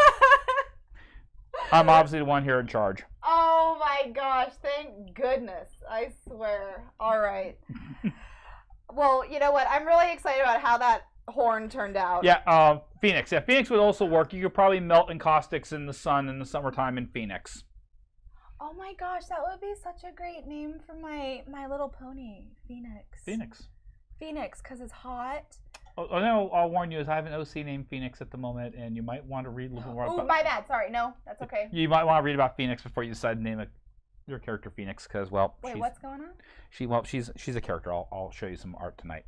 I'm obviously the one here in charge. Oh my gosh, thank goodness. I swear. All right. Well, you know what? I'm really excited about how that horn turned out. Yeah, Phoenix. Yeah, Phoenix would also work. You could probably melt encaustics in the sun in the summertime in Phoenix. Oh my gosh, that would be such a great name for my little pony, Phoenix. Phoenix, because it's hot. Oh, no, I'll warn you, is I have an OC named Phoenix at the moment, and you might want to read a little more about... Oh, my bad. Sorry. No, that's okay. You might want to read about Phoenix before you decide to name your character Phoenix, because, well... Wait, what's going on? She's a character. I'll show you some art tonight.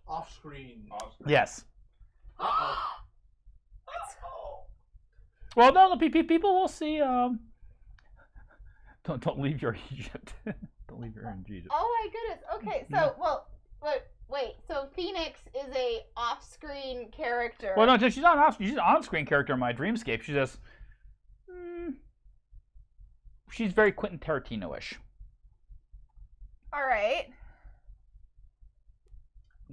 Off screen. Yes. Uh-oh. Well, no, people will see... Don't leave your Egypt. Don't leave your Egypt. Oh my goodness. Okay, so wait. So Phoenix is a off-screen character. Well, no, she's not off. She's an on-screen character in my Dreamscape. She's just, she's very Quentin Tarantino-ish. All right.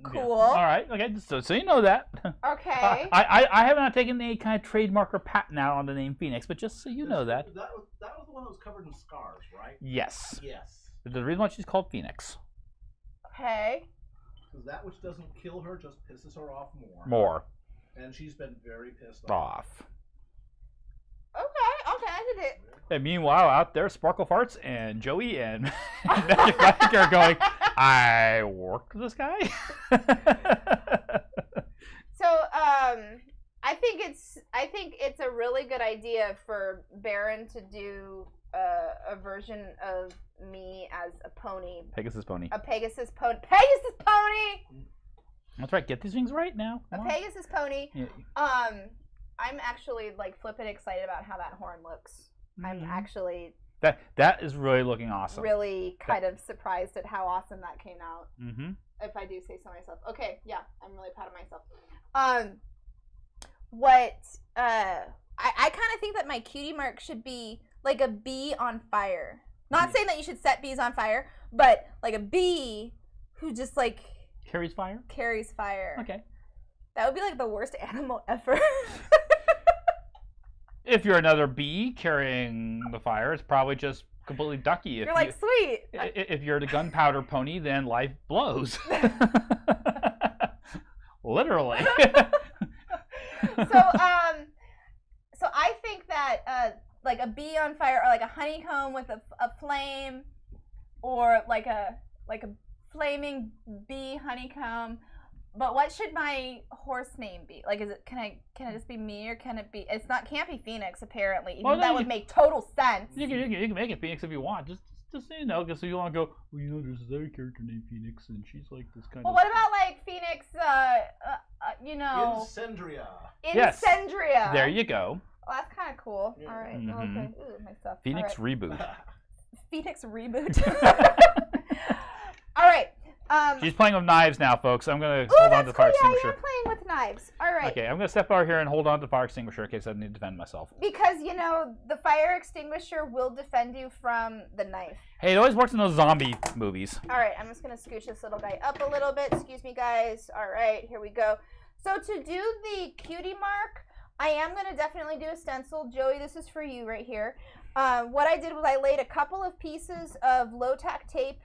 Cool. Yeah. All right. Okay. So you know that. Okay. I have not taken any kind of trademark or patent out on the name Phoenix, but just so you know that. That was the one that was covered in scars, right? Yes. Yes. The reason why she's called Phoenix. Okay. Because that which doesn't kill her just pisses her off more. More. And she's been very pissed off. Okay, I did it. And meanwhile, out there, Sparkle Farts and Joey and Magic Mike are going, I work this guy? So, I think it's a really good idea for Baron to do a version of me as a pony. Pegasus pony. A Pegasus pony. Pegasus pony! That's right. Get these things right now. Come on. Pegasus pony. Yeah. I'm actually like flippin' excited about how that horn looks. Mm-hmm. I'm actually that is really looking awesome. really kind of surprised at how awesome that came out. Mm-hmm. If I do say so myself. Okay, yeah, I'm really proud of myself. I kind of think that my cutie mark should be like a bee on fire. Not saying that you should set bees on fire, but like a bee who just like carries fire. Carries fire. Okay. That would be like the worst animal ever. If you're another bee carrying the fire, it's probably just completely ducky. You're like, sweet. If you're the gunpowder pony, then life blows. Literally. So I think that like a bee on fire, or like a honeycomb with a flame, or like a flaming bee honeycomb. But what should my horse name be? Like, can it just be me, or can it be? Can't be Phoenix apparently. Even well, that would make total sense. You can make it Phoenix if you want. Just so you know, because you want to go. Well, there's this other character named Phoenix, and she's like this kind of. Well, what about like Phoenix? Incendria. Yes. Incendria. There you go. Well, that's kind of cool. Yeah. All right. Mm-hmm. Okay. Ooh, my stuff. Phoenix reboot. Phoenix reboot. All right. She's playing with knives now, folks. I'm going to hold on to the fire extinguisher. Yeah, you're playing with knives. All right. Okay, I'm going to step over here and hold on to the fire extinguisher in case I need to defend myself. Because, the fire extinguisher will defend you from the knife. Hey, it always works in those zombie movies. All right, I'm just going to scooch this little guy up a little bit. Excuse me, guys. All right, here we go. So to do the cutie mark, I am going to definitely do a stencil. Joey, this is for you right here. What I did was I laid a couple of pieces of low-tack tape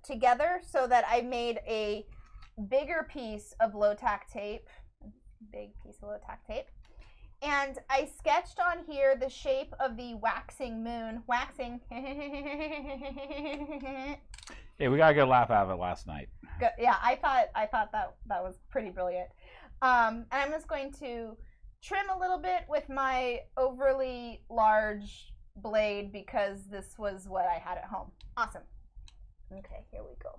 together so that I made a bigger piece of low-tack tape. Big piece of low-tack tape. And I sketched on here the shape of the waxing moon. Waxing. Hey, we got a good laugh out of it last night. Good. Yeah, I thought that was pretty brilliant. And I'm just going to trim a little bit with my overly large blade because this was what I had at home. Awesome. Okay, here we go.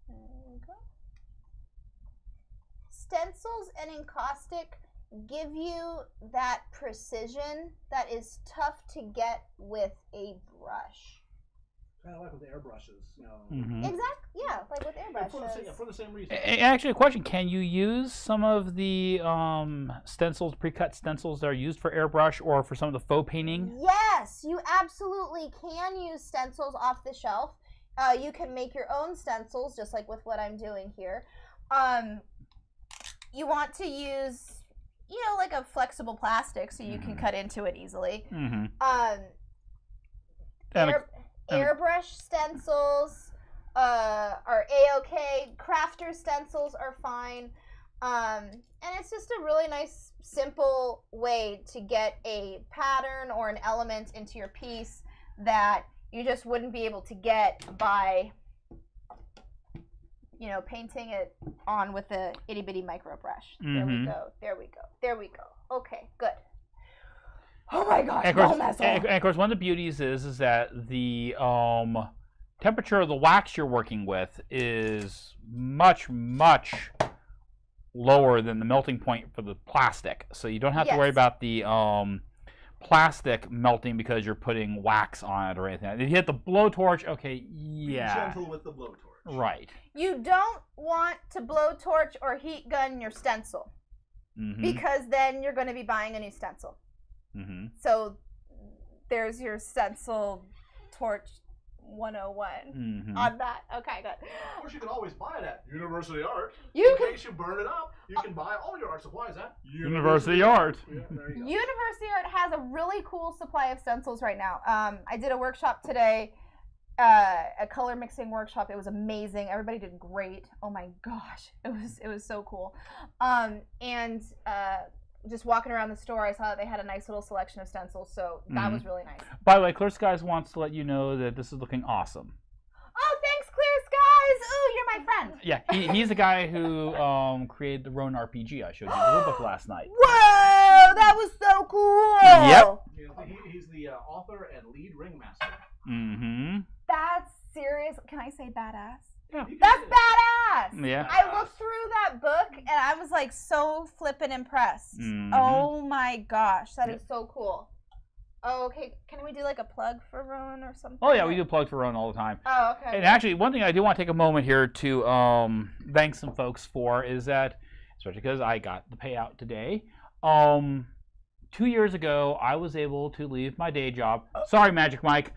There we go. Stencils and encaustic give you that precision that is tough to get with a brush. Kind of like with airbrushes, you know. Mm-hmm. Exactly. Yeah, like with airbrushes. For the same reason. Actually, a question: can you use some of the stencils, pre-cut stencils that are used for airbrush or for some of the faux painting? Yes, you absolutely can use stencils off the shelf. You can make your own stencils, just like with what I'm doing here. You want to use, like a flexible plastic so you can cut into it easily. Mm-hmm. Airbrush stencils are A-okay. Crafter stencils are fine. And it's just a really nice, simple way to get a pattern or an element into your piece that you just wouldn't be able to get by, painting it on with a itty-bitty micro brush. There we go. There we go. There we go. Okay, good. Oh my gosh, and of course, one of the beauties is that the temperature of the wax you're working with is much, much lower than the melting point for the plastic. So you don't have to worry about the plastic melting because you're putting wax on it or anything. If you hit the blowtorch, okay, yeah. Be gentle with the blowtorch. Right. You don't want to blowtorch or heat gun your stencil because then you're going to be buying a new stencil. Mm-hmm. So there's your stencil torch 101 on that. Okay, good. Of course, you can always buy it at University Art. In case you burn it up, you can buy all your art supplies at University Art. Yeah, there you go. University Art has a really cool supply of stencils right now. I did a workshop today, a color mixing workshop. It was amazing. Everybody did great. Oh my gosh, it was so cool. Just walking around the store, I saw that they had a nice little selection of stencils, so that was really nice. By the way, Clear Skies wants to let you know that this is looking awesome. Oh, thanks, Clear Skies! Ooh, you're my friend. Yeah, he's the guy who created the Roan RPG I showed you the book last night. Whoa, that was so cool! Yep. Yeah, he's the author and lead ringmaster. Mm-hmm. That's serious. Can I say badass? Yeah. That's badass! Yeah. I looked through that book and I was like so flippin' impressed. Oh my gosh, that is so cool. Oh, okay. Can we do like a plug for Roan or something? Oh yeah, we do plugs for Roan all the time. Oh, okay. And actually, one thing I do want to take a moment here to thank some folks for is that, especially because I got the payout today. 2 years ago, I was able to leave my day job. Sorry, Magic Mike.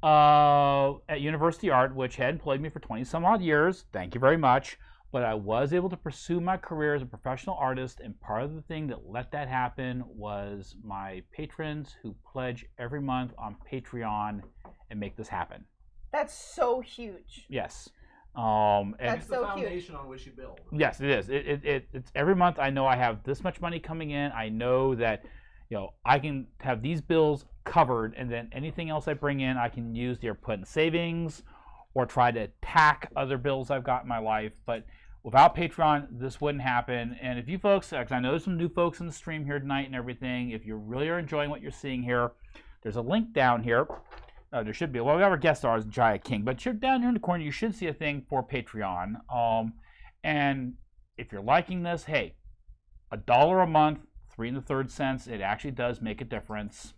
At University Art, which had employed me for 20 some odd years. Thank you very much. But I was able to pursue my career as a professional artist, and part of the thing that let that happen was my patrons who pledge every month on Patreon and make this happen. That's so huge. Yes. That's it's the so foundation on which you build. Yes, it is. It's every month I know I have this much money coming in. I know that I can have these bills covered, and then anything else I bring in I can use to put in savings or try to tack other bills I've got in my life. But without Patreon, this wouldn't happen. And if you folks, because I know there's some new folks in the stream here tonight and everything, if you really are enjoying what you're seeing here, there's a link down here. There should be. Well, we have our guest stars, Jaya King, but down here in the corner, you should see a thing for Patreon. And if you're liking this, hey, $1 a month, 3 1/3 cents, it actually does make a difference.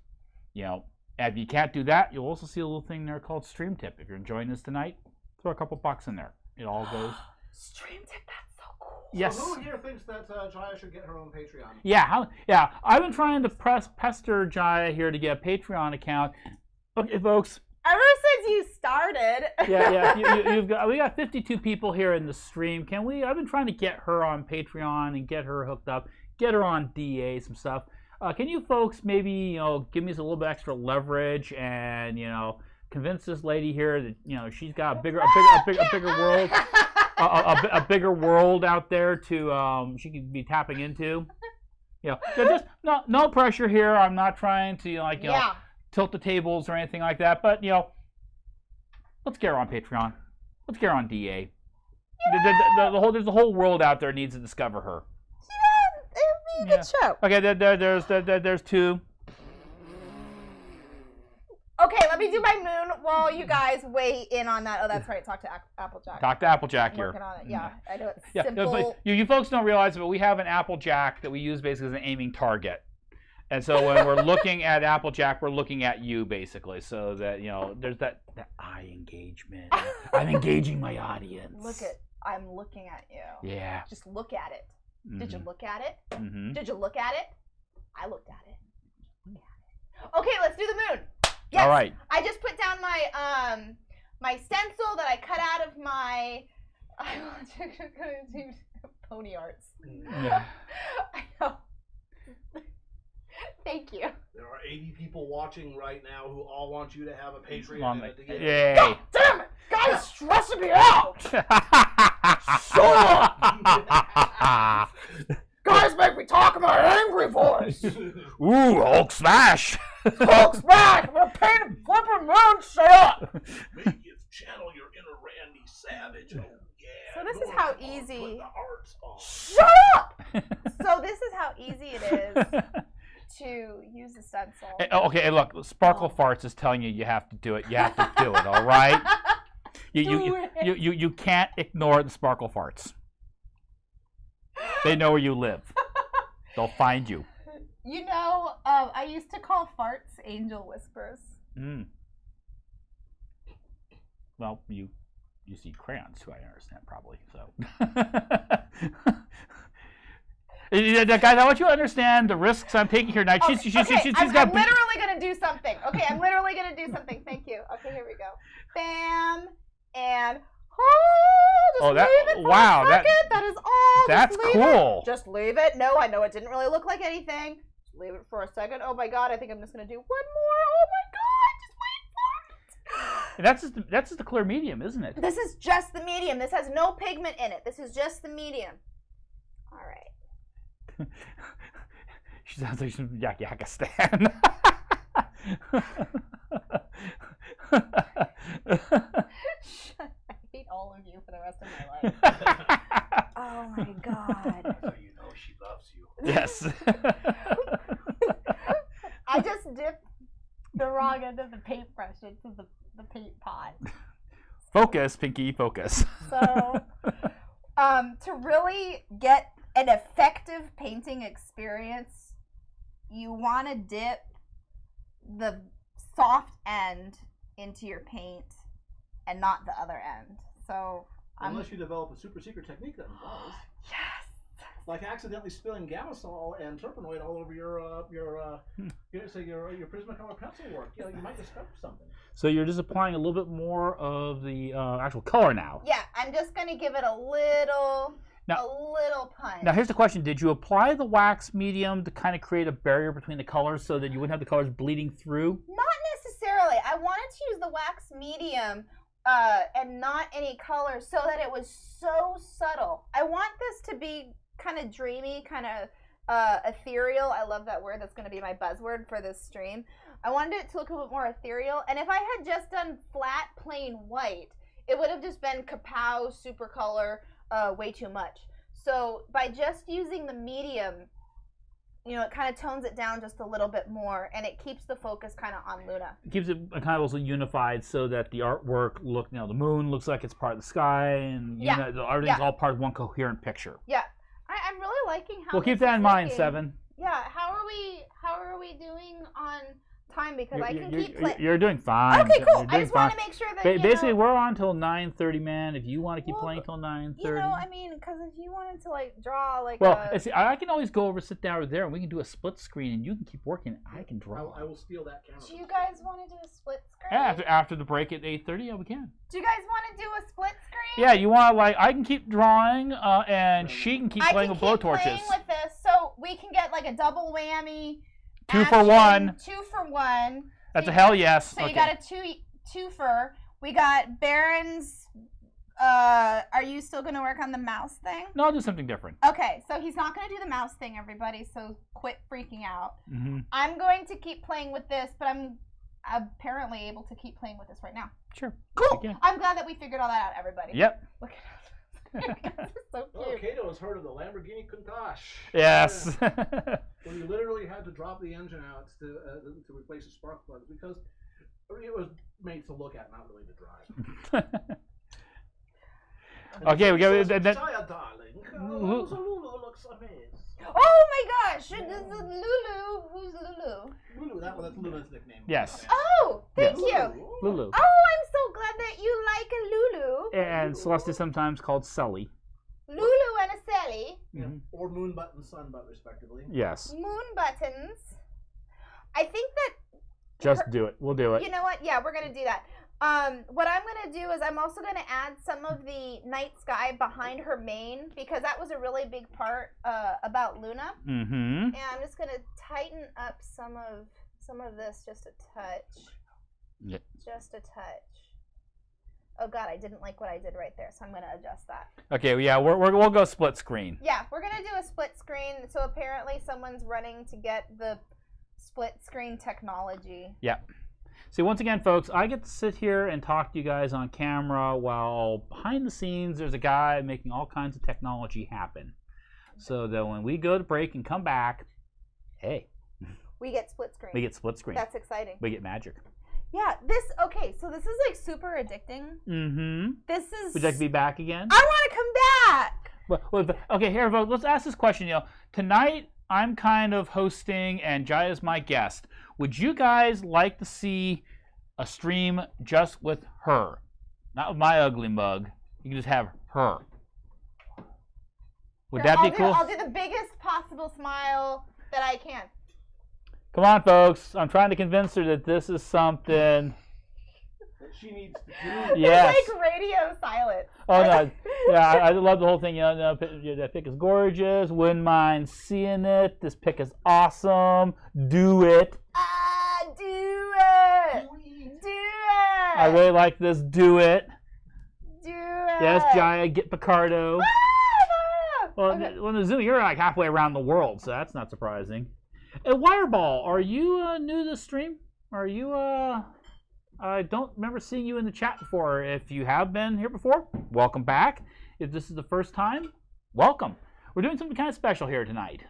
And if you can't do that, you'll also see a little thing there called Stream Tip. If you're enjoying this tonight, throw a couple bucks in there. It all goes. Stream Tip, that's so cool. Yes. So who here thinks that Jaya should get her own Patreon? Yeah. I've been trying to pester Jaya here to get a Patreon account. Okay, folks. Ever since you started. Yeah. We got 52 people here in the stream. I've been trying to get her on Patreon and get her hooked up. get her on DA, some stuff. Can you folks maybe give me a little bit extra leverage and convince this lady here that she's got a bigger world, a bigger world out there to she could be tapping into. Just no pressure here. I'm not trying to tilt the tables or anything like that. But let's get her on Patreon. Let's get her on DA. There's a whole world out there that needs to discover her. Yeah, it would be a good show. Okay, there's two. Okay, let me do my moon while you guys weigh in on that. Oh, that's right. Talk to Applejack. Talk to Applejack I'm here. working on it. Yeah, I know it's Yeah, simple. but you folks don't realize it, but we have an Applejack that we use basically as an aiming target. And so when we're looking at Applejack, we're looking at you basically, so that there's that eye engagement. I'm engaging my audience. I'm looking at you. Yeah. Just look at it. Mm-hmm. Did you look at it? Mm-hmm. Did you look at it? I looked at it. Okay, let's do the moon. Yes. All right. I just put down my my stencil that I cut out of my pony arts. Yeah. I know. Thank you. There are 80 people watching right now who all want you to have a Patreon. Yay. God damn it! Guys, stressing me out. Guys make me talk in my angry voice. Ooh, Hulk smash! Hulk smash! I'm gonna paint a flippin' moon. Shut up. Make you channel your inner Randy Savage. Oh yeah. So this is how easy. Put the hearts on. Shut up. So this is how easy it is to use the stencil. Okay, look, Sparkle Farts is telling you have to do it. You have to do it, all right? You can't ignore the Sparkle Farts. They know where you live. They'll find you. I used to call farts angel whispers. Mm. Well, you see crayons too, I understand, probably. So, guys, I want you to understand the risks I'm taking here tonight. I'm got. literally gonna do something. Okay, I'm literally gonna do something. Thank you. Okay, here we go. Bam and. Just leave it for a second. That is all. That's cool. Just leave it. No, I know it didn't really look like anything. Just leave it for a second. Oh my god, I think I'm just gonna do one more. Oh my god, just wait for it. That's just the clear medium, isn't it? This is just the medium. This has no pigment in it. This is just the medium. All right. She sounds like some Yakistan. I hate all of you for the rest of my life. Oh my god. So you know she loves you. Yes. I just dipped the wrong end of the paintbrush into the paint pot. Focus, Pinky, focus. So, to really get an effective painting experience, you want to dip the soft end into your paint and not the other end. So, unless you develop a super secret technique that involves. Yes. Like accidentally spilling Gamasol and Turpenoid all over your Prismacolor pencil work. You might discover something. So you're just applying a little bit more of the actual color now. Yeah, I'm just gonna give it a little punch. Now here's the question: did you apply the wax medium to kind of create a barrier between the colors so that you wouldn't have the colors bleeding through? Not necessarily. I wanted to use the wax medium and not any color so that it was so subtle. I want this to be kind of dreamy, kind of ethereal. I love that word. That's going to be my buzzword for this stream. I wanted it to look a little bit more ethereal. And if I had just done flat, plain white, it would have just been kapow, super color, way too much. So by just using the medium, it kind of tones it down just a little bit more, and it keeps the focus kind of on Luna. It keeps it kind of also unified so that the artwork the moon looks like it's part of the sky, and everything's all part of one coherent picture. Yeah. I'm really liking how. Well, keep that in mind, Seven. Yeah. How are we doing on time? Because I can keep playing. You're doing fine. Okay, cool. I just want to make sure that basically we're on till 9:30, man. If you want to keep playing till 9:30. Because if you wanted to draw see, I can always go over, sit down over there, and we can do a split screen, and you can keep working. I can draw. I will steal that camera. Do you guys want to do a split screen? After the break at 8:30, yeah, we can. Do you guys want to do a split screen? Yeah, you want I can keep drawing, and she can keep playing with blowtorches. Playing with this. So we can get like a double whammy. 2 for action, 1. 2 for 1. That's a hell yes. So Okay. you got a twofer. We got Baron's. Are you still gonna work on the mouse thing? No, I'll do something different. Okay, so he's not gonna do the mouse thing, everybody. So quit freaking out. Mm-hmm. I'm going to keep playing with this, but I'm apparently able to keep playing with this right now. Sure. Cool. Okay. I'm glad that we figured all that out, everybody. Yep. Look at you guys are so Oh, cute. Kato has heard of the Lamborghini Countach. Yes. When you literally had to drop the engine out to replace the spark plugs because it was made to look at, not really to drive. Okay, we go. Jaya, darling. Lulu looks amazing. Oh my gosh! This is Lulu. Who's Lulu? Lulu, that's Lulu's nickname. Yes. Oh, thank Yes. you. Lulu. Oh, I'm so glad that you like a Lulu. And Celeste is sometimes called Sully. Lulu and a Sally. Yeah. Or moon butt and sun butt, respectively. Yes. Moon buttons. I think that. Just do it. We'll do it. You know what? Yeah, we're gonna do that. What I'm gonna do is I'm also gonna add some of the night sky behind her mane because that was a really big part about Luna. Mm-hmm. And I'm just gonna tighten up some of this just a touch. Yeah. Just a touch. Oh God, I didn't like what I did right there, so I'm gonna adjust that. Okay. Yeah, we'll go split screen. Yeah, we're gonna do a split screen. So apparently someone's running to get the split screen technology. Yeah. See, once again, folks, I get to sit here and talk to you guys on camera while behind the scenes there's a guy making all kinds of technology happen. So that when we go to break and come back, hey, We get split screen. we get split screen. That's exciting. We get magic. Yeah, so this is like super addicting. Mm-hmm. This is. Would you like to be back again? I want to come back. Okay, here, folks, let's ask this question. Tonight I'm kind of hosting and Jaya's my guest. Would you guys like to see a stream just with her? Not with my ugly mug. You can just have her. Would that be cool? I'll do the biggest possible smile that I can. Come on, folks. I'm trying to convince her that this is something. That she needs to do. Yes. It's like radio silence. Oh, no. Yeah, I love the whole thing. That pic is gorgeous. Wouldn't mind seeing it. This pic is awesome. Do it. Do it. Do it. I really like this. Do it. Do it. Yes, Jaya, get Picardo. Well, Okay. on the Zoom, you're like halfway around the world, so that's not surprising. And Wireball, are you new to the stream? Are you, I don't remember seeing you in the chat before. If you have been here before, welcome back. If this is the first time, welcome. We're doing something kind of special here tonight.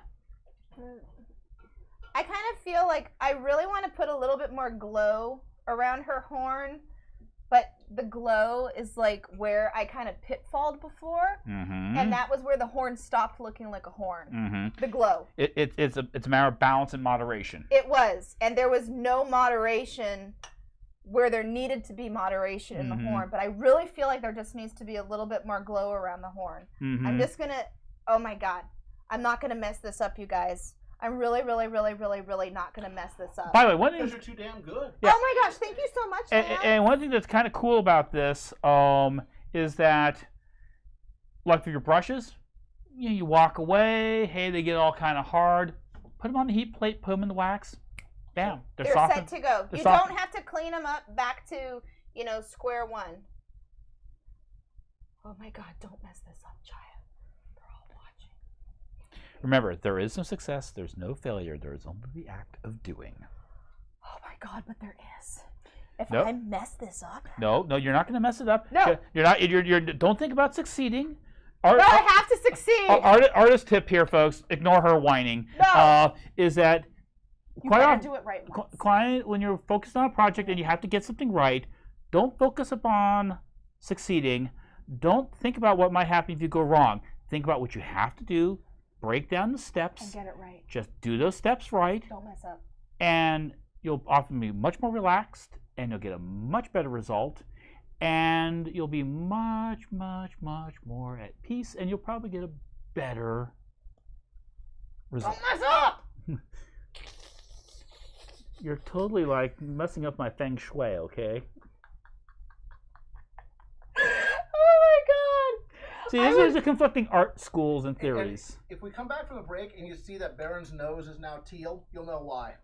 I kind of feel like I really want to put a little bit more glow around her horn, but the glow is like where I kind of pitfalled before, Mm-hmm. and that was where the horn stopped looking like a horn. Mm-hmm. The glow. It's a matter of balance and moderation. It was, and there was no moderation where there needed to be moderation in the Mhm. horn, but I really feel like there just needs to be a little bit more glow around the horn. Mm-hmm. I'm just gonna, oh my God, I'm not gonna mess this up, you guys. I'm really, really, really, really, really not gonna mess this up. By the way, one thing. Because you're too damn good. Yeah. Oh my gosh, thank you so much, man. And one thing that's kind of cool about this is that, like for your brushes, you walk away. Hey, they get all kind of hard. Put them on the heat plate. Put them in the wax. Bam, they're They're softened. set to go. they're You soft- don't have to clean them up back to, square one. Oh my God, don't mess this up, Jaya. They're all watching. Remember, there is no success. There's no failure. There is only the act of doing. Oh my God, but there is. If Nope. I mess this up. No, you're not going to mess it up. No. You're not. You're. Don't think about succeeding. No, I have to succeed. Artist tip here, folks. Ignore her whining. No. Is that You quite better often, do it right once. client, when you're focused on a project and you have to get something right, don't focus upon succeeding. Don't think about what might happen if you go wrong. Think about what you have to do. Break down the And steps. get it right. Just do those steps right, Don't mess up. and you'll often be much more relaxed, and you'll get a much better result, and you'll be much, much, much more at peace, and you'll probably get a better result. Don't mess up! You're totally like messing up my feng shui, okay? Oh my God. See, these are conflicting art schools and theories. If we come back from the break and you see that Baron's nose is now teal, you'll know why.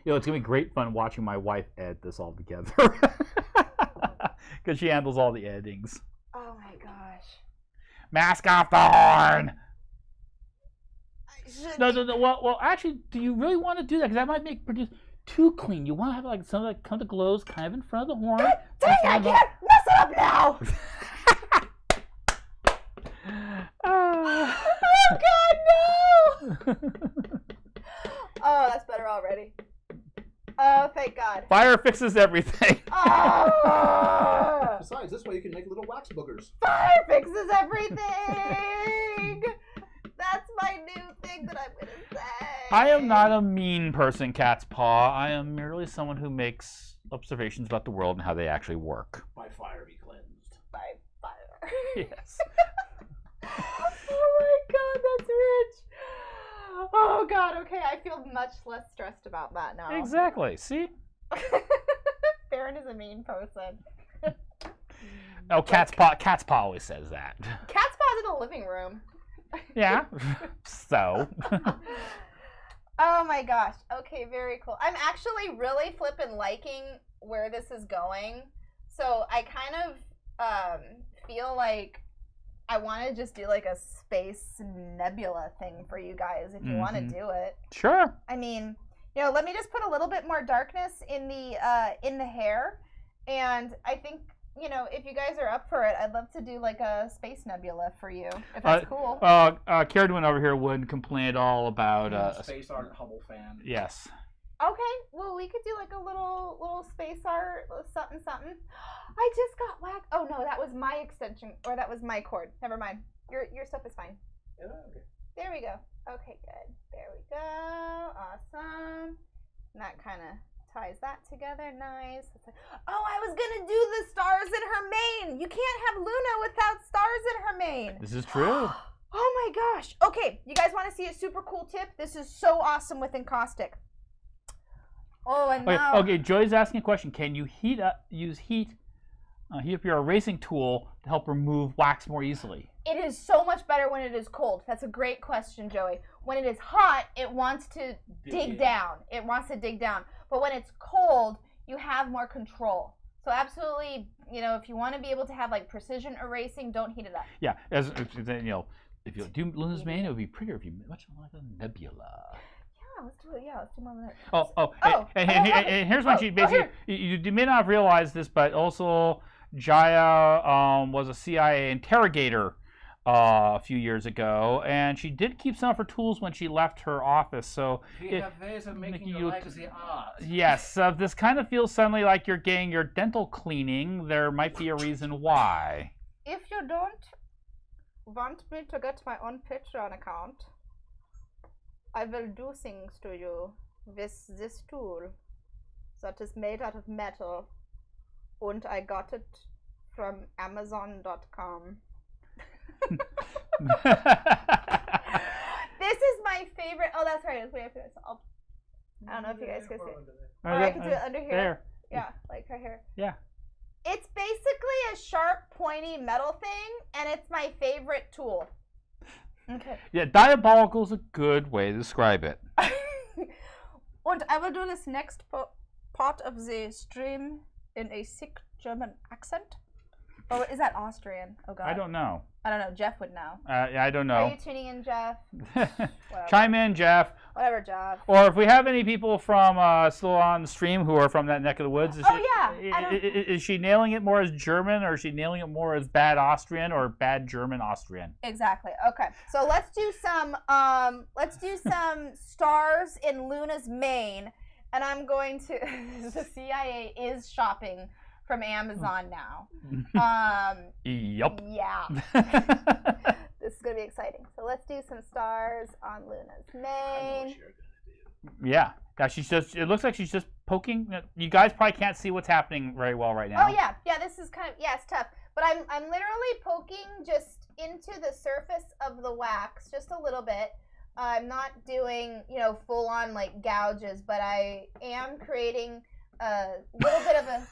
It's gonna be great fun watching my wife edit this all together because she handles all the editings. Oh my gosh. Mask off the horn. No. Well, actually, do you really want to do that? Because that might produce too clean. You want to have like some that come to glows kind of in front of the horn. Dang, I can't mess it up now. Oh God, no. Oh, that's better already. Oh, thank God. Fire fixes everything. Oh. Besides, this way you can make little wax boogers. Fire fixes everything. That's my new thing that I'm gonna say. I am not a mean person, Cat's Paw. I am merely someone who makes observations about the world and how they actually work. By fire be cleansed. By fire. Yes. Oh my God, that's rich. Oh God, okay, I feel much less stressed about that now. Exactly. See? Baron is a mean person. Oh, Cat's Paw always says that. Cat's Paw's in the living room. Yeah. So. Oh my gosh. Okay, very cool. I'm actually really flippin' liking where this is going. So I kind of feel like I want to just do like a space nebula thing for you guys if you want to do it. Sure. I mean, let me just put a little bit more darkness in the hair, and I think if you guys are up for it, I'd love to do like a space nebula for you if that's cool. Carradine over here wouldn't complain at all about space art Hubble fan. Yes. Okay, well we could do like a little space art, something. I just got whacked. Oh no, that was my extension, or that was my cord. Never mind. Your stuff is fine. Yeah, okay. There we go. Okay, good. There we go. Awesome. And that kind of ties that together. Nice. Oh, I was gonna do the stars in her mane. You can't have Luna without stars in her mane. This is true. Oh my gosh. Okay, you guys want to see a super cool tip? This is so awesome with encaustic. Oh, and now. Okay, Joy's asking a question. Can you heat up your erasing tool to help remove wax more easily? It is so much better when it is cold. That's a great question, Joey. When it is hot, it wants to dig down. It wants to dig down. But when it's cold, you have more control. So absolutely, if you want to be able to have like precision erasing, don't heat it up. Yeah, if you do Luna's mane, it would be prettier if you much like a nebula. Let's do it. Yeah, let's do more of that. And here's when she basically, you may not have realized this, but also Jaya was a CIA interrogator a few years ago, and she did keep some of her tools when she left her office. So we have ways of making your legacy art. Yes, this kind of feels suddenly like you're getting your dental cleaning. There might be a reason why. If you don't want me to get my own Patreon account, I will do things to you with this tool that is made out of metal, and I got it from Amazon.com. This is my favorite. Oh, that's right. It's way up here. So I don't know if you guys can see it. Or I can do it under here. There. Yeah, like right here. Yeah. It's basically a sharp, pointy metal thing, and it's my favorite tool. Okay. Yeah, diabolical is a good way to describe it. And I will do this next part of the stream in a thick German accent. Or is that Austrian? Oh God. I don't know. I don't know. Jeff would know. Yeah, I don't know. Are you tuning in, Jeff? Chime in, Jeff. Whatever, Jeff. Or if we have any people from still on the stream who are from that neck of the woods, is she nailing it more as German, or is she nailing it more as bad Austrian or bad German Austrian? Exactly. Okay. So let's do some stars in Luna's mane, and I'm going to. The CIA is shopping from Amazon now. Yup. Yeah. This is gonna be exciting. So let's do some stars on Luna's mane. Yeah. She's just. It looks like she's just poking. You guys probably can't see what's happening very well right now. Oh yeah. This is kind of it's tough. But I'm literally poking just into the surface of the wax, just a little bit. I'm not doing full on like gouges, but I am creating a little bit of a.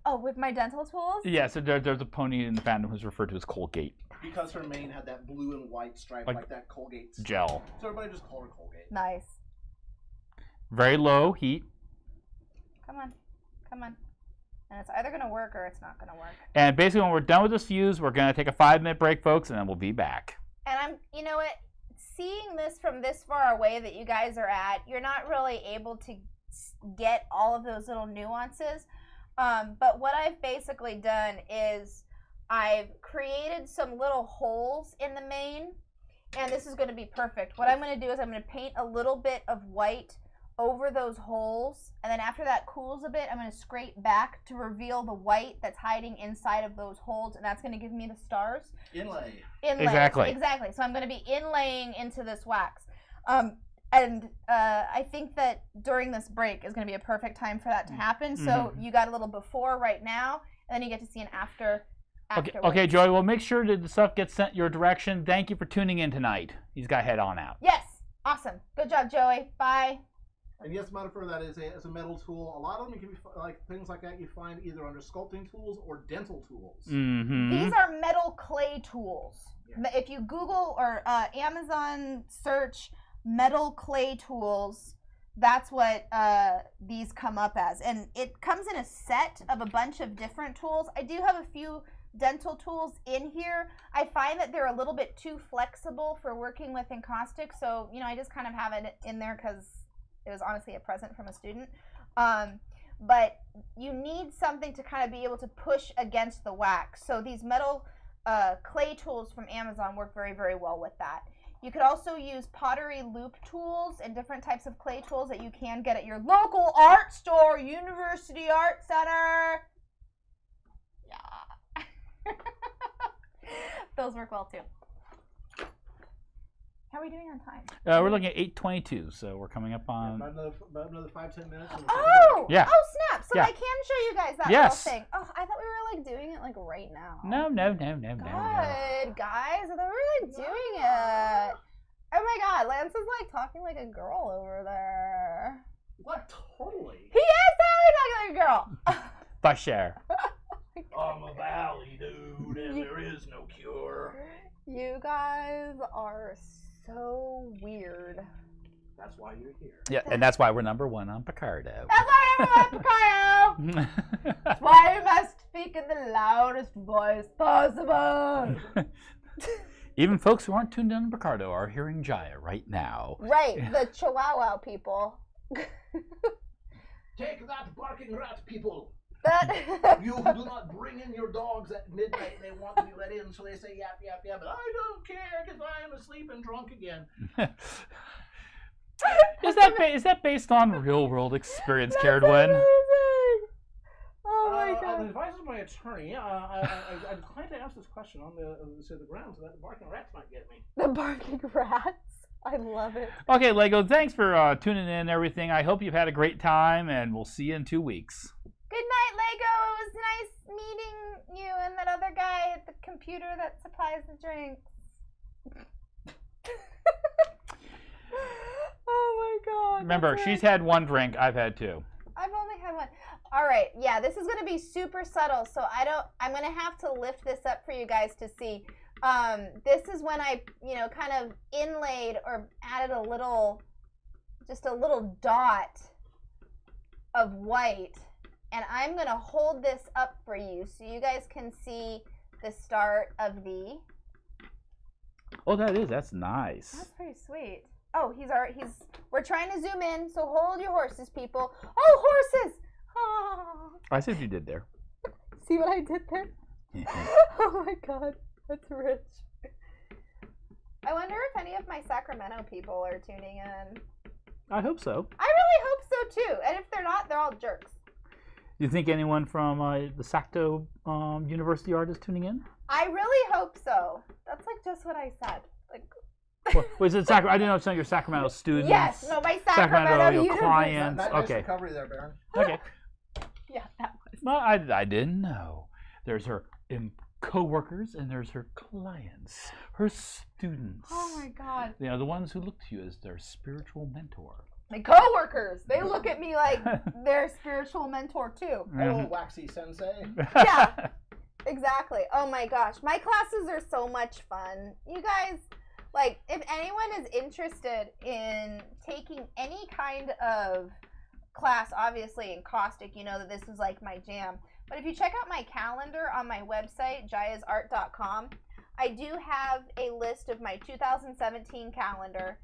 Oh, with my dental tools? Yeah, so there's a pony in the fandom who's referred to as Colgate Because her mane had that blue and white stripe, like that Colgate. gel. So everybody just called her Colgate. Nice. Very low heat. Come on. Come on. And it's either going to work or it's not going to work. And basically, when we're done with this fuse, we're going to take a 5-minute break, folks, and then we'll be back. And you know what? Seeing this from this far away that you guys are at, you're not really able to get all of those little nuances. But what I've basically done is I've created some little holes in the mane, and this is going to be perfect. What I'm going to do is I'm going to paint a little bit of white over those holes, and then after that cools a bit, I'm going to scrape back to reveal the white that's hiding inside of those holes, and that's going to give me the stars. Inlay. Exactly. So I'm going to be inlaying into this wax. I think that during this break is going to be a perfect time for that to happen. So you got a little before right now, and then you get to see an after. Okay, Joey, well, make sure that the stuff gets sent your direction. Thank you for tuning in tonight. He's got to head on out. Yes. Awesome. Good job, Joey. Bye. And yes, metaphor, that is a metal tool. A lot of them can be like things like that you find either under sculpting tools or dental tools. Mm-hmm. These are metal clay tools. Yeah. If you Google or Amazon search metal clay tools, that's what these come up as. And it comes in a set of a bunch of different tools. I do have a few dental tools in here. I find that they're a little bit too flexible for working with encaustic, so I just kind of have it in there because it was honestly a present from a student. But you need something to kind of be able to push against the wax. So these metal clay tools from Amazon work very, very well with that. You could also use pottery loop tools and different types of clay tools that you can get at your local art store, University Art Center. Yeah. Those work well too. How are we doing on time? We're looking at 8:22, so we're coming up on. About another 5-10 minutes. Oh! Yeah. Oh, snap! So Yeah. I can show you guys that Yes. little thing. Oh, I thought we were doing it right now. No. God, guys, I thought we were doing it. Oh my God, Lance is talking like a girl over there. What? Totally. He is totally talking like a girl. By share. I'm a valley dude, and there is no cure. You guys are so weird. That's why you're here. Yeah, and that's why we're number 1 on Picardo. That's why everyone Picardo. That's why we must speak in the loudest voice possible. Even folks who aren't tuned in on Picardo are hearing Jaya right now. Right, the Chihuahua people. Take that, barking rat people. That You who do not bring in your dogs at midnight, they want to be let in, so they say yap, yap, yap, but I don't care because I am asleep and drunk again. Is that based on real world experience, Caradwin? Oh my On the God. advice of my attorney, I declined to ask this question on the grounds that the barking rats might get me. The barking rats. I love it. Okay, Lego, thanks for tuning in and everything. I hope you've had a great time, and we'll see you in 2 weeks. Good night, Lego. It was nice meeting you and that other guy at the computer that supplies the drinks. Oh my God. Remember, she's had 1 drink, I've had 2. I've only had 1. All right, yeah, this is going to be super subtle, so I'm going to have to lift this up for you guys to see. This is when I, kind of inlaid or added just a little dot of white, and I'm going to hold this up for you so you guys can see the start of the. Oh, that's nice. That's pretty sweet. Oh, we're trying to zoom in, so hold your horses, people. Oh, horses! Oh. I see what you did there. See what I did there? Oh my God, that's rich. I wonder if any of my Sacramento people are tuning in. I hope so. I really hope so too. And if they're not, they're all jerks. Do you think anyone from the Sacto University Art is tuning in? I really hope so. That's just what I said. Was it Sacramento? I didn't know it's not your Sacramento students. Yes, no, my Sacramento your University. clients. Nice Okay. recovery there, Baron. Okay. Yeah, that was. Well, I didn't know. There's her co-workers and there's her clients, her students. Oh my God. The ones who look to you as their spiritual mentor. My coworkers, they look at me like their spiritual mentor too. Oh, waxy sensei. Yeah, exactly. Oh my gosh, my classes are so much fun. You guys, like, if anyone is interested in taking any kind of class, obviously in caustic, you know that this is like my jam. But if you check out my calendar on my website, jayasart.com, I do have a list of my 2017 calendar,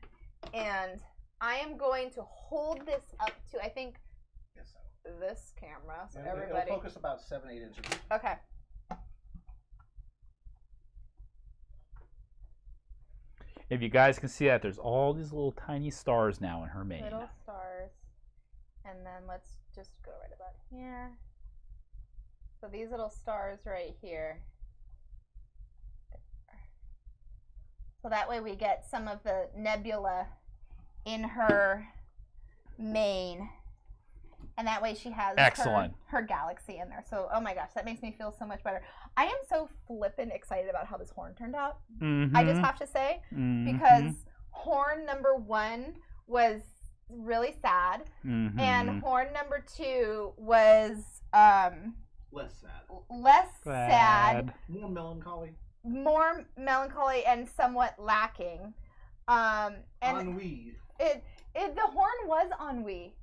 and I am going to hold this up to, I think, this camera, so everybody. It'll focus about 7-8 inches. Okay. If you guys can see that, there's all these little tiny stars now in her mane. Little stars. And then let's just go right about here. So these little stars right here. So that way we get some of the nebula in her mane. And that way she has her galaxy in there. So, oh my gosh, that makes me feel so much better. I am so flippin' excited about how this horn turned out. I just have to say, because horn number 1 was really sad, and horn number 2 was less sad, more melancholy, and somewhat lacking. And ennui. The horn was ennui.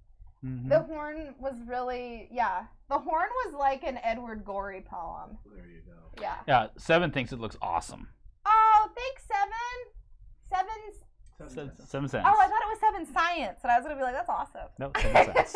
The horn was really, the horn was like an Edward Gorey poem. There you go. Yeah. Yeah, 7 thinks it looks awesome. Oh, thanks, 7 cents. Oh, I thought it was 7 science, and I was gonna be like, that's awesome. No, 7 cents.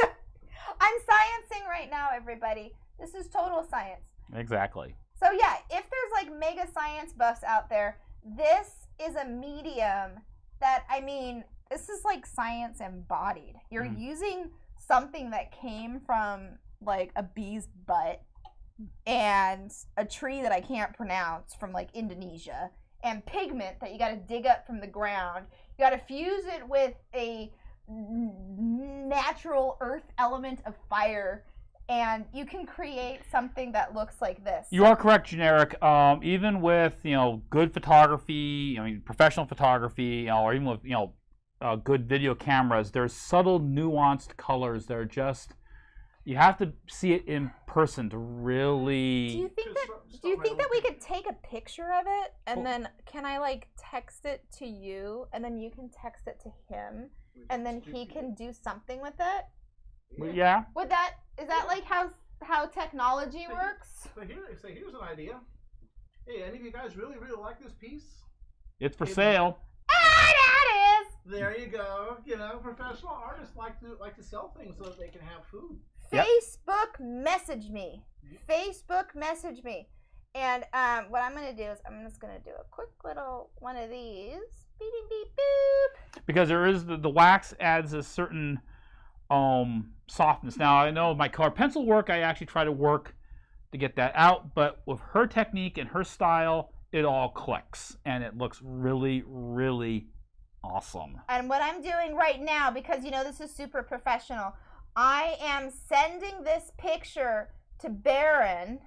I'm sciencing right now, everybody. This is total science. Exactly. So yeah, if there's like mega science buffs out there, this is a medium that, I mean, this is like science embodied. You're using something that came from like a bee's butt and a tree that I can't pronounce from like Indonesia, and pigment that you got to dig up from the ground. You got to fuse it with a natural earth element of fire, and you can create something that looks like this. You are correct, Generic. Even with, you know, good photography, I mean, professional photography, you know, or even with, you know, good video cameras, there's subtle, nuanced colors that are just, you have to see it in person to really. Do you think that we could take a picture of it, and then can I like text it to you, and then you can text it to him, and then he can do something with it? Yeah. Is that like how technology works? So here's an idea. Hey, any of you guys really like this piece? It's for sale. Ah, that is. There you go. You know, professional artists like to sell things so that they can have food. Facebook message me. Facebook message me. And what I'm going to do is I'm just going to do a quick little one of these. Beep, beep, beep, boop. Because there is the wax adds a certain softness. Now, I know my color pencil work, I actually try to work to get that out. But with her technique and her style, it all clicks. And it looks really, really awesome. And what I'm doing right now, because, you know, this is super professional, I am sending this picture to Baron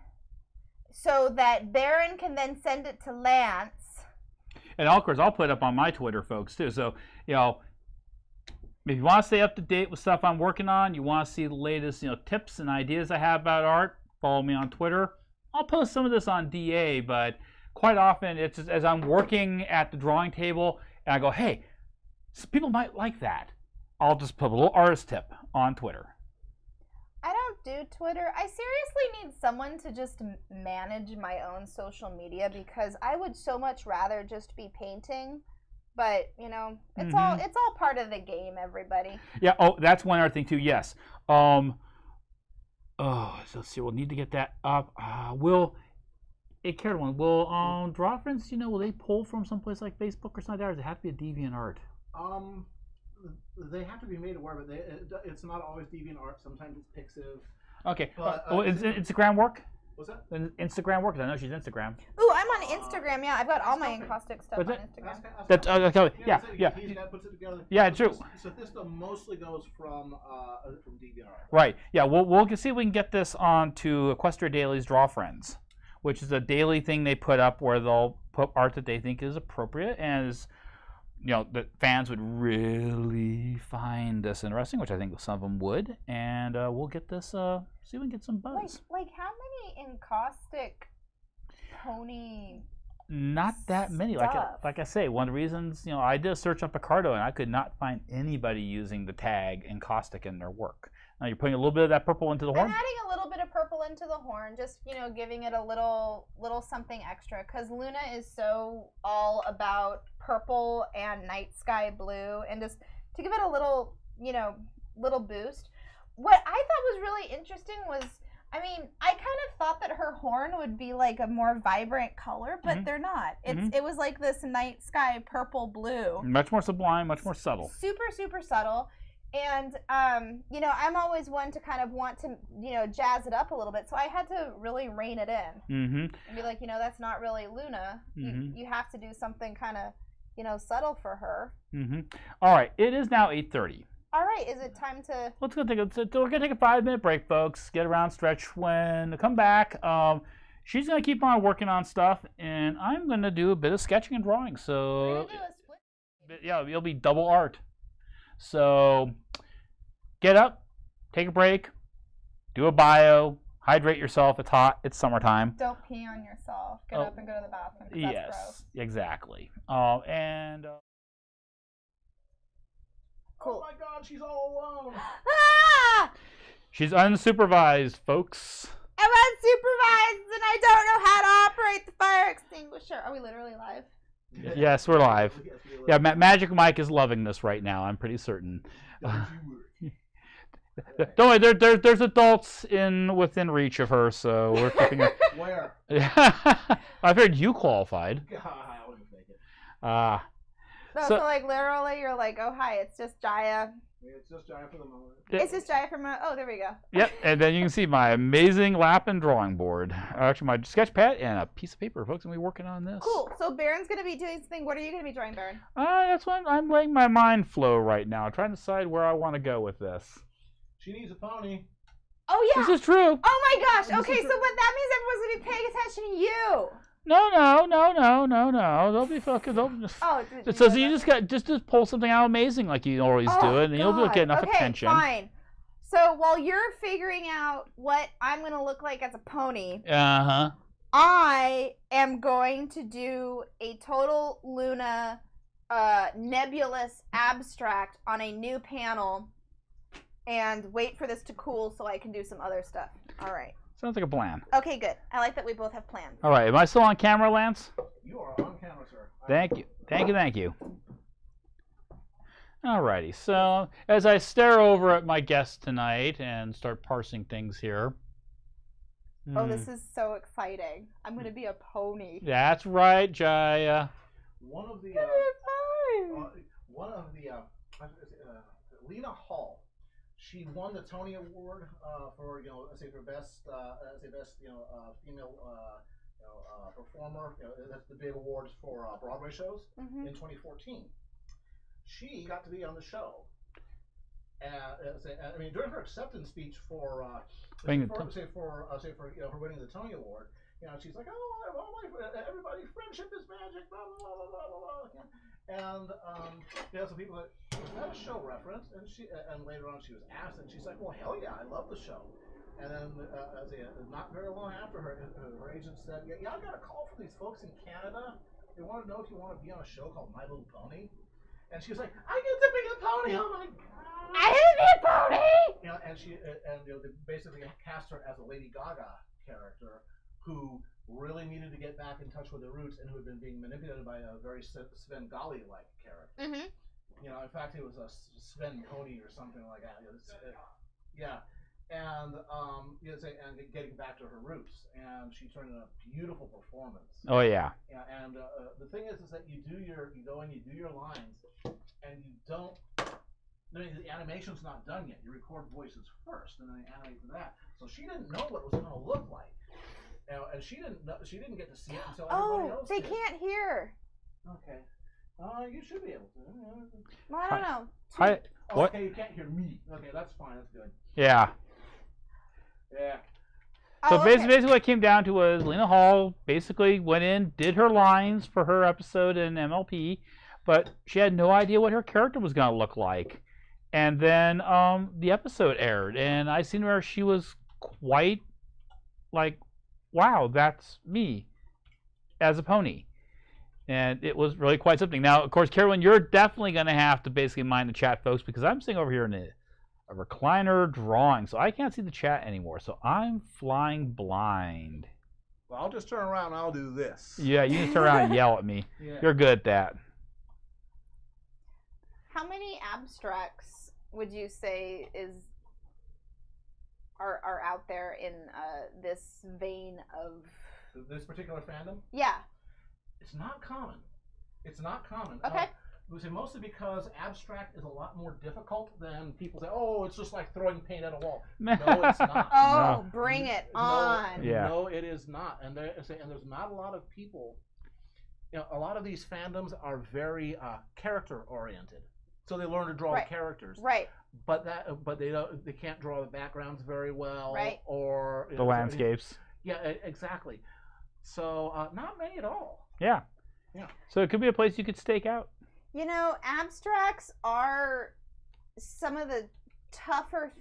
so that Baron can then send it to Lance. And of course, I'll put it up on my Twitter, folks, too. So, you know, if you want to stay up to date with stuff I'm working on, you want to see the latest, you know, tips and ideas I have about art, follow me on Twitter. I'll post some of this on DA, but quite often it's just as I'm working at the drawing table and I go, hey, people might like that. I'll just put a little artist tip on Twitter. I don't do Twitter. I seriously need someone to just manage my own social media, because I would so much rather just be painting. But, you know, it's all part of the game, everybody. Yeah, oh, that's one other thing too, yes. So let's see, we'll need to get that up. Hey, Caroline, will Draw Friends, you know, will they pull from someplace like Facebook or something like that, or does it have to be a DeviantArt? They have to be made aware, but it's not always DeviantArt. Sometimes it's Pixiv. Okay. But, Instagram work? What's that? Instagram work? I know she's Instagram. Ooh, I'm on Instagram. Yeah, I've got all my encaustic stuff on Instagram. That's yeah. He's got puts it together. Yeah, true. Sofista mostly goes from DeviantArt. Right. Yeah. We'll see if we can get this onto Equestria Daily's Draw Friends, which is a daily thing they put up where they'll put art that they think is appropriate and is, you know, that fans would really find find this interesting, which I think some of them would, and we'll get this, see if we can get some buzz. Like how many encaustic pony? Not that many. Like I say, one of the reasons, I did a search on Picardo, and I could not find anybody using the tag encaustic in their work. Now you're putting a little bit of that purple into the horn? I'm adding a little bit of purple into the horn, just, giving it a little something extra, because Luna is so all about purple and night sky blue, and just to give it a little, little boost. What I thought was really interesting was, I kind of thought that her horn would be like a more vibrant color, but they're not. It was like this night sky purple blue. Much more sublime, much more subtle. Super, super subtle. And, I'm always one to kind of want to, jazz it up a little bit. So I had to really rein it in. And be like, that's not really Luna. You have to do something kind of, subtle for her. All right. It is now 8:30. All right. Is it time to... We're going to take a 5-minute break, folks. Get around, stretch. When we come back, she's going to keep on working on stuff. And I'm going to do a bit of sketching and drawing. We're So, going to do a split. yeah, it'll be double art. So get up, take a break, do a bio, hydrate yourself. It's hot. It's summertime. Don't pee on yourself. Get up and go to the bathroom. 'Cause that's gross. Exactly. Cool. Oh my God, she's all alone. Ah! She's unsupervised, folks. I'm unsupervised and I don't know how to operate the fire extinguisher. Are we literally live? Yes, we're live. Yeah, Magic Mike is loving this right now. I'm pretty certain. Don't worry, there's adults within reach of her, so we're keeping her. Where? I've heard you qualified. I wouldn't make it. So like literally you're like, oh hi, it's just Jaya. It's just Jaya for the moment. It's just Jaya from oh there we go. Yep, and then you can see my amazing lap and drawing board. Actually, my sketch pad and a piece of paper, folks, and we're working on this. Cool. So Baron's gonna be doing something. What are you gonna be drawing, Baron? That's what I'm letting my mind flow right now, trying to decide where I want to go with this. She needs a pony. Oh yeah. This is true. Oh my gosh. Okay, so what that means everyone's gonna be paying attention to you. No. They'll be fucking. So you just pull something out amazing like you always do, and you'll get enough attention. Okay, fine. So while you're figuring out what I'm gonna look like as a pony, I am going to do a total Luna nebulous abstract on a new panel, and wait for this to cool so I can do some other stuff. All right. Sounds like a plan. Okay, good. I like that we both have plans. All right, am I still on camera, Lance? You are on camera, sir. Thank you. All righty, so as I stare over at my guest tonight and start parsing things here. Oh, this is so exciting. I'm going to be a pony. That's right, Jaya. One of the Lena Hall. She won the Tony Award for for best female performer. That's the big awards for Broadway shows in 2014. She got to be on the show. During her acceptance speech for her winning the Tony Award, she's like, everybody, friendship is magic, blah blah blah blah blah blah. And so people like, is that a show reference? And later on she was asked, and she's like, well, hell yeah, I love the show. And then not very long after her agent said, yeah, I got a call from these folks in Canada. They want to know if you want to be on a show called My Little Pony. And she was like, I get to be a pony. Oh my God. I get to be a pony. And they basically cast her as a Lady Gaga character who really needed to get back in touch with her roots and who had been being manipulated by a very Svengali-like character. In fact, it was a Sven Cody or something like that. And getting back to her roots, and she turned in a beautiful performance. Oh yeah. Yeah, and the thing is that you go in, you do your lines, and you don't. The animation's not done yet. You record voices first, and then they animate to that. So she didn't know what it was going to look like. And she didn't get to see it until everybody else they did. can't hear. Okay. You should be able to. Well, I don't know. What? Okay, you can't hear me. Okay, that's fine. That's good. Yeah. Yeah. So basically what it came down to was Lena Hall basically went in, did her lines for her episode in MLP, but she had no idea what her character was going to look like. And then the episode aired, and I seen where she was quite like, wow, that's me as a pony. And it was really quite something. Now, of course, Carolyn, you're definitely going to have to basically mind the chat, folks, because I'm sitting over here in a recliner drawing, so I can't see the chat anymore. So I'm flying blind. Well, I'll just turn around and I'll do this. Yeah, you can turn around and yell at me. Yeah. You're good at that. How many abstracts would you say are out there in this vein of This particular fandom? Yeah. It's not common. It's not common. Okay. Mostly because abstract is a lot more difficult than people say, oh, it's just like throwing paint at a wall. No, it's not. Oh, No. bring it No, on. Yeah. No, it is not. And there's not a lot of people. A lot of these fandoms are very character oriented, so they learn to draw Right. characters. Right. But they can't draw the backgrounds very well. Right. Or The landscapes. Yeah, exactly. So not many at all. Yeah. Yeah. So it could be a place you could stake out. Abstracts are some of the tougher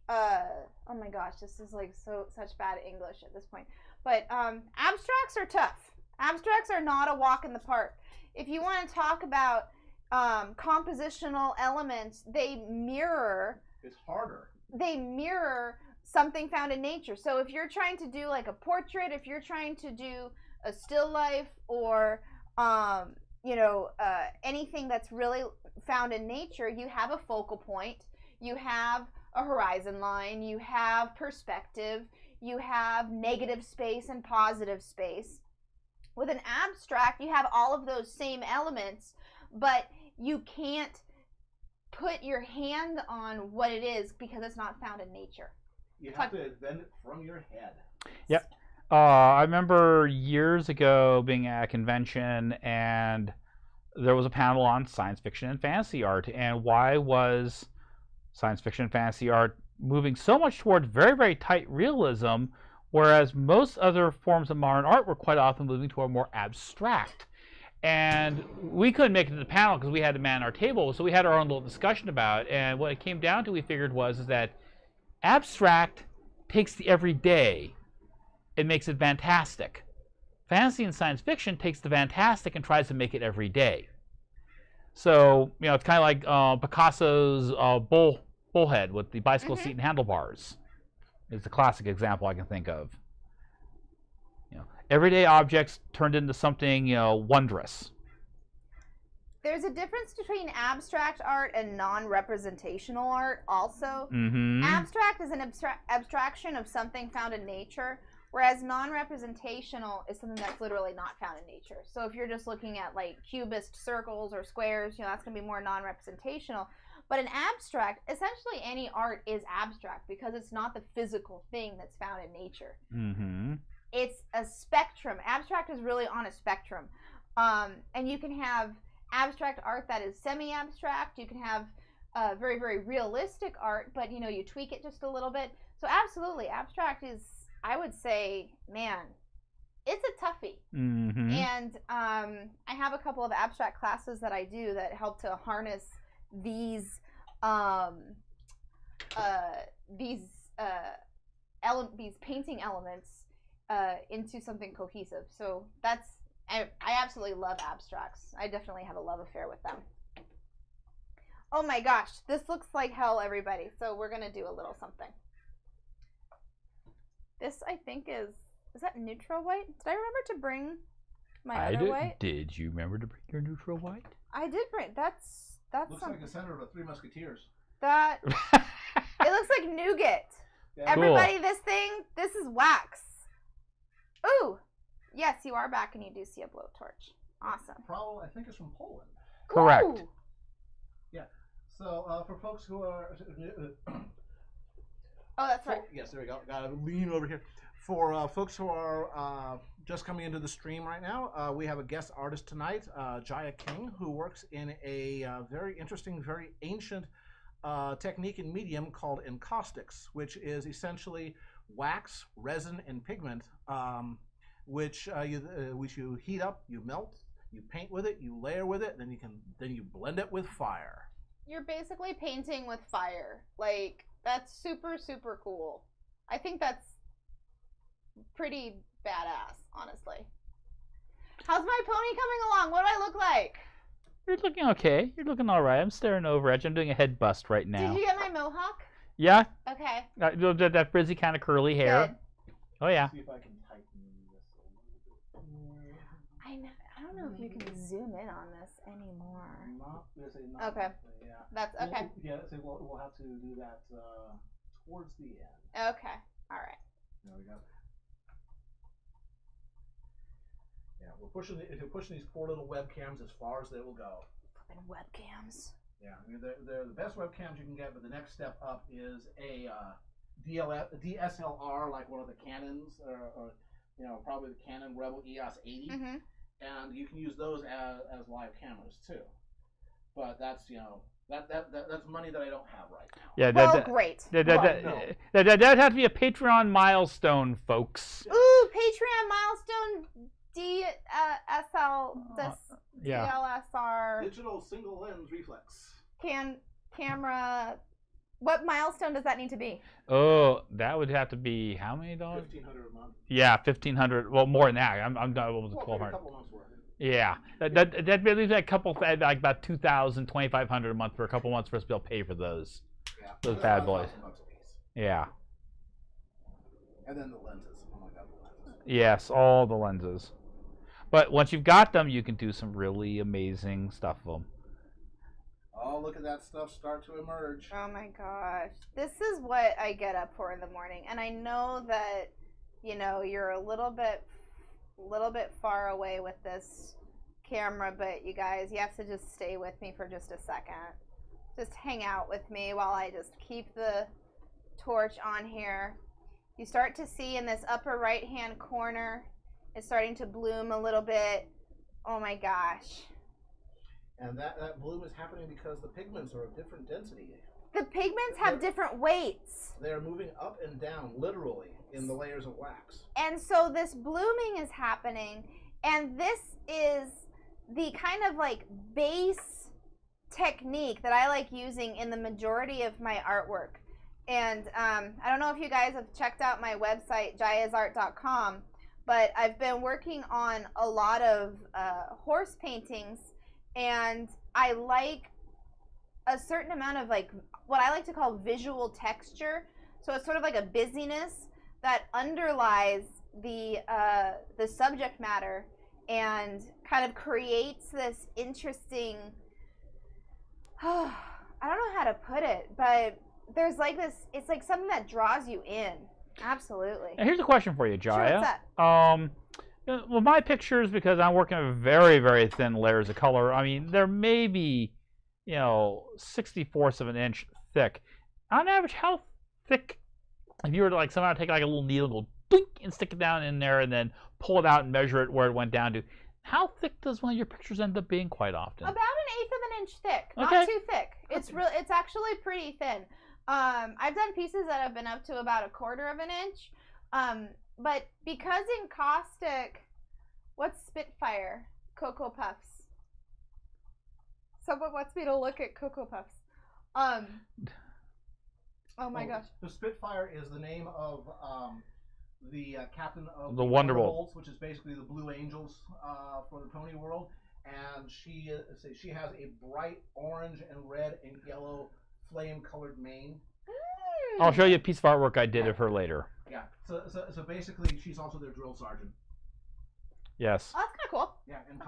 oh my gosh, this is like such bad English at this point. But abstracts are tough. Abstracts are not a walk in the park. If you want to talk about compositional elements, they mirror It's harder. something found in nature. So if you're trying to do like a portrait, if you're trying to do a still life, or anything that's really found in nature, you have a focal point, you have a horizon line, you have perspective, you have negative space and positive space. With an abstract, you have all of those same elements, but you can't put your hand on what it is because it's not found in nature. You have to invent it from your head. Yep. I remember years ago being at a convention, and there was a panel on science fiction and fantasy art, and why was science fiction and fantasy art moving so much toward very, very tight realism, whereas most other forms of modern art were quite often moving toward more abstract. And we couldn't make it to the panel because we had to man our table, so we had our own little discussion about it, and what it came down to, we figured, is that abstract takes the everyday. It makes it fantastic. Fantasy and science fiction takes the fantastic and tries to make it everyday. So, it's kind of like Picasso's bullhead with the bicycle seat and handlebars. It's a classic example I can think of. Everyday objects turned into something, wondrous. There's a difference between abstract art and non-representational art also. Mm-hmm. Abstract is an abstraction of something found in nature, whereas non-representational is something that's literally not found in nature. So if you're just looking at like cubist circles or squares, that's going to be more non-representational. But an abstract, essentially any art is abstract because it's not the physical thing that's found in nature. Mm-hmm. It's a spectrum. Abstract is really on a spectrum. And you can have abstract art that is semi-abstract. You can have very, very realistic art, but you tweak it just a little bit. So absolutely, abstract is, I would say, man, it's a toughie. Mm-hmm. And I have a couple of abstract classes that I do that help to harness these painting elements into something cohesive. So I absolutely love abstracts. I definitely have a love affair with them. Oh my gosh, this looks like hell, everybody. So we're gonna do a little something. This, I think, is that neutral white? Did I remember to bring my other white? Did you remember to bring your neutral white? I did bring. That's Looks something. like the center of the Three Musketeers. That it looks like nougat. Yeah. Everybody, this is wax. Ooh, yes, you are back, and you do see a blowtorch. Awesome. Probably, I think it's from Poland. Correct. Ooh. Yeah. So for folks who are Oh, that's right. yes, there we go. Got to lean over here. For folks who are just coming into the stream right now, we have a guest artist tonight, Jaya King, who works in a very interesting, very ancient technique and medium called encaustics, which is essentially wax, resin, and pigment, which you heat up, you melt, You paint with it, you layer with it, then you blend it with fire. You're basically painting with fire. Like, that's super, super cool. I think that's pretty badass, honestly. How's my pony coming along? What do I look like? You're looking okay. You're looking all right. I'm staring over at you. I'm doing a head bust right now. Did you get my mohawk? Yeah. Okay. That frizzy kind of curly hair. Good. Oh yeah. See if I can tighten this a little bit. I don't know if you can zoom in on this anymore. Not, Okay. Yeah. That's okay. We'll have to do that towards the end. Okay. All right. There we go. Yeah, we're pushing these poor little webcams as far as they will go. Flipping webcams. Yeah, I mean they're the best webcams you can get, but the next step up is a DSLR, like one of the Canons, or probably the Canon Rebel EOS 80, and you can use those as live cameras too. But that's that's money that I don't have right now. Yeah. Great. That'd have to be a Patreon milestone, folks. Ooh, Patreon milestone DLSR Digital single lens reflex. camera. What milestone does that need to be? Oh, that would have to be how many dollars? $1,500 a month. Yeah, 1,500. Well, more than that. I'm done with Well, 1,200. a couple months worth. Yeah, that leaves like a couple, like about 2,000, 2,500 a month for a couple months for us to be able to pay for those. Yeah. Those bad boys. $1,000 a piece. Yeah. And then the lenses. Oh my God, the lenses. Yes, all the lenses. But once you've got them, you can do some really amazing stuff with them. Oh, look at that stuff start to emerge. Oh my gosh. This is what I get up for in the morning. And I know that, you're a little bit far away with this camera, but you guys, you have to just stay with me for just a second. Just hang out with me while I just keep the torch on here. You start to see in this upper right hand corner, it's starting to bloom a little bit. Oh my gosh. And that bloom is happening because the pigments are of different density. The pigments have different weights. They're moving up and down, literally, in the layers of wax. And so this blooming is happening, and this is the kind of like base technique that I like using in the majority of my artwork. And I don't know if you guys have checked out my website, jayasart.com, but I've been working on a lot of horse paintings, and I like a certain amount of like what I like to call visual texture. So it's sort of like a busyness that underlies the subject matter and kind of creates this interesting, I don't know how to put it, but there's like this, it's like something that draws you in. Absolutely. And here's a question for you, Jaya. Sure, what's that? Well, my pictures, because I'm working with very, very thin layers of color, I mean, they're maybe, 64ths of an inch thick. On average, how thick, if you were to like somehow take like a little needle and go blink and stick it down in there and then pull it out and measure it where it went down to, how thick does one of your pictures end up being quite often? About 1/8 of an inch thick. Okay. Not too thick. It's actually pretty thin. I've done pieces that have been up to about 1/4 of an inch. But because in caustic, what's Spitfire? Cocoa Puffs. Someone wants me to look at Cocoa Puffs. Oh my gosh. The Spitfire is the name of the captain of The Wonderbolts, which is basically the Blue Angels for the pony world. And she has a bright orange and red and yellow flame-colored mane. I'll show you a piece of artwork I did of her later. Yeah. So basically, she's also their drill sergeant. Yes. Oh, that's kind of cool. Yeah, and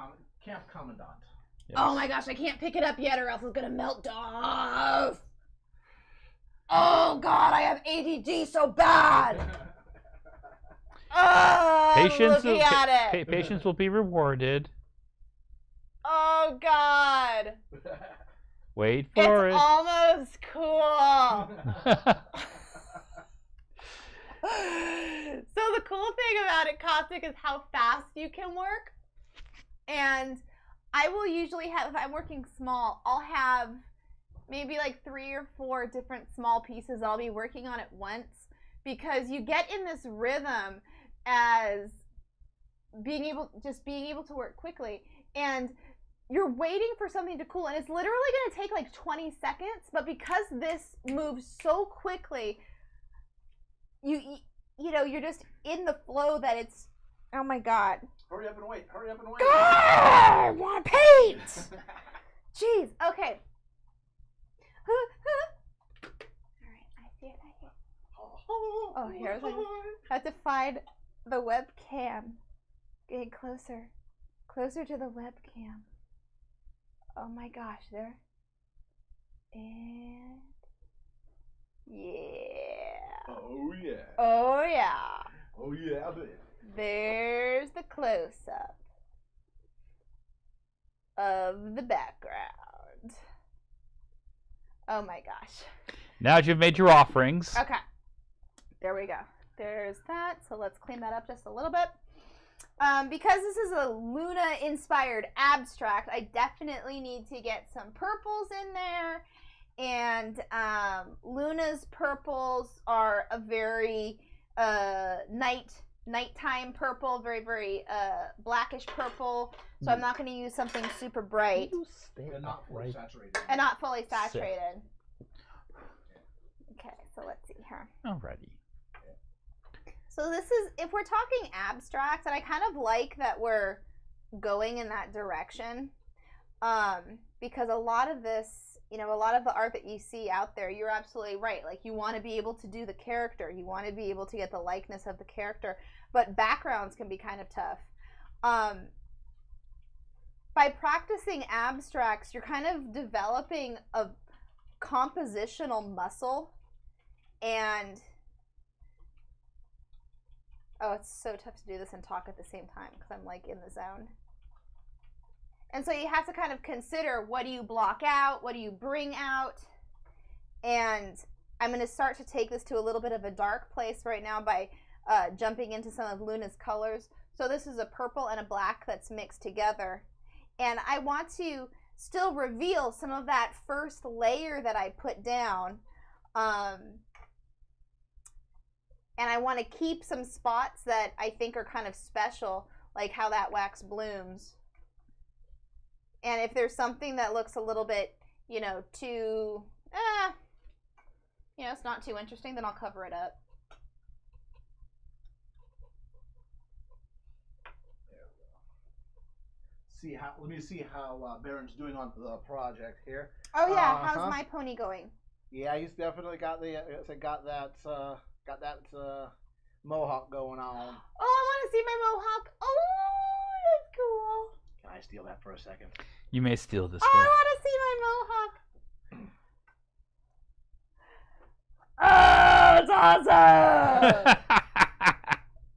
camp commandant. Yes. Oh my gosh, I can't pick it up yet or else it's going to melt off. Oh god, I have ADD so bad. Looking at it. Patience will be rewarded. Oh god. Wait for It's it. almost cool. So the cool thing about it, Caustic, is how fast you can work. And I will usually have, if I'm working small, I'll have maybe like 3 or 4 different small pieces I'll be working on at once, because you get in this rhythm as being able to work quickly. and you're waiting for something to cool, and it's literally going to take like 20 seconds, but because this moves so quickly, you know, you're just in the flow that it's, oh my god. Hurry up and wait. Hurry up and wait. I want to paint! Jeez, okay. Alright, I see it. Oh, here's it. I have to find the webcam. Getting closer. Closer to the webcam. Oh my gosh, there. And yeah. Oh yeah. Oh yeah. Oh yeah, baby. There's the close-up of the background. Oh my gosh. Now that you've made your offerings. Okay. There we go. There's that. So let's clean that up just a little bit. Because this is a Luna-inspired abstract, I definitely need to get some purples in there. And Luna's purples are a very nighttime purple, very blackish purple. So I'm not going to use something super bright. And not fully saturated. And not fully saturated. Okay, so let's see here. Alrighty. So this is, if we're talking abstract, and I kind of like that we're going in that direction, because a lot of this, you know, a lot of the art that you see out there, you're absolutely right. Like, you want to be able to do the character. You want to be able to get the likeness of the character, but backgrounds can be kind of tough. By practicing abstracts, you're kind of developing a compositional muscle, and oh, it's so tough to do this and talk at the same time because I'm like in the zone. And so you have to kind of consider, what do you block out? What do you bring out? And I'm going to start to take this to a little bit of a dark place right now by jumping into some of Luna's colors. So this is a purple and a black that's mixed together. And I want to still reveal some of that first layer that I put down. And I want to keep some spots that I think are kind of special, like how that wax blooms. And if there's something that looks a little bit, you know, too, you know, it's not too interesting, then I'll cover it up. Let me see how Baron's doing on the project here. Oh yeah, how's my pony going? Yeah, he's definitely got that mohawk going on. Oh, I want to see my mohawk. Oh, that's cool. Can I steal that for a second? You may steal this. Oh, I want to see my mohawk. Oh, it's awesome.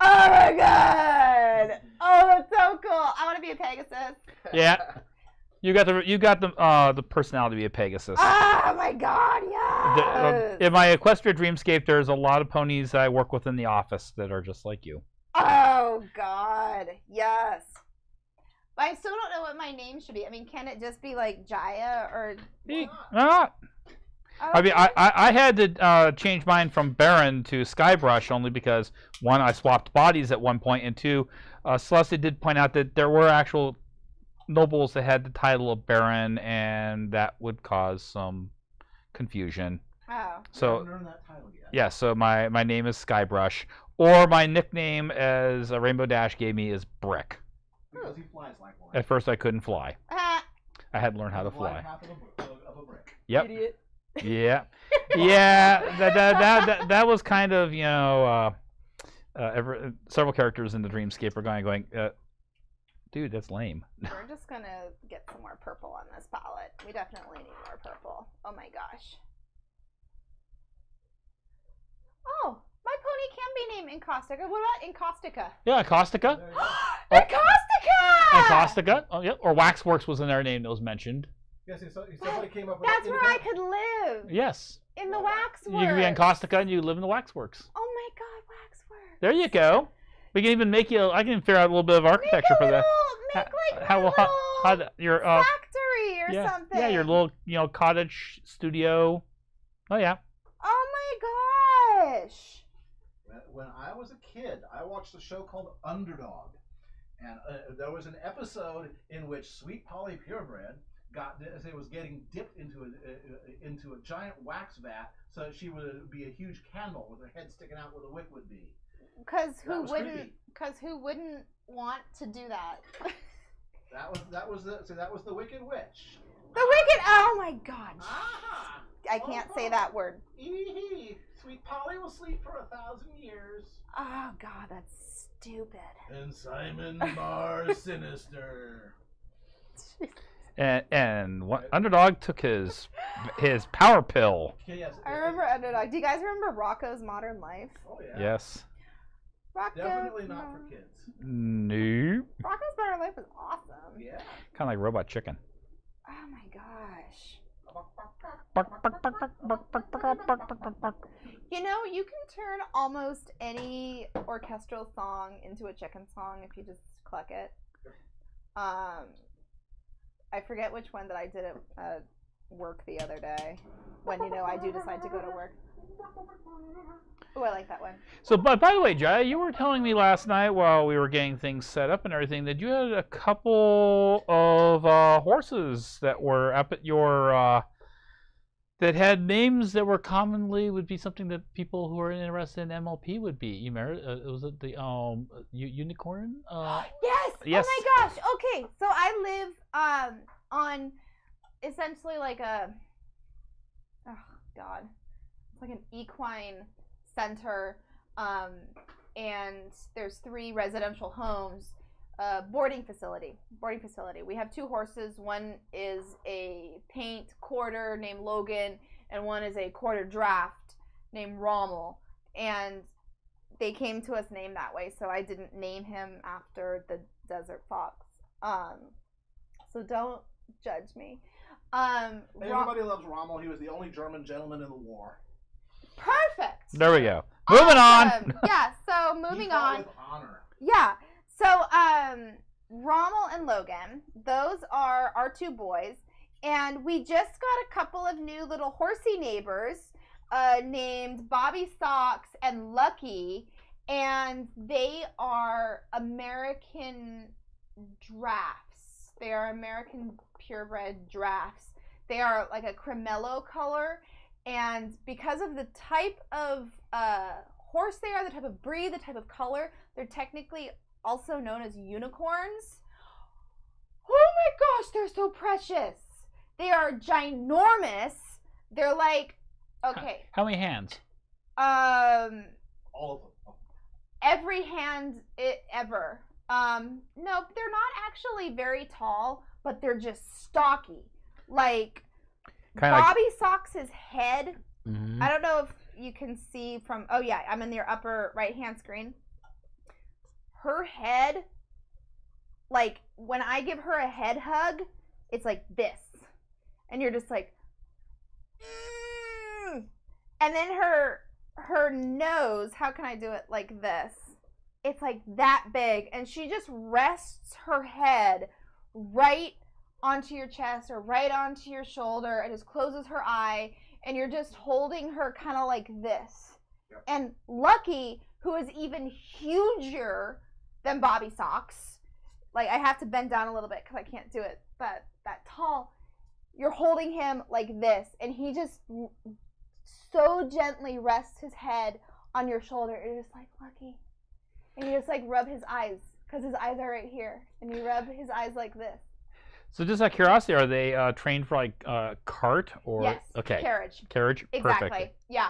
Oh my god. Oh, that's so cool. I want to be a Pegasus. Yeah. You got the personality to be a Pegasus. Oh my god, yes. In my Equestria Dreamscape, there's a lot of ponies I work with in the office that are just like you. Oh god, yes. But I still don't know what my name should be. I mean, can it just be like Jaya or? Not. I mean, I had to change mine from Baron to Skybrush only because, one, I swapped bodies at one point, and two, Celeste did point out that there were actual nobles that had the title of Baron, and that would cause some confusion. Oh. So, I haven't earned that title yet. yeah, so my name is Skybrush, or my nickname, as Rainbow Dash gave me, is Brick. Because he flies like one. At first, I couldn't fly. Ah, I had to learn how to fly. Half of a brick. Yep. idiot. Yeah. Yeah. That was kind of, you know, several characters in the Dreamscape are going, dude, that's lame. We're just gonna get some more purple on this palette. We definitely need more purple. Oh my gosh. Oh, my pony can be named Encaustica. What about Encaustica? Yeah, Caustica. Encaustica! Encaustica. Oh, yeah. Or Waxworks was another name that was mentioned. Yes, somebody came up with That's where I could live. Yes. In the waxworks. You can be Encaustica and you live in the Waxworks. Oh my god, waxworks. There you go. We can even make you. I can figure out a little bit of architecture for that. Make like How your factory or yeah, something. Yeah, your little cottage studio. Oh yeah. Oh my gosh. When I was a kid, I watched a show called Underdog. And there was an episode in which Sweet Polly Purebred was getting dipped into a giant wax vat, so that she would be a huge candle with her head sticking out where the wick would be. Because That was who creepy. wouldn't want to do that? That was the Wicked Witch. The wicked. Oh my God. Ah! I can't say that word. Sweet Polly will sleep for 1,000 years. Oh God, that's stupid. And Simon Barr Sinister. And Underdog took his power pill. Okay, yes. I remember Underdog. Do you guys remember Rocco's Modern Life? Oh yeah. Yes. Rocco. Definitely not for kids. No. Rocco's Modern Life was awesome. Yeah. Kind of like Robot Chicken. Oh my gosh. You know, you can turn almost any orchestral song into a chicken song if you just cluck it. I forget which one that I did at work the other day. When, you know, I do decide to go to work. Oh, I like that one. So, but by the way, Jaya, you were telling me last night while we were getting things set up and everything that you had a couple of horses that were up at your that had names that were commonly would be something that people who are interested in MLP would be. You remember? Was it the unicorn? Yes! Yes. Oh my gosh! Okay, so I live on essentially like a it's like an equine center, and there's 3 residential homes, boarding facility. We have 2 horses. One is a paint quarter named Logan, and one is a quarter draft named Rommel. And they came to us named that way, so I didn't name him after the desert fox. So don't judge me. Everybody loves Rommel. He was the only German gentleman in the war. Perfect. There we go. Moving Awesome. on. Yeah, so moving He fought on. with honor. Yeah. So Rommel and Logan, those are our 2 boys, and we just got a couple of new little horsey neighbors named Bobby Socks and Lucky, and they are American drafts. They are American purebred drafts. They are like a cremello color, and because of the type of horse they are, the type of breed, the type of color, they're technically also known as unicorns. Oh my gosh, they're so precious. They are ginormous. They're like, okay. How many hands? All of them. Every hand ever. No, they're not actually very tall, but they're just stocky. Like Kinda Bobby Socks's head. Mm-hmm. I don't know if you can see from. Oh yeah, I'm in your upper right hand screen. Her head, like when I give her a head hug, it's like this, and you're just like, and then her nose. How can I do it like this? It's like that big, and she just rests her head right onto your chest or right onto your shoulder, and just closes her eye, and you're just holding her kind of like this. Yep. And Lucky, who is even huger than Bobby Socks, like I have to bend down a little bit because I can't do it that tall. You're holding him like this, and he just so gently rests his head on your shoulder. And you're just like, Lucky. And you just like rub his eyes, because his eyes are right here. And you rub his eyes like this. So just out of curiosity, are they trained for like cart or? Yes, Okay. carriage. Carriage? Exactly. Perfect. Yeah.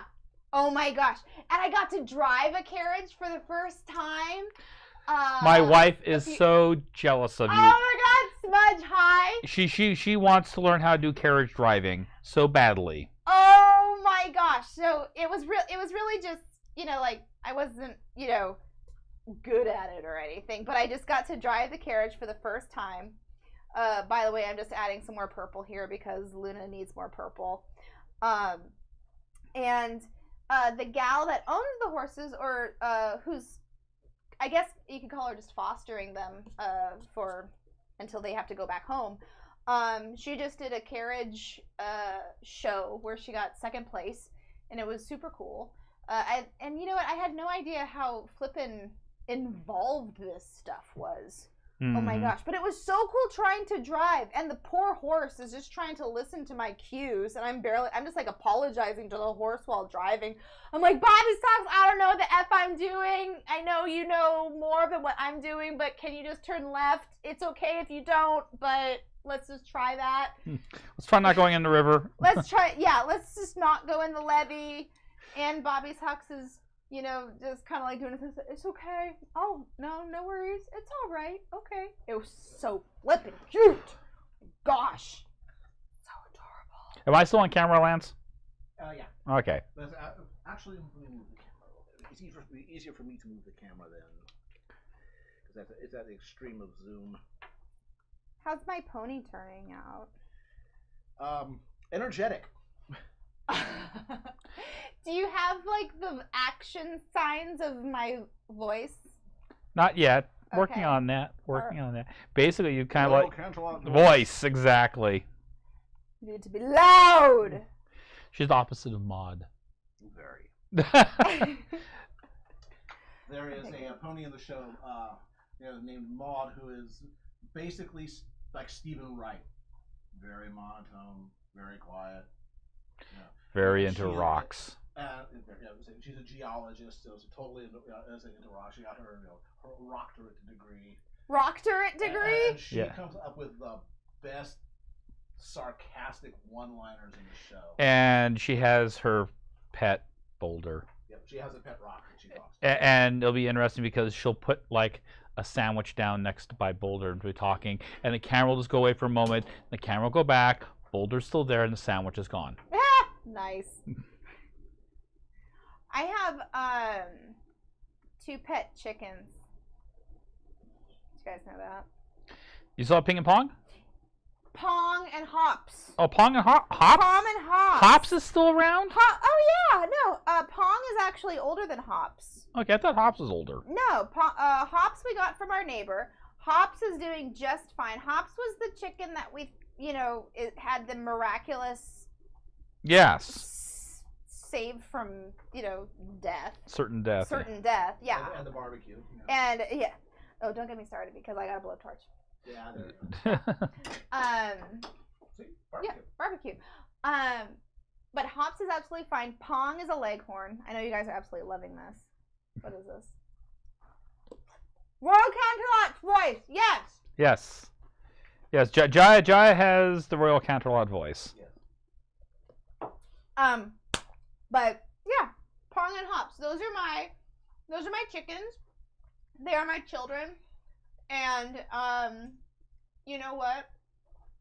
Oh my gosh. And I got to drive a carriage for the first time. My wife is so jealous of you. Oh my God, Smudge, hi. She wants to learn how to do carriage driving so badly. Oh my gosh. So it was really just, like I wasn't, good at it or anything, but I just got to drive the carriage for the first time. By the way, I'm just adding some more purple here because Luna needs more purple. And the gal that owns the horses, or who's, I guess you could call her just fostering them for until they have to go back home. She just did a carriage show where she got 2nd place, and it was super cool. And you know what? I had no idea how flippin' involved this stuff was. Oh my Mhm. gosh. But it was so cool trying to drive. And the poor horse is just trying to listen to my cues. And I'm just like apologizing to the horse while driving. I'm like, Bobby Socks, I don't know what the F I'm doing. I know you know more than what I'm doing, but can you just turn left? It's okay if you don't, but let's just try that. Let's try not going in the river. Let's just not go in the levee. And Bobby Socks is, you know, just kind of like doing this. It's okay. Oh, no worries. It's all right. Okay. It was so flippin' cute. Gosh. So adorable. Am I still on camera, Lance? Yeah. Okay. But, actually, let me move the camera a little bit. It's easier for me to move the camera then. Because it's at the extreme of zoom. How's my pony turning out? Energetic. Do you have like the action signs of my voice? Not yet. Okay. Working on that. Basically, you kind of Royal like Canterlot voice, exactly. You need to be loud. She's the opposite of Maud. Very. There is a pony in the show, named Maud, who is basically like Stephen Wright. Very monotone, very quiet. Very into rocks. She's a geologist, so she's totally into rocks. She got her, her doctorate degree. Doctorate degree? And she comes up with the best sarcastic one-liners in the show. And she has her pet boulder. Yep, she has a pet rock that she talks. And it'll be interesting because she'll put like a sandwich down next to by Boulder and we're talking, and the camera will just go away for a moment. The camera will go back. Boulder's still there, and the sandwich is gone. Nice. I have 2 pet chickens. Did you guys know that? You saw Ping and Pong? Pong and Hops. Oh, Pong and Hops? Pong and Hops. Hops is still around? Oh yeah, no. Pong is actually older than Hops. Okay, I thought Hops was older. No, Hops we got from our neighbor. Hops is doing just fine. Hops was the chicken that we, it had the miraculous Yes. saved from, death. Certain death. Certain death, yeah. And the barbecue. And yeah. Oh, don't get me started because I got a blowtorch. Yeah, there you go. See? Barbecue. Yeah, barbecue. But Hops is absolutely fine. Pong is a leghorn. I know you guys are absolutely loving this. What is this? Royal Canterlot's voice. Yes. Yes. Yes. Jaya has the Royal Canterlot voice. Yes. But yeah, Pong and Hops. Those are my chickens. They are my children. And you know what?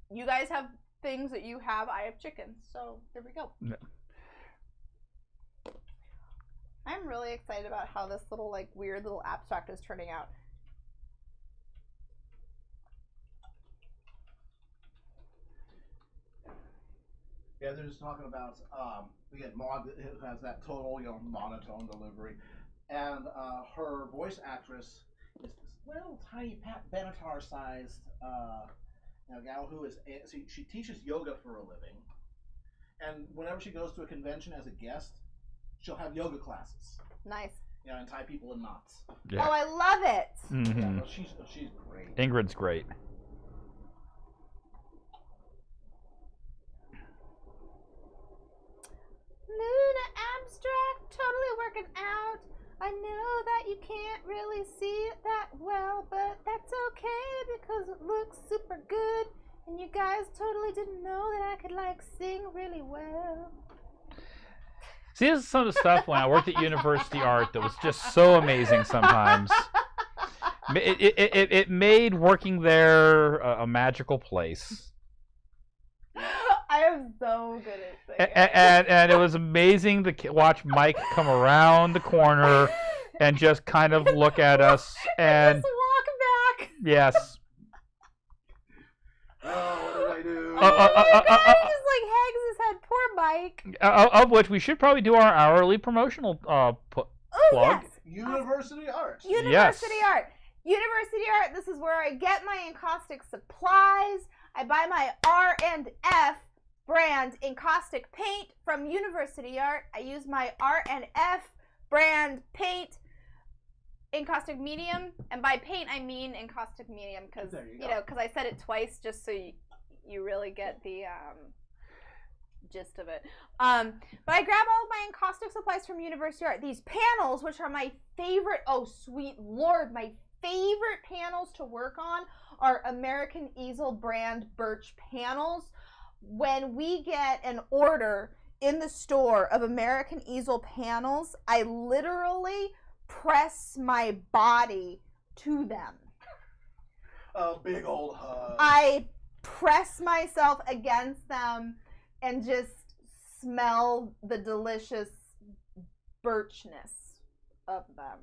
You guys have things that you have. I have chickens. So there we go. Yeah. I'm really excited about how this little weird little abstract is turning out. Yeah, they're just talking about again, Maud who has that total monotone delivery, and her voice actress is this little tiny Pat Benatar sized gal who is she teaches yoga for a living, and whenever she goes to a convention as a guest, she'll have yoga classes. Nice. Yeah, and tie people in knots. Yeah. Oh, I love it. Mm-hmm. Yeah, no, she's great. Ingrid's great. Luna abstract, totally working out. I know that you can't really see it that well, but that's okay because it looks super good. And you guys totally didn't know that I could sing really well. See, this is some of the stuff when I worked at University Art that was just so amazing sometimes. It made working there a magical place. I am so good at singing. And it was amazing to watch Mike come around the corner and just kind of look at us and just walk back. Yes. Oh, what did I do? Oh my God, he just hangs his head. Poor Mike. Of which we should probably do our hourly promotional plug. Yes. University Art. University Art. University Art. This is where I get my encaustic supplies. I buy my R&F brand encaustic paint from University Art. I use my R&F brand paint encaustic medium, and by paint I mean encaustic medium because There you you go. know because I said it twice just so you really get the gist of it. But I grab all of my encaustic supplies from University Art. These panels, which are my favorite. Oh sweet lord, my favorite panels to work on are American Easel brand birch panels. When we get an order in the store of American Easel panels, I literally press my body to them. A big old hug. I press myself against them and just smell the delicious birchness of them.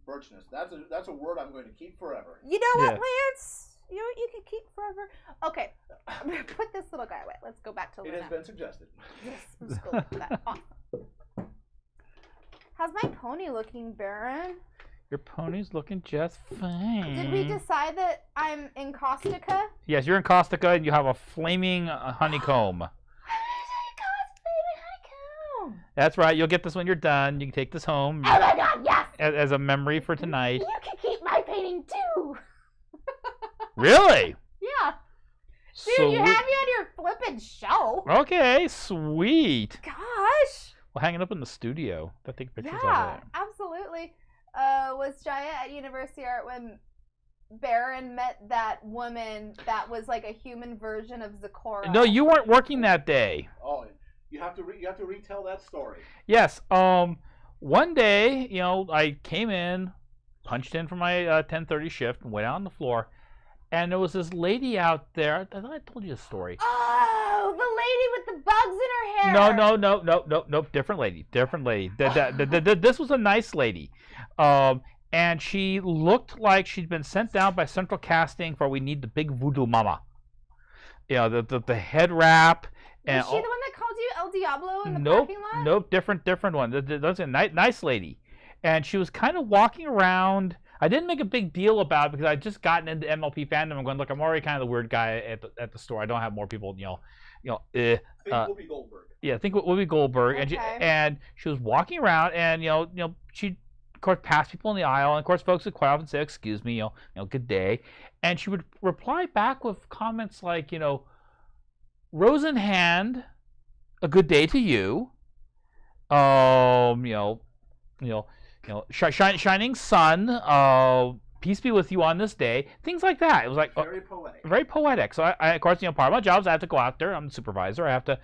Birchness. That's a word I'm going to keep forever. You know what, Yeah. Lance? You know what you can keep forever? Okay, I'm gonna put this little guy away. Let's go back to It Luna. has been suggested. Yes, let's go with that. Awesome. How's my pony looking, Baron? Your pony's looking just fine. Did we decide that I'm Encaustica? Yes, you're in Caustica and you have a flaming honeycomb. That's right. You'll get this when you're done. You can take this home Oh my god, yes! as a memory for tonight. You can keep my painting too! Really? Yeah. Dude, you Sweet. had me on your flippin' show. Okay, sweet. Gosh. We'll hang it up in the studio. I'll take pictures of Yeah, it. absolutely. Was Jaya at University Art when Baron met that woman that was like a human version of Zecora? No, you weren't working that day. Oh, you have to retell that story. Yes. One day, I came in, punched in for my 10:30 shift, and went out on the floor, and there was this lady out there. I thought I told you the story. Oh, the lady with the bugs in her hair. No. Different lady. This was a nice lady. And she looked like she'd been sent down by Central Casting for We Need the Big Voodoo Mama. The head wrap. And Was she the one that called you El Diablo in the Nope, parking lot? nope, different one. That's a nice lady. And she was kind of walking around. I didn't make a big deal about it because I'd just gotten into MLP fandom. I'm going, look, I'm already kind of the weird guy at the store. I don't have more people, Think Whoopi Goldberg. Yeah, think Whoopi Goldberg. Okay. And she was walking around, and she of course passed people in the aisle, and of course folks would quite often say, "Excuse me, good day," and she would reply back with comments like, "Rose in hand, a good day to you." Shining sun, peace be with you on this day. Things like that. It was like Very poetic. very poetic. So I of course, part of my job is I have to go out there. I'm the supervisor. I have to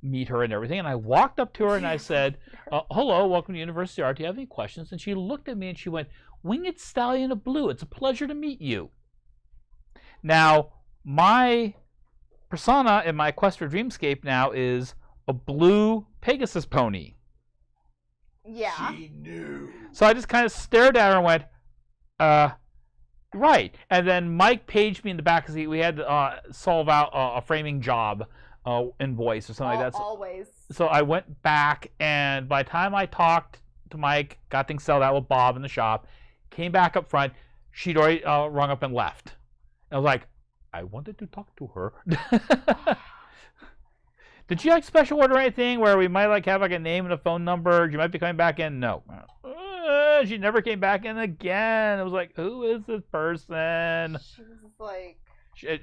meet her and everything. And I walked up to her and I said, "Hello, welcome to University Art. Do you have any questions?" And she looked at me and she went, "Winged Stallion of Blue. It's a pleasure to meet you." Now, my persona in my Quest for Dreamscape now is a blue Pegasus pony. Yeah. She knew. So I just kind of stared at her and went, right. And then Mike paged me in the back because we had to solve out a framing job invoice or something like that. Always. So I went back, and by the time I talked to Mike, got things settled out with Bob in the shop, came back up front, she'd already rung up and left. And I was like, I wanted to talk to her. Did you special order anything where we might have a name and a phone number? You might be coming back in? No. She never came back in again. I was like, who is this person? She was like... You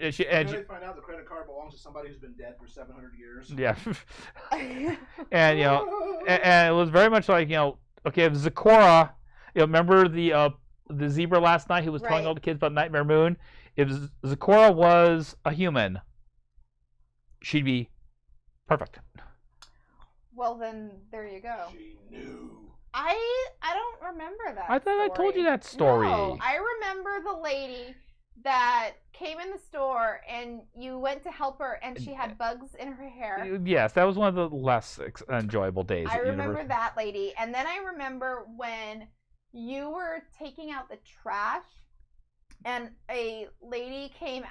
find out the credit card belongs to somebody who's been dead for 700 years. Yeah. And and it was very much like, okay, Zecora, remember the zebra last night who was telling Right. all the kids about Nightmare Moon? If Zecora was a human, she'd be perfect. Well, then, there you go. She knew. I don't remember that I thought I told story. you that story. No, I remember the lady that came in the store and you went to help her and she had bugs in her hair. Yes, that was one of the less enjoyable days. I at remember university. that lady. And then I remember when you were taking out the trash and a lady came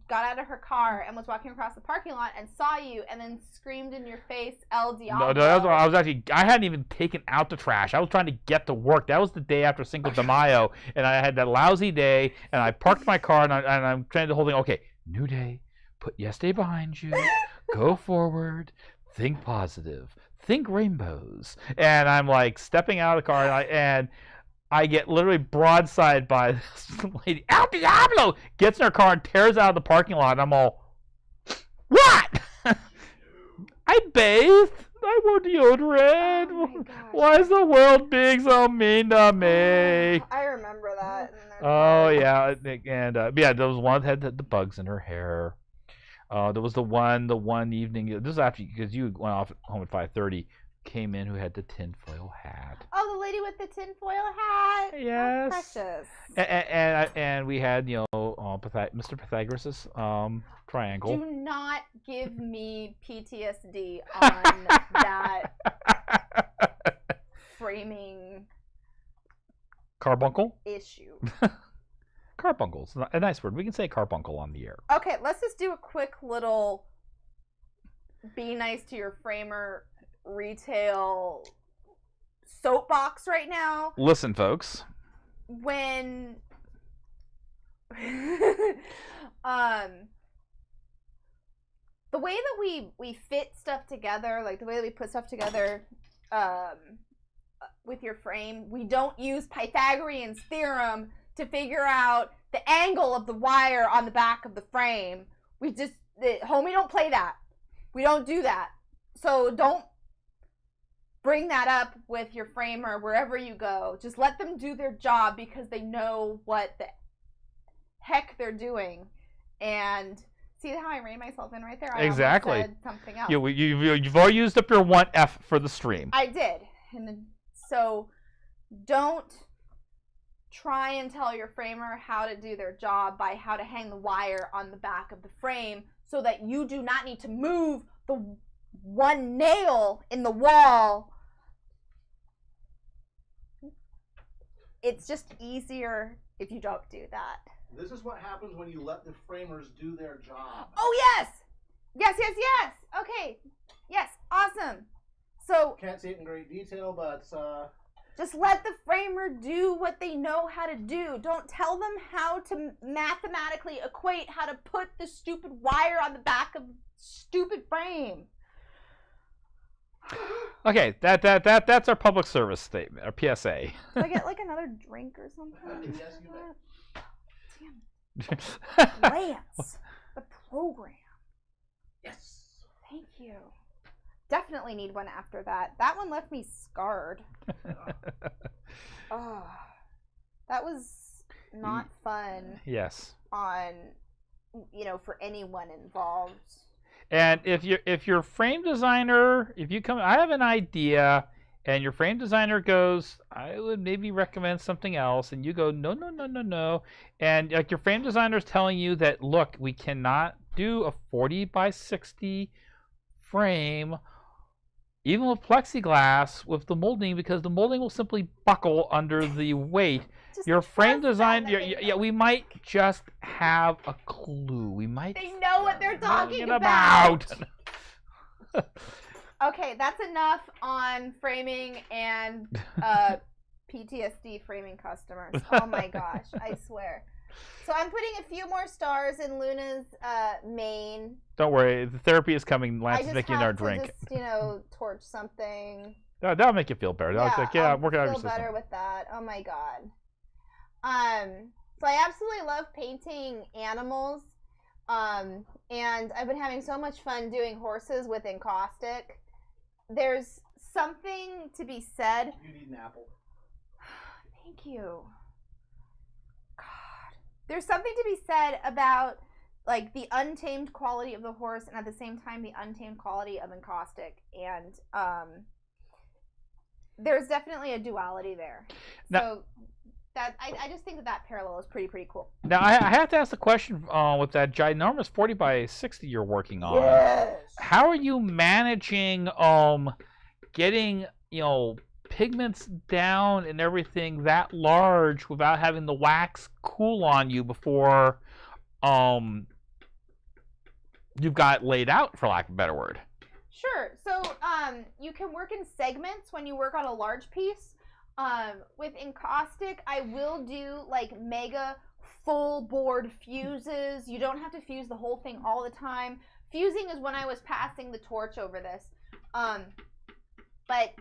got out of her car and was walking across the parking lot and saw you and then screamed in your face, El Diablo. No, I hadn't even taken out the trash. I was trying to get to work. That was the day after Cinco de Mayo, and I had that lousy day, and I parked my car, and I'm trying to hold it. Okay, new day, put yesterday behind you, go forward, think positive, think rainbows. And I'm like stepping out of the car, and I get literally broadside by this lady. El Diablo! Gets in her car and tears out of the parking lot. And I'm all, what? I bathed. I wore deodorant. Oh my gosh. Why is the world being so mean to me? I remember that. Oh yeah, and yeah, there was one that had the bugs in her hair. There was the one evening. This is after because you went off home at 5:30. Came in who had the tinfoil hat. Oh, the lady with the tinfoil hat. Yes. That's precious. And we had Mr. Pythagoras' triangle. Do not give me PTSD on that framing Carbuncle. issue. Carbuncle's a nice word. We can say carbuncle on the air. Okay, let's just do a quick little be nice to your framer retail soapbox right now. Listen, folks. When the way that we fit stuff together, like the way that we put stuff together with your frame, we don't use Pythagorean's theorem to figure out the angle of the wire on the back of the frame. Homie, don't play that. We don't do that. So don't bring that up with your framer wherever you go. Just let them do their job because they know what the heck they're doing. And see how I reined myself in right there? I Exactly. said something else. You've already used up your 1F for the stream. I did. And so don't try and tell your framer how to do their job by how to hang the wire on the back of the frame so that you do not need to move the one nail in the wall. It's just easier if you don't do that. This is what happens when you let the framers do their job. Oh, yes! Yes. Okay. Yes, awesome. So Can't see it in great detail, but just let the framer do what they know how to do. Don't tell them how to mathematically equate how to put the stupid wire on the back of the stupid frame. Okay, that's our public service statement, our PSA. Can I get like another drink or something? yes, you may. Lance, the program. Yes. Thank you. Definitely need one after that. That one left me scarred. Oh, that was not fun Yes. on, for anyone involved. And if your frame designer, if you come, I have an idea, and your frame designer goes, I would maybe recommend something else, and you go, no, and like your frame designer is telling you that, look, we cannot do a 40 by 60 frame, even with plexiglass, with the molding, because the molding will simply buckle under the weight. Your frame design, we might just have a clue. We might. They know what they're talking about. Okay, that's enough on framing and PTSD framing customers. Oh my gosh, I swear. So I'm putting a few more stars in Luna's main. Don't worry, the therapy is coming. Lance is making our I drink. just, torch something. That'll make you feel better. Yeah, work it out of your I'll feel system. better with that. Oh my god. So I absolutely love painting animals. And I've been having so much fun doing horses with encaustic. There's something to be said. You need an apple. Thank you. God. There's something to be said about like the untamed quality of the horse and at the same time the untamed quality of encaustic. And there's definitely a duality there. Now, so that I just think that parallel is pretty cool. Now I have to ask the question with that ginormous 40 by 60 you're working on. Yes. How are you managing getting pigments down and everything that large without having the wax cool on you before you've got laid out, for lack of a better word? Sure. So you can work in segments when you work on a large piece. With encaustic, I will do like mega full board fuses. You don't have to fuse the whole thing all the time. Fusing is when I was passing the torch over this. But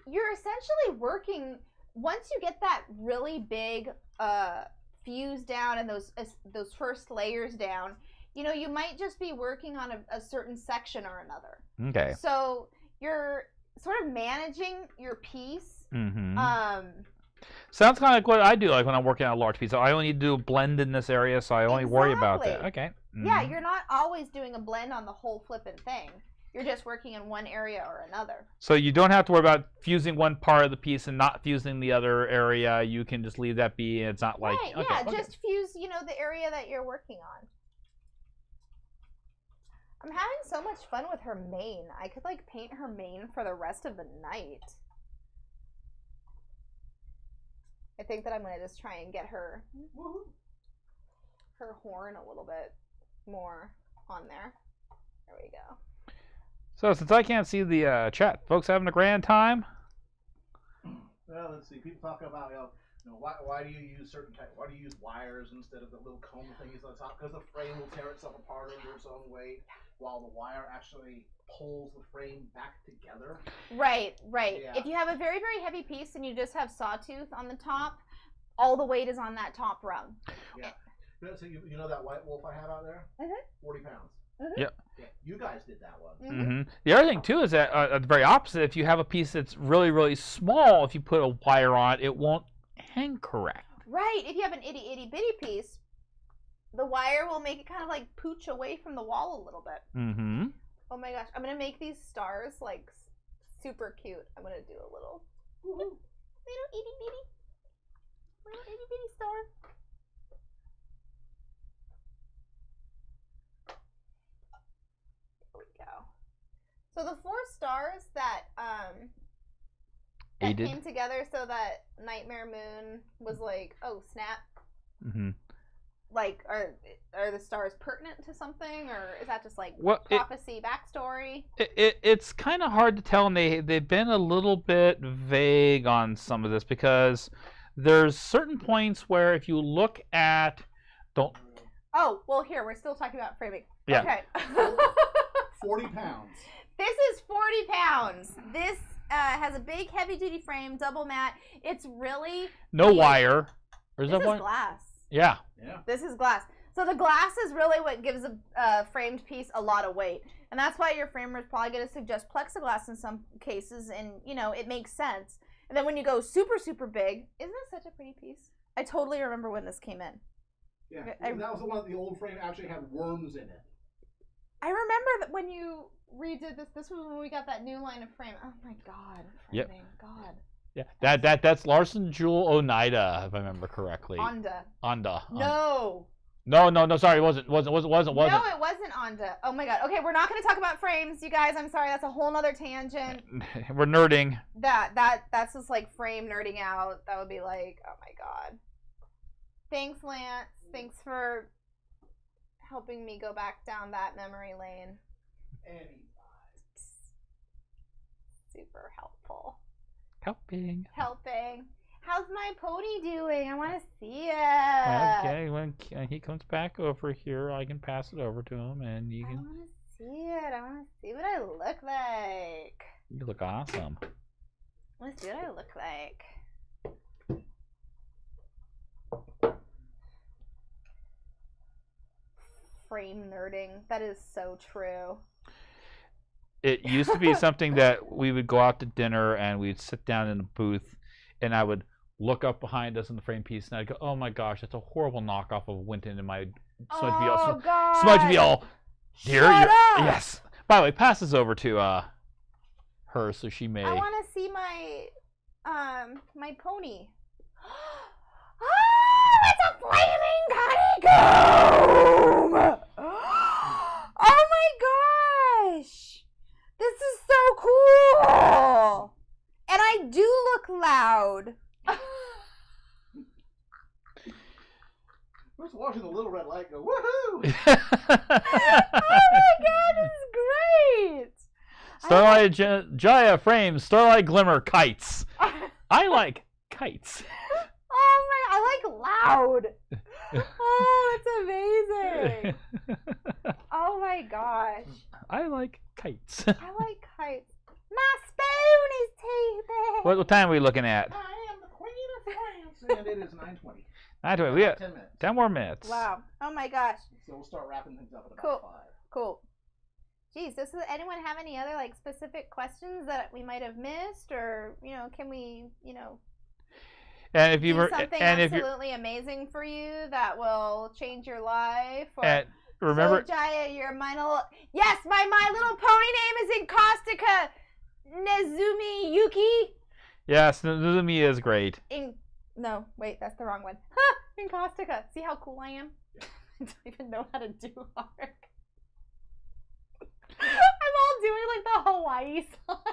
you're essentially working, once you get that really big fuse down and those first layers down, you know, you might just be working on a certain section or another. Okay. So you're sort of managing your piece. Mm-hmm. Sounds kind of like what I do, like when I'm working on a large piece. So I only do a blend in this area, so I only worry about that. Okay. Mm-hmm. Yeah, you're not always doing a blend on the whole flippin' thing. You're just working in one area or another. So you don't have to worry about fusing one part of the piece and not fusing the other area. You can just leave that be, and it's not like... Right, okay, yeah, okay. just fuse, you know, the area that you're working on. I'm having so much fun with her mane. I could, like, paint her mane for the rest of the night. I think that I'm going to just try and get her horn a little bit more on there. There we go. So since I can't see the chat, folks having a grand time? Well, let's see. People talk about, you know, why do you use certain type? Why do you use wires instead of the little comb thingies on the top? Because the frame will tear itself apart under its own weight, while the wire actually pulls the frame back together. Right, right. Yeah. If you have a very, very heavy piece and you just have sawtooth on the top, all the weight is on that top rung. Yeah. So you know that white wolf I have out there? Mhm. 40 pounds. Mhm. Yep. Yeah, you guys did that one. Mm-hmm. The other thing too is that the very opposite. If you have a piece that's really, really small, if you put a wire on it, it won't hang correct. Right. If you have an itty bitty piece, the wire will make it kind of like pooch away from the wall a little bit. Mm-hmm. Oh my gosh, I'm gonna make these stars like super cute. I'm gonna do a little itty bitty star. There we go. So the 4 stars that Aided. came together, so that Nightmare Moon was like, oh snap. Mm-hmm. Like, are the stars pertinent to something, or is that just like prophecy backstory? It's kind of hard to tell, and they've been a little bit vague on some of this, because there's certain points where if you look at Oh, well, here we're still talking about framing. Yeah. Okay. 40 pounds. This is 40 pounds. This has a big heavy-duty frame, double matte. It's really no wire. This is one? glass. Yeah. Yeah. This is glass. So the glass is really what gives a framed piece a lot of weight. And that's why your framer is probably going to suggest plexiglass in some cases, and, you know, it makes sense. And then when you go super, super big, isn't it such a pretty piece? I totally remember when this came in. Yeah, that was the one that the old frame actually had worms in it. I remember that when you redid this. This was when we got that new line of frame. Oh my god, framing, Yep. God. Yeah, that's Larson Jewel Oneida, if I remember correctly. Onda. No. No. No, sorry, it wasn't. No, it wasn't Onda. Oh my god. Okay, we're not going to talk about frames, you guys. I'm sorry, that's a whole nother tangent. We're nerding. That's just like frame nerding out. That would be like, oh my god. Thanks, Lance. Thanks for helping me go back down that memory lane. Super helpful. Helping. How's my pony doing? I want to see it. Okay, when he comes back over here, I can pass it over to him, and you I can. want to see it. I want to see what I look like. You look awesome. I want to see what I look like. Frame nerding. That is so true. It used to be something that we would go out to dinner and we'd sit down in a booth, and I would look up behind us in the frame piece, and I'd go, "Oh my gosh, that's a horrible knockoff of Winton," and my smudge would be all, "Dear, Shut up! yes." By the way, pass this over to her so she may. I want to see my my pony. Oh, it's a flaming honeycomb! Oh my gosh! This is so cool! And I do look loud. I was watching the Little Red Light go, woohoo! Oh my god, this is great! Starlight Jaya frames, Starlight Glimmer kites. I like kites. Oh my, I like loud. Oh, it's amazing. Oh my gosh. I like kites. I like kites. My spoon is too big. What time are we looking at? I am the Queen of France, and it is 9:20. 9:20. We have 10 minutes. 10 more minutes. Wow. Oh my gosh. So we'll start wrapping things up at about Cool. 5. Cool. Geez, does anyone have any other like specific questions that we might have missed, or can we And if you do were, something and if you're, absolutely amazing for you that will change your life? Or, and remember, so Jaya, your My Little Pony name is Encaustica Nezumi Yuki. yes, Nuzumi is great. No, wait, that's the wrong one. Ha! Encaustica. See how cool I am? I don't even know how to do art. I'm all doing like the Hawaii song.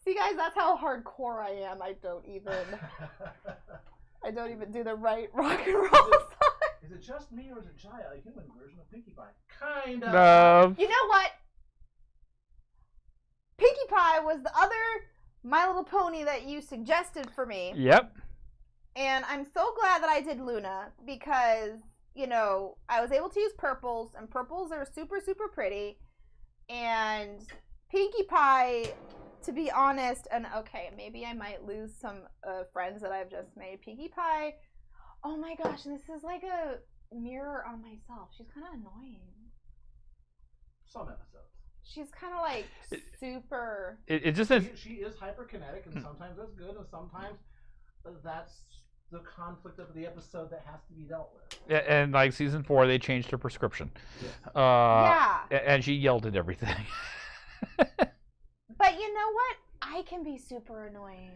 See, guys, that's how hardcore I am. I don't even do the right rock and roll song. Is it just me, or is it Jaya, a human version of Pinkie Pie? Kind of. Love. You know what? Pinkie Pie was the other My Little Pony that you suggested for me. Yep. And I'm so glad that I did Luna because, I was able to use purples, and purples are super, super pretty. And Pinkie Pie, to be honest, and okay, maybe I might lose some friends that I've just made. Pinkie Pie, oh my gosh, this is like a mirror on myself. She's kind of annoying. Some episodes. She's kind of like super. It just says She is hyperkinetic, and sometimes that's good, and sometimes that's the conflict of the episode that has to be dealt with. and like season 4, they changed her prescription. Yes. Yeah. And she yelled at everything. But you know what? I can be super annoying.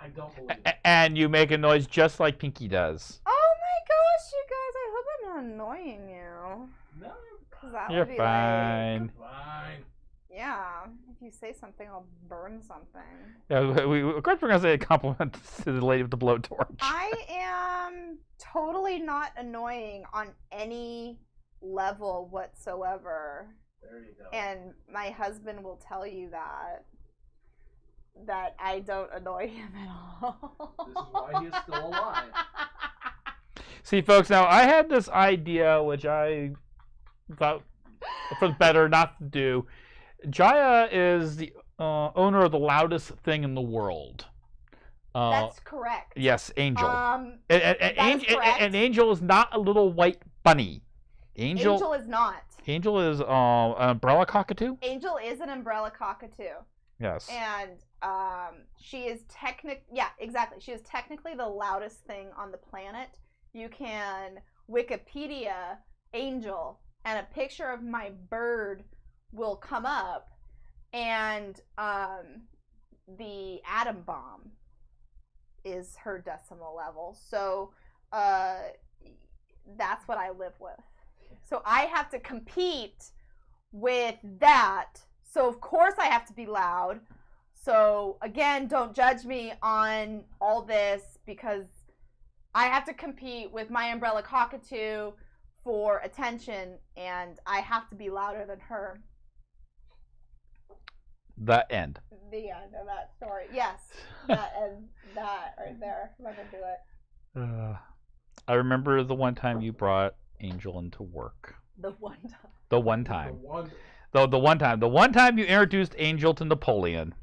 I don't believe it. And you make a noise just like Pinkie does. Oh my gosh, you guys! I hope I'm not annoying you. No, Cause that You're would be fine. fine. yeah. If you say something, I'll burn something. Yeah, of course we're gonna say a compliment to the lady with the blowtorch. I am totally not annoying on any level whatsoever. There you go. And my husband will tell you that I don't annoy him at all. This is why he is still alive. See, folks, now I had this idea, which I thought for the better not to do. Jaya is the owner of the loudest thing in the world. That's correct. Yes, Angel. That And is correct. Angel is not a little white bunny. Angel is not. Angel is an umbrella cockatoo. Angel is an umbrella cockatoo. Yes. And she is exactly. She is technically the loudest thing on the planet. You can Wikipedia Angel, and a picture of my bird will come up, and the atom bomb is her decimal level. So that's what I live with. So I have to compete with that. So of course I have to be loud. So again, don't judge me on all this because I have to compete with my umbrella cockatoo for attention, and I have to be louder than her. The end. The end of that story. Yes, that right there. I'm not gonna do it. I remember the one time you brought Angel into work. The one time. The one time. The one. The one time you introduced Angel to Napoleon.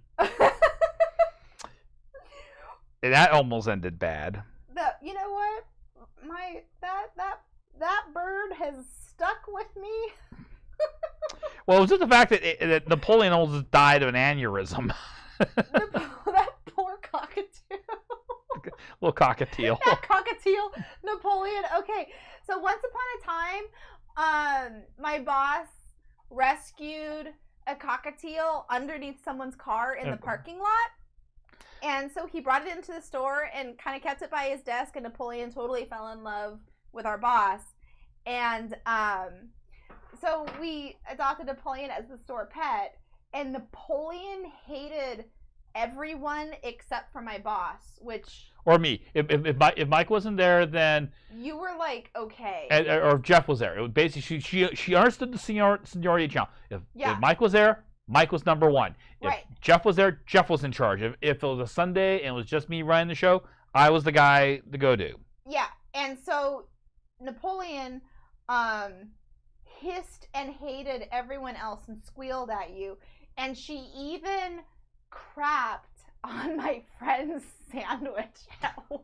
And that almost ended bad. You know what? That bird has stuck with me. Well, it was just the fact that Napoleon almost died of an aneurysm. That poor cockatoo. Little cockatiel. That cockatiel Napoleon. Okay, so once upon a time, my boss rescued a cockatiel underneath someone's car in the parking lot. And so he brought it into the store and kind of kept it by his desk, and Napoleon totally fell in love with our boss. And so we adopted Napoleon as the store pet, and Napoleon hated everyone except for my boss, which... Or me. If Mike wasn't there, then... You were like, okay. Or if Jeff was there. It was basically, she understood the seniority channel. If Mike was there, Mike was number one. If Right. Jeff was there, Jeff was in charge. If it was a Sunday and it was just me running the show, I was the guy to go to. Yeah, and so Napoleon hissed and hated everyone else and squealed at you, and she even crapped on my friend's sandwich at work.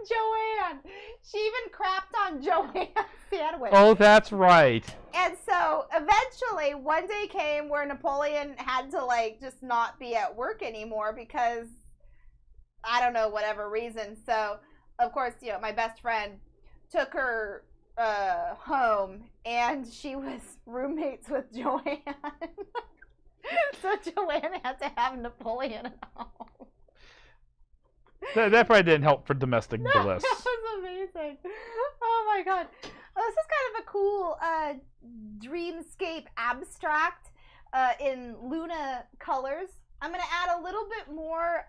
Joanne. She even crapped on Joanne's sandwich. Oh, that's right. And so eventually one day came where Napoleon had to like just not be at work anymore because I don't know, whatever reason. So of course, you know, my best friend took her home and she was roommates with Joanne. So Joanne had to have Napoleon at home. That probably didn't help for domestic bliss. That was amazing. Oh my god. Well, this is kind of a cool dreamscape abstract in Luna colors. I'm going to add a little bit more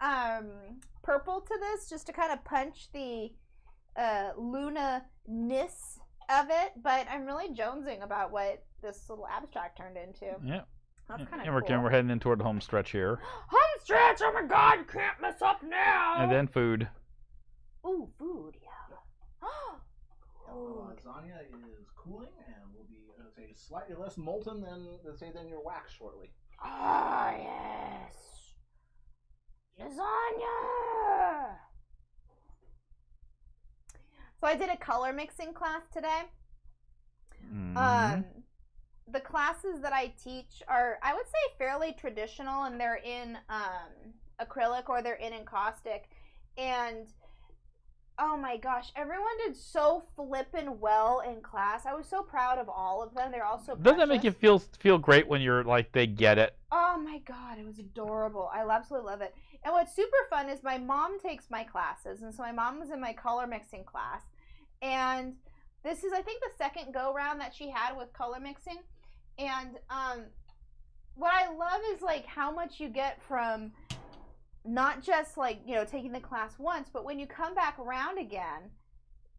purple to this just to kind of punch the Luna-ness of it, but I'm really jonesing about what this little abstract turned into. Yeah. That's kind And of cool. we're heading in toward the home stretch here. Home stretch! Oh my god, can't mess up now! And then food. Ooh, food, yeah. Oh, lasagna is cooling and will be, say, slightly less molten than your wax shortly. Ah, yes. Lasagna! So I did a color mixing class today. The classes that I teach are, I would say, fairly traditional, and they're in acrylic or they're in encaustic. And oh my gosh, everyone did so flippin' well in class. I was so proud of all of them. They're all so Doesn't that make you precious. feel great when you're like they get it? Oh my god, it was adorable. I absolutely love it. And what's super fun is my mom takes my classes, and so my mom was in my color mixing class. And this is, I think, the second go round that she had with color mixing. And what I love is like how much you get from not just like, you know, taking the class once, but when you come back around again,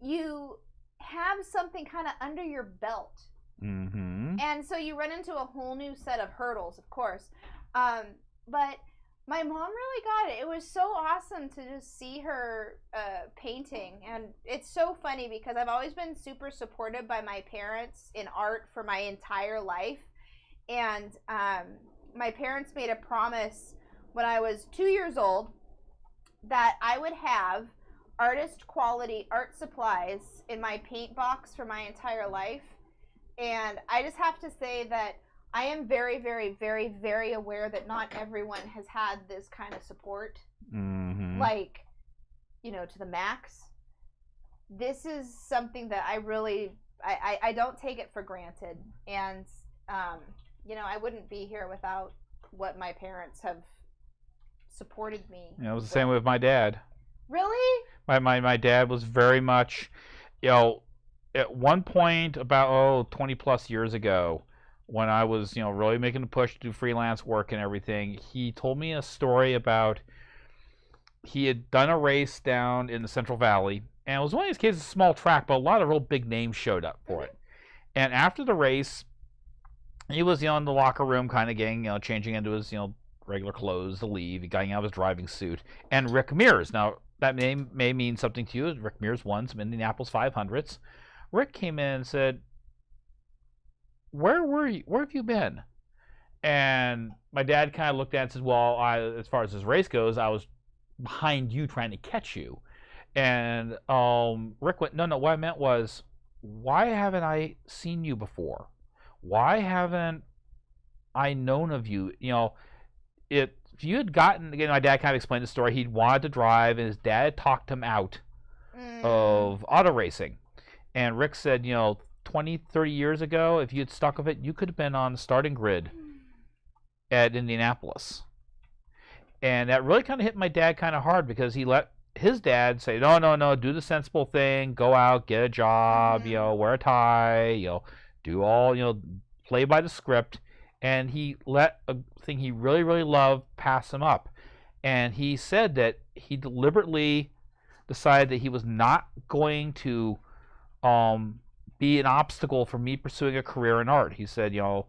you have something kind of under your belt. Mm-hmm. And so you run into a whole new set of hurdles, of course. But my mom really got it. It was so awesome to just see her painting. And it's so funny because I've always been super supported by my parents in art for my entire life. And my parents made a promise when I was 2 years old that I would have artist quality art supplies in my paint box for my entire life. And I just have to say that I am very, very, very, very aware that not everyone has had this kind of support. Mm-hmm. Like, you know, to the max. This is something that I really, I don't take it for granted. And, you know, I wouldn't be here without what my parents have supported me. Yeah, it was the same with my dad. Really? My dad was very much, you know, at one point about 20 plus years ago, when I was, you know, really making a push to do freelance work and everything, he told me a story about he had done a race down in the Central Valley, and it was one of these cases, a small track, but a lot of real big names showed up for it. And after the race, he was, you know, in the locker room kind of getting, you know, changing into his, you know, regular clothes to leave. He got out of his driving suit. And Rick Mears, now that name may mean something to you. Rick Mears won some Indianapolis 500s. Rick came in and said, where were you? Where have you been? And my dad kind of looked at it and said, well, as far as this race goes, I was behind you trying to catch you. And Rick went, no, what I meant was, why haven't I seen you before? Why haven't I known of you? You know, if you had gotten, again, my dad kind of explained the story. He'd wanted to drive, and his dad talked him out of auto racing. And Rick said, you know, 20, 30 years ago, if you had stuck with it, you could have been on the starting grid at Indianapolis. And that really kind of hit my dad kind of hard because he let his dad say, no, do the sensible thing, go out, get a job, you know, wear a tie, you know, do all, you know, play by the script. And he let a thing he really, really loved pass him up. And he said that he deliberately decided that he was not going to be an obstacle for me pursuing a career in art. He said, you know,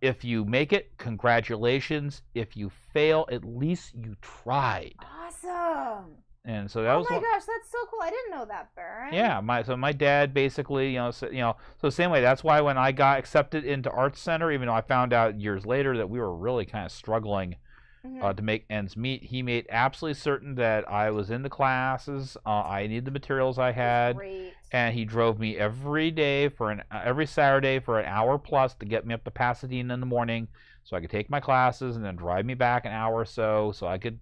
if you make it, congratulations. If you fail, at least you tried. Awesome. And so that Oh was my gosh, that's so cool. I didn't know that, Baron. Yeah, my dad basically, so the same way. That's why when I got accepted into Arts Center, even though I found out years later that we were really kind of struggling to make ends meet, he made absolutely certain that I was in the classes. I needed the materials I had, Great. and he drove me every day every Saturday for an hour plus to get me up to Pasadena in the morning, so I could take my classes and then drive me back an hour or so I could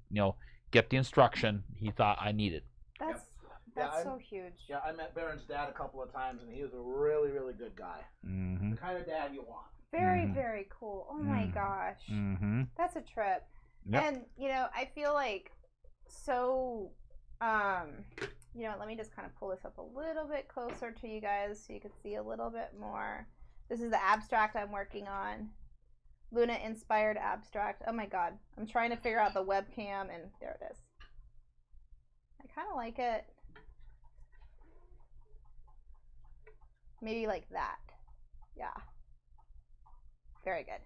get the instruction he thought I needed. That's so huge. Yeah, I met Baron's dad a couple of times, and he was a really, really good guy. Mm-hmm. The kind of dad you want. Very, very cool. Oh my gosh. Mm-hmm. That's a trip. Yep. And, I feel like so, let me just kind of pull this up a little bit closer to you guys so you can see a little bit more. This is the abstract I'm working on. Luna inspired abstract. Oh my god. I'm trying to figure out the webcam, and there it is. I kind of like it. Maybe like that. Yeah. Very good.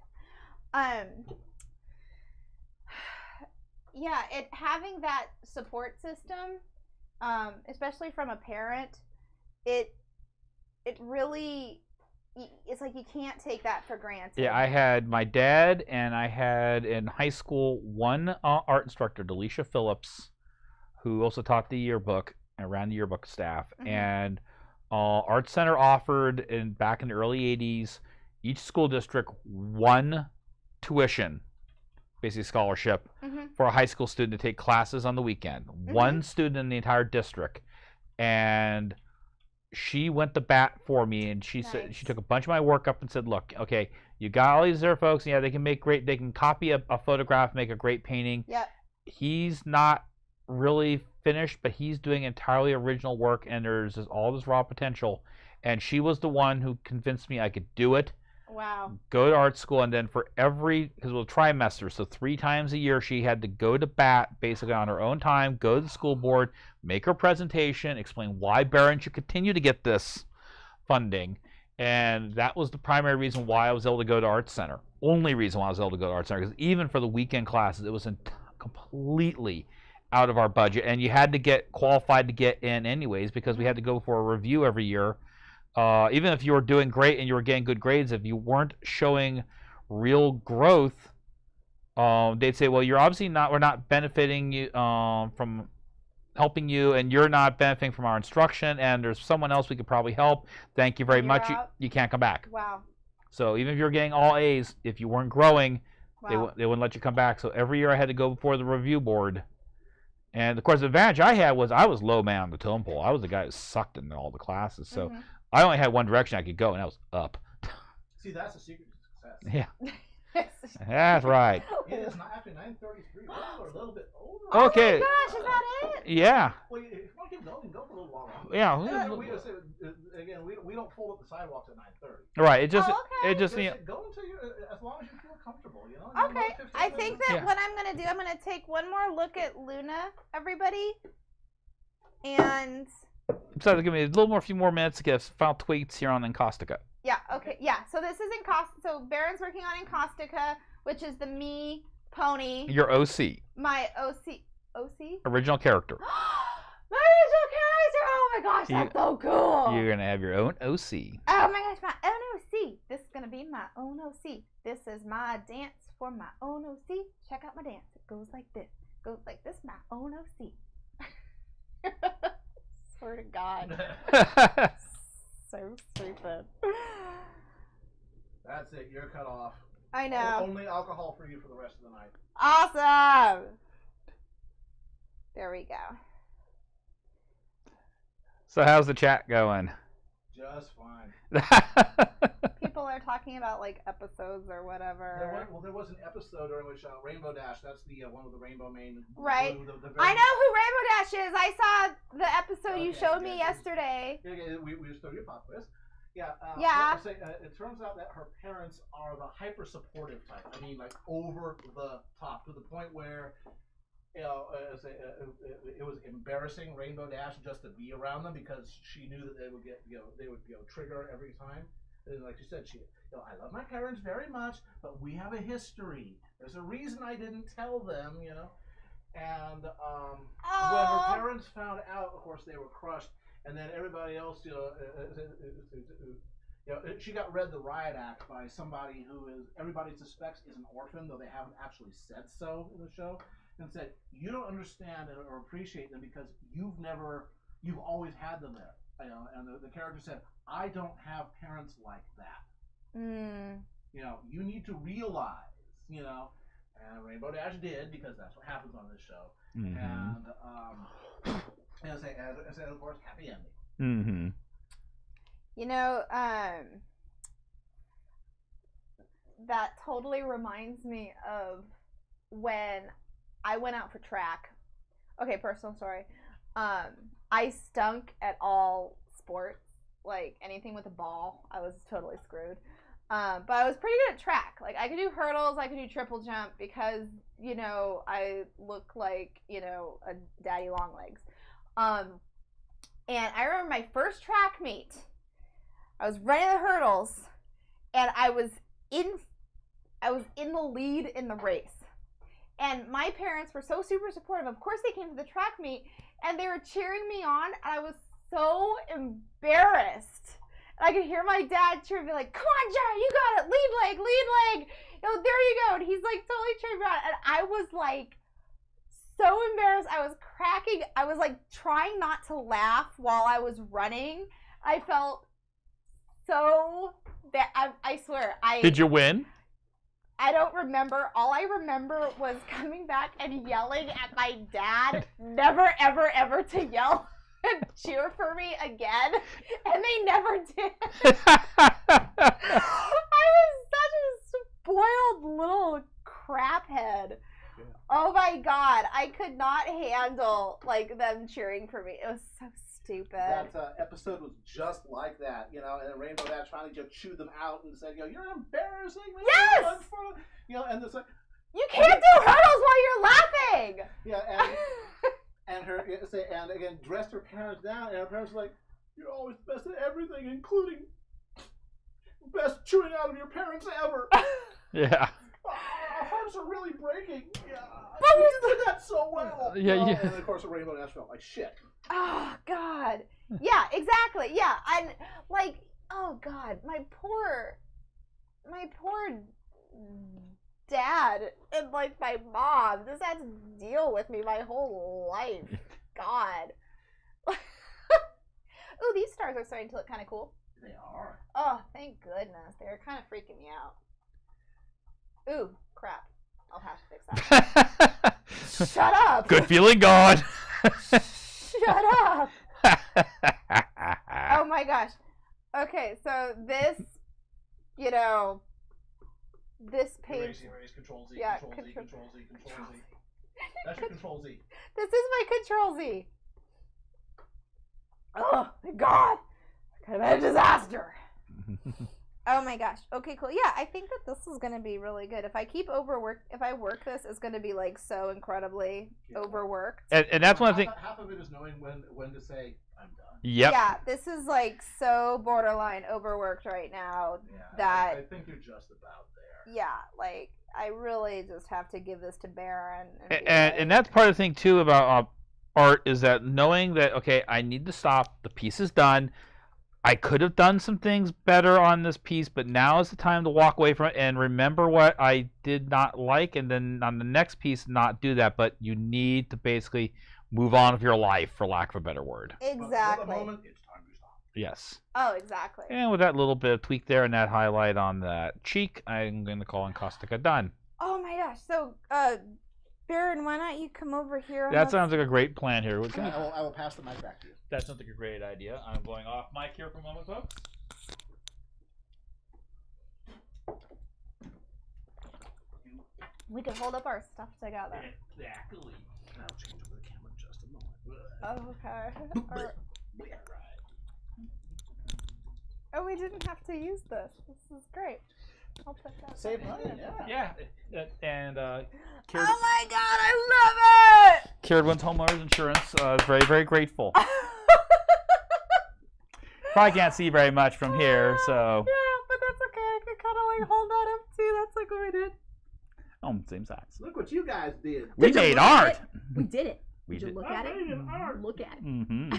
Yeah, having that support system, especially from a parent, it really, it's like you can't take that for granted. Yeah, I had my dad, and I had in high school one art instructor, Delisha Phillips, who also taught the yearbook and ran the yearbook staff. And Art Center offered back in the early 80s, each school district one tuition, basically scholarship, for a high school student to take classes on the weekend. One student in the entire district. And she went to bat for me, and she said she took a bunch of my work up and said, "Look, okay, you got all these there folks. Yeah, they can copy a photograph, make a great painting. Yep. He's not really finished, but he's doing entirely original work, and there's all this raw potential." And she was the one who convinced me I could do it. Wow. Go to art school, and then because it was a trimester, so 3 times a year she had to go to bat basically on her own time, go to the school board, make her presentation, explain why Baron should continue to get this funding. And that was the primary reason why I was able to go to Art Center. Only reason why I was able to go to Art Center, because even for the weekend classes, it was completely out of our budget, and you had to get qualified to get in anyways, because we had to go for a review every year. Even if you were doing great and you were getting good grades, if you weren't showing real growth, they'd say, well, we're not benefiting you from helping you, and you're not benefiting from our instruction, and there's someone else we could probably help. Thank you very much. You can't come back. Wow. So even if you're getting all A's, if you weren't growing, they wouldn't let you come back. So every year I had to go before the review board. And of course, the advantage I had was I was low man on the totem pole. I was the guy who sucked in all the classes. So I only had one direction I could go, and that was up. See, that's the secret to success. Yeah. That's right. It is not after 9:33. We're a little bit older. Okay. Oh my gosh, is that it? Yeah. Well, if you want to keep going, go for a little while longer. Yeah. We don't fold up the sidewalks at 9:30. Right. It just okay. Go until as long as you feel comfortable. Okay. I think that what I'm gonna do, I'm gonna take one more look at Luna, everybody, and. So give me a few more minutes to get final tweets here on Encaustica. Yeah, okay, yeah. So this is so Baron's working on Encaustica, which is the me pony. Your OC. My OC. OC? Original character. My original character! Oh my gosh, that's so cool! You're going to have your own OC. Oh my gosh, my own OC. This is going to be my own OC. This is my dance for my own OC. Check out my dance. It goes like this. Goes like this, my own OC. Swear to God. So stupid. That's it. You're cut off. I know. Only alcohol for you for the rest of the night. Awesome. There we go. So how's the chat going? Just fine. People are talking about like episodes or whatever. There was an episode during which Rainbow Dash. That's the one of the Rainbow main. Right. I know who Rainbow Dash is. I saw the episode you showed me yesterday. Yeah, we just threw your pop quiz. Yeah. Yeah. It turns out that her parents are the hyper supportive type. I mean, like over the top to the point where. It was embarrassing Rainbow Dash just to be around them because she knew that they would trigger every time. like you said, I love my parents very much, but we have a history. There's a reason I didn't tell them, And when her parents found out, of course, they were crushed. And then everybody else, she got read the riot act by somebody who everybody suspects is an orphan, though they haven't actually said so in the show, and said, you don't understand or appreciate them because you've always had them there. And the character said, I don't have parents like that. You need to realize, and Rainbow Dash did, because that's what happens on this show. And as I said, of course, happy ending. That totally reminds me of when I went out for track. Okay, personal story. I stunk at all sports, like anything with a ball. I was totally screwed. But I was pretty good at track. Like, I could do hurdles, I could do triple jump because, I look like, a daddy long legs. And I remember my first track meet. I was running the hurdles, and I was in the lead in the race. And my parents were so super supportive. Of course, they came to the track meet, and they were cheering me on, and I was so embarrassed. And I could hear my dad cheering me like, "Come on, Jaya, you got it! Lead leg, lead leg! There you go!" And he's like totally cheering me on, and I was like so embarrassed. I was cracking. I was like trying not to laugh while I was running. I felt so bad. I swear. Did you win? I don't remember. All I remember was coming back and yelling at my dad, never, ever, ever to yell and cheer for me again. And they never did. I was such a spoiled little craphead. Yeah. Oh my God. I could not handle them cheering for me. It was so stupid. That episode was just like that, and then Rainbow Dash finally just chewed them out and said, "You're embarrassing me." Yes. And it's like, you can't do hurdles while you're laughing. Yeah, and again dressed her parents down, and her parents were like, "You're always best at everything, including best chewing out of your parents ever." Yeah. Our hearts are really breaking. Yeah, but you did that so well. Yeah. And of course, Rainbow Dash felt like shit. Oh God. Yeah, exactly. Yeah, and oh God, my poor dad and my mom just had to deal with me my whole life. God. Ooh, these stars are starting to look kind of cool. They are. Oh, thank goodness. They're kind of freaking me out. Ooh, crap. I'll have to fix that. Shut up. Good feeling gone. Shut up. Oh my gosh. Okay, so this, this page. Erase, Control Z, yeah, Control Z. That's your Control Z. This is my Control Z. Oh my God. Could have been a disaster. Oh my gosh. Okay, cool. Yeah, I think that this is going to be really good. If I work this, it's going to be so incredibly overworked. And that's one thing. Half of it is knowing when to say, I'm done. Yep. Yeah, this is so borderline overworked right now that I think you're just about there. Yeah, I really just have to give this to Baron. And that's part of the thing too about art is that knowing that, okay, I need to stop. The piece is done. I could have done some things better on this piece, but now is the time to walk away from it and remember what I did not like, and then on the next piece not do that. But you need to basically move on with your life, for lack of a better word. Exactly. For the moment, it's time to stop. Yes. Oh, exactly. And with that little bit of tweak there and that highlight on that cheek, I'm going to call Encaustica done. Oh my gosh. So, Baron, why don't you come over here? That sounds like a great plan here. I will pass the mic back to you. That sounds like a great idea. I'm going off mic here for a moment, folks. We could hold up our stuff together. Exactly. I'll change over the camera in just a moment. Oh, okay. Oh, we didn't have to use this. This is great. I'll put that. Save money, yeah. Yeah, and Oh my God, I love it! Carradwin's homeowners insurance is very, very grateful. Probably can't see very much from here, so. Yeah. same size. Look what you guys did. We Did you made look at art. it? We did it. We Did you did. look at it? I made an art. Look at it. Mm-hmm.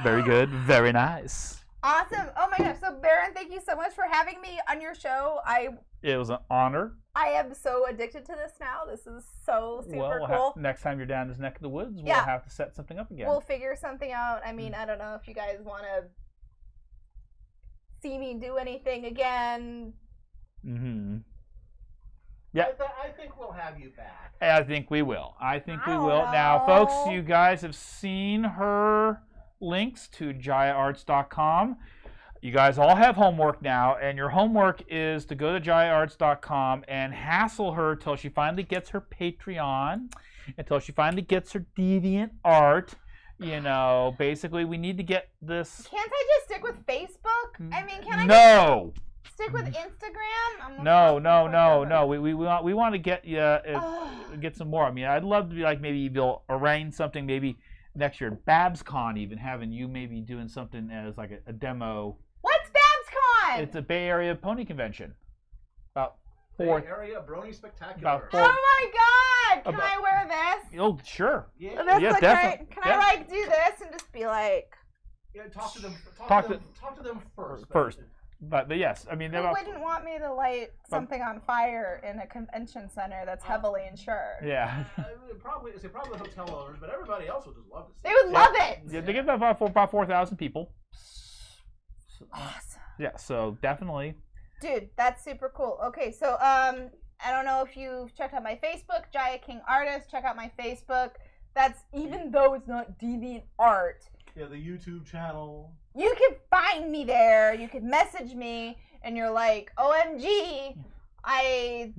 Very good. Very nice. Awesome. Oh my gosh. So Baron, thank you so much for having me on your show. It was an honor. I am so addicted to this now. This is so super cool. Next time you're down this neck of the woods, we'll Yeah. have to set something up again. We'll figure something out. I mean, I don't know if you guys want to see me do anything again. Mm-hmm. Yeah. I think we'll have you back. I think we will. I think we I don't will. Now, folks, know. you guys have seen her links to jayaarts.com. You guys all have homework now, and your homework is to go to jayaarts.com and hassle her till she finally gets her Patreon, until she finally gets her deviant art. You know, basically, we need to get this. Can't I just stick with Facebook? I mean, can I No. just stick with Instagram? I'm No. We want to get you Ugh. get some more. I mean, I'd love to be like maybe you'll arrange something maybe next year, BabsCon, even having you maybe doing something as like a demo. What's BabsCon? It's a Bay Area pony convention. About Bay four. Area Brony Spectacular. About Oh my God! Can About- I wear this? Oh, sure. Yeah. This Yeah, looks definitely. right. Can Yeah. I like do this and just be like? Yeah, talk to them. Talk Talk to them first. First. But yes, I mean, Who about, wouldn't want me to light something on fire in a convention center that's heavily insured? yeah. Probably the hotel owners, but everybody else would just love to see. They would love it. Yeah, they get about 4,000 people. Awesome. Yeah, so definitely. Dude, that's super cool. Okay, so I don't know if you've checked out my Facebook, Jaya King Artist. Check out my Facebook. That's even though it's not deviant art. Yeah, the YouTube channel. You can find me there. You can message me, and you're like, OMG,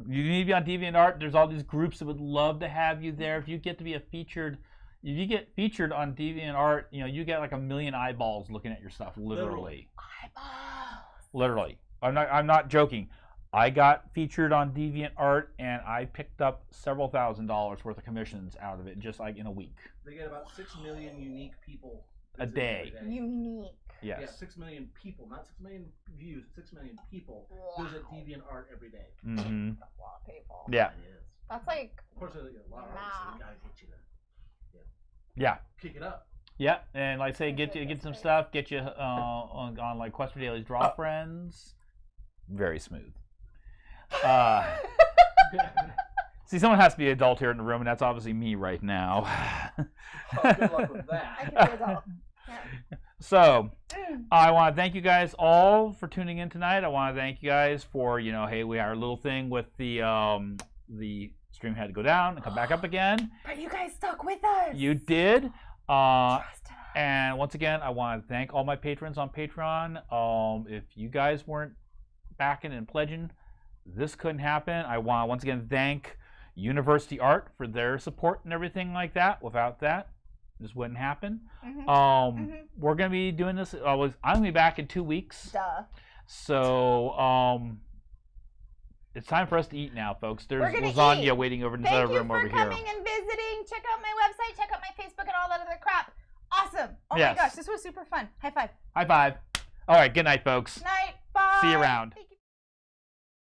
You need to be on DeviantArt. There's all these groups that would love to have you there. If you get to be if you get featured on DeviantArt, you know, you get like 1 million eyeballs looking at your stuff, literally. eyeballs. Literally. I'm not joking. I got featured on DeviantArt and I picked up several $1,000s worth of commissions out of it just like in a week. They get about 6 million unique people A day. Unique. Yes. Yeah, 6 million people, not 6 million views. 6 million people Wow. visit DeviantArt every day. Mm-hmm. That's a lot of people. Yeah. It is. That's like, Of course, there's a lot of artists, so we gotta get you to Yeah. kick it up. Yeah, and like I say, get some stuff, get you on like Quest for Daily's Draw Friends. Very smooth. See, someone has to be an adult here in the room, and that's obviously me right now. Oh, good luck with I that. can be adult. Yeah. So, I want to thank you guys all for tuning in tonight. I want to thank you guys for, you know, hey, we had our little thing with the stream had to go down and come back up again. But you guys stuck with us. You did. Trusted us. And once again, I want to thank all my patrons on Patreon. If you guys weren't backing and pledging, this couldn't happen. I want to once again thank University Art for their support and everything like that. Without that, this wouldn't happen. Mhm. We're gonna be doing this. I'm gonna be back in 2 weeks. Duh. So it's time for us to eat now, folks. There's We're gonna lasagna eat. waiting over in this Thank other you room for over here. coming and visiting. Check out my website. Check out my Facebook and all that other crap. Awesome. Oh Yes. my gosh, this was super fun. High five. High five. All right. Good night, folks. Night. Bye. See you around.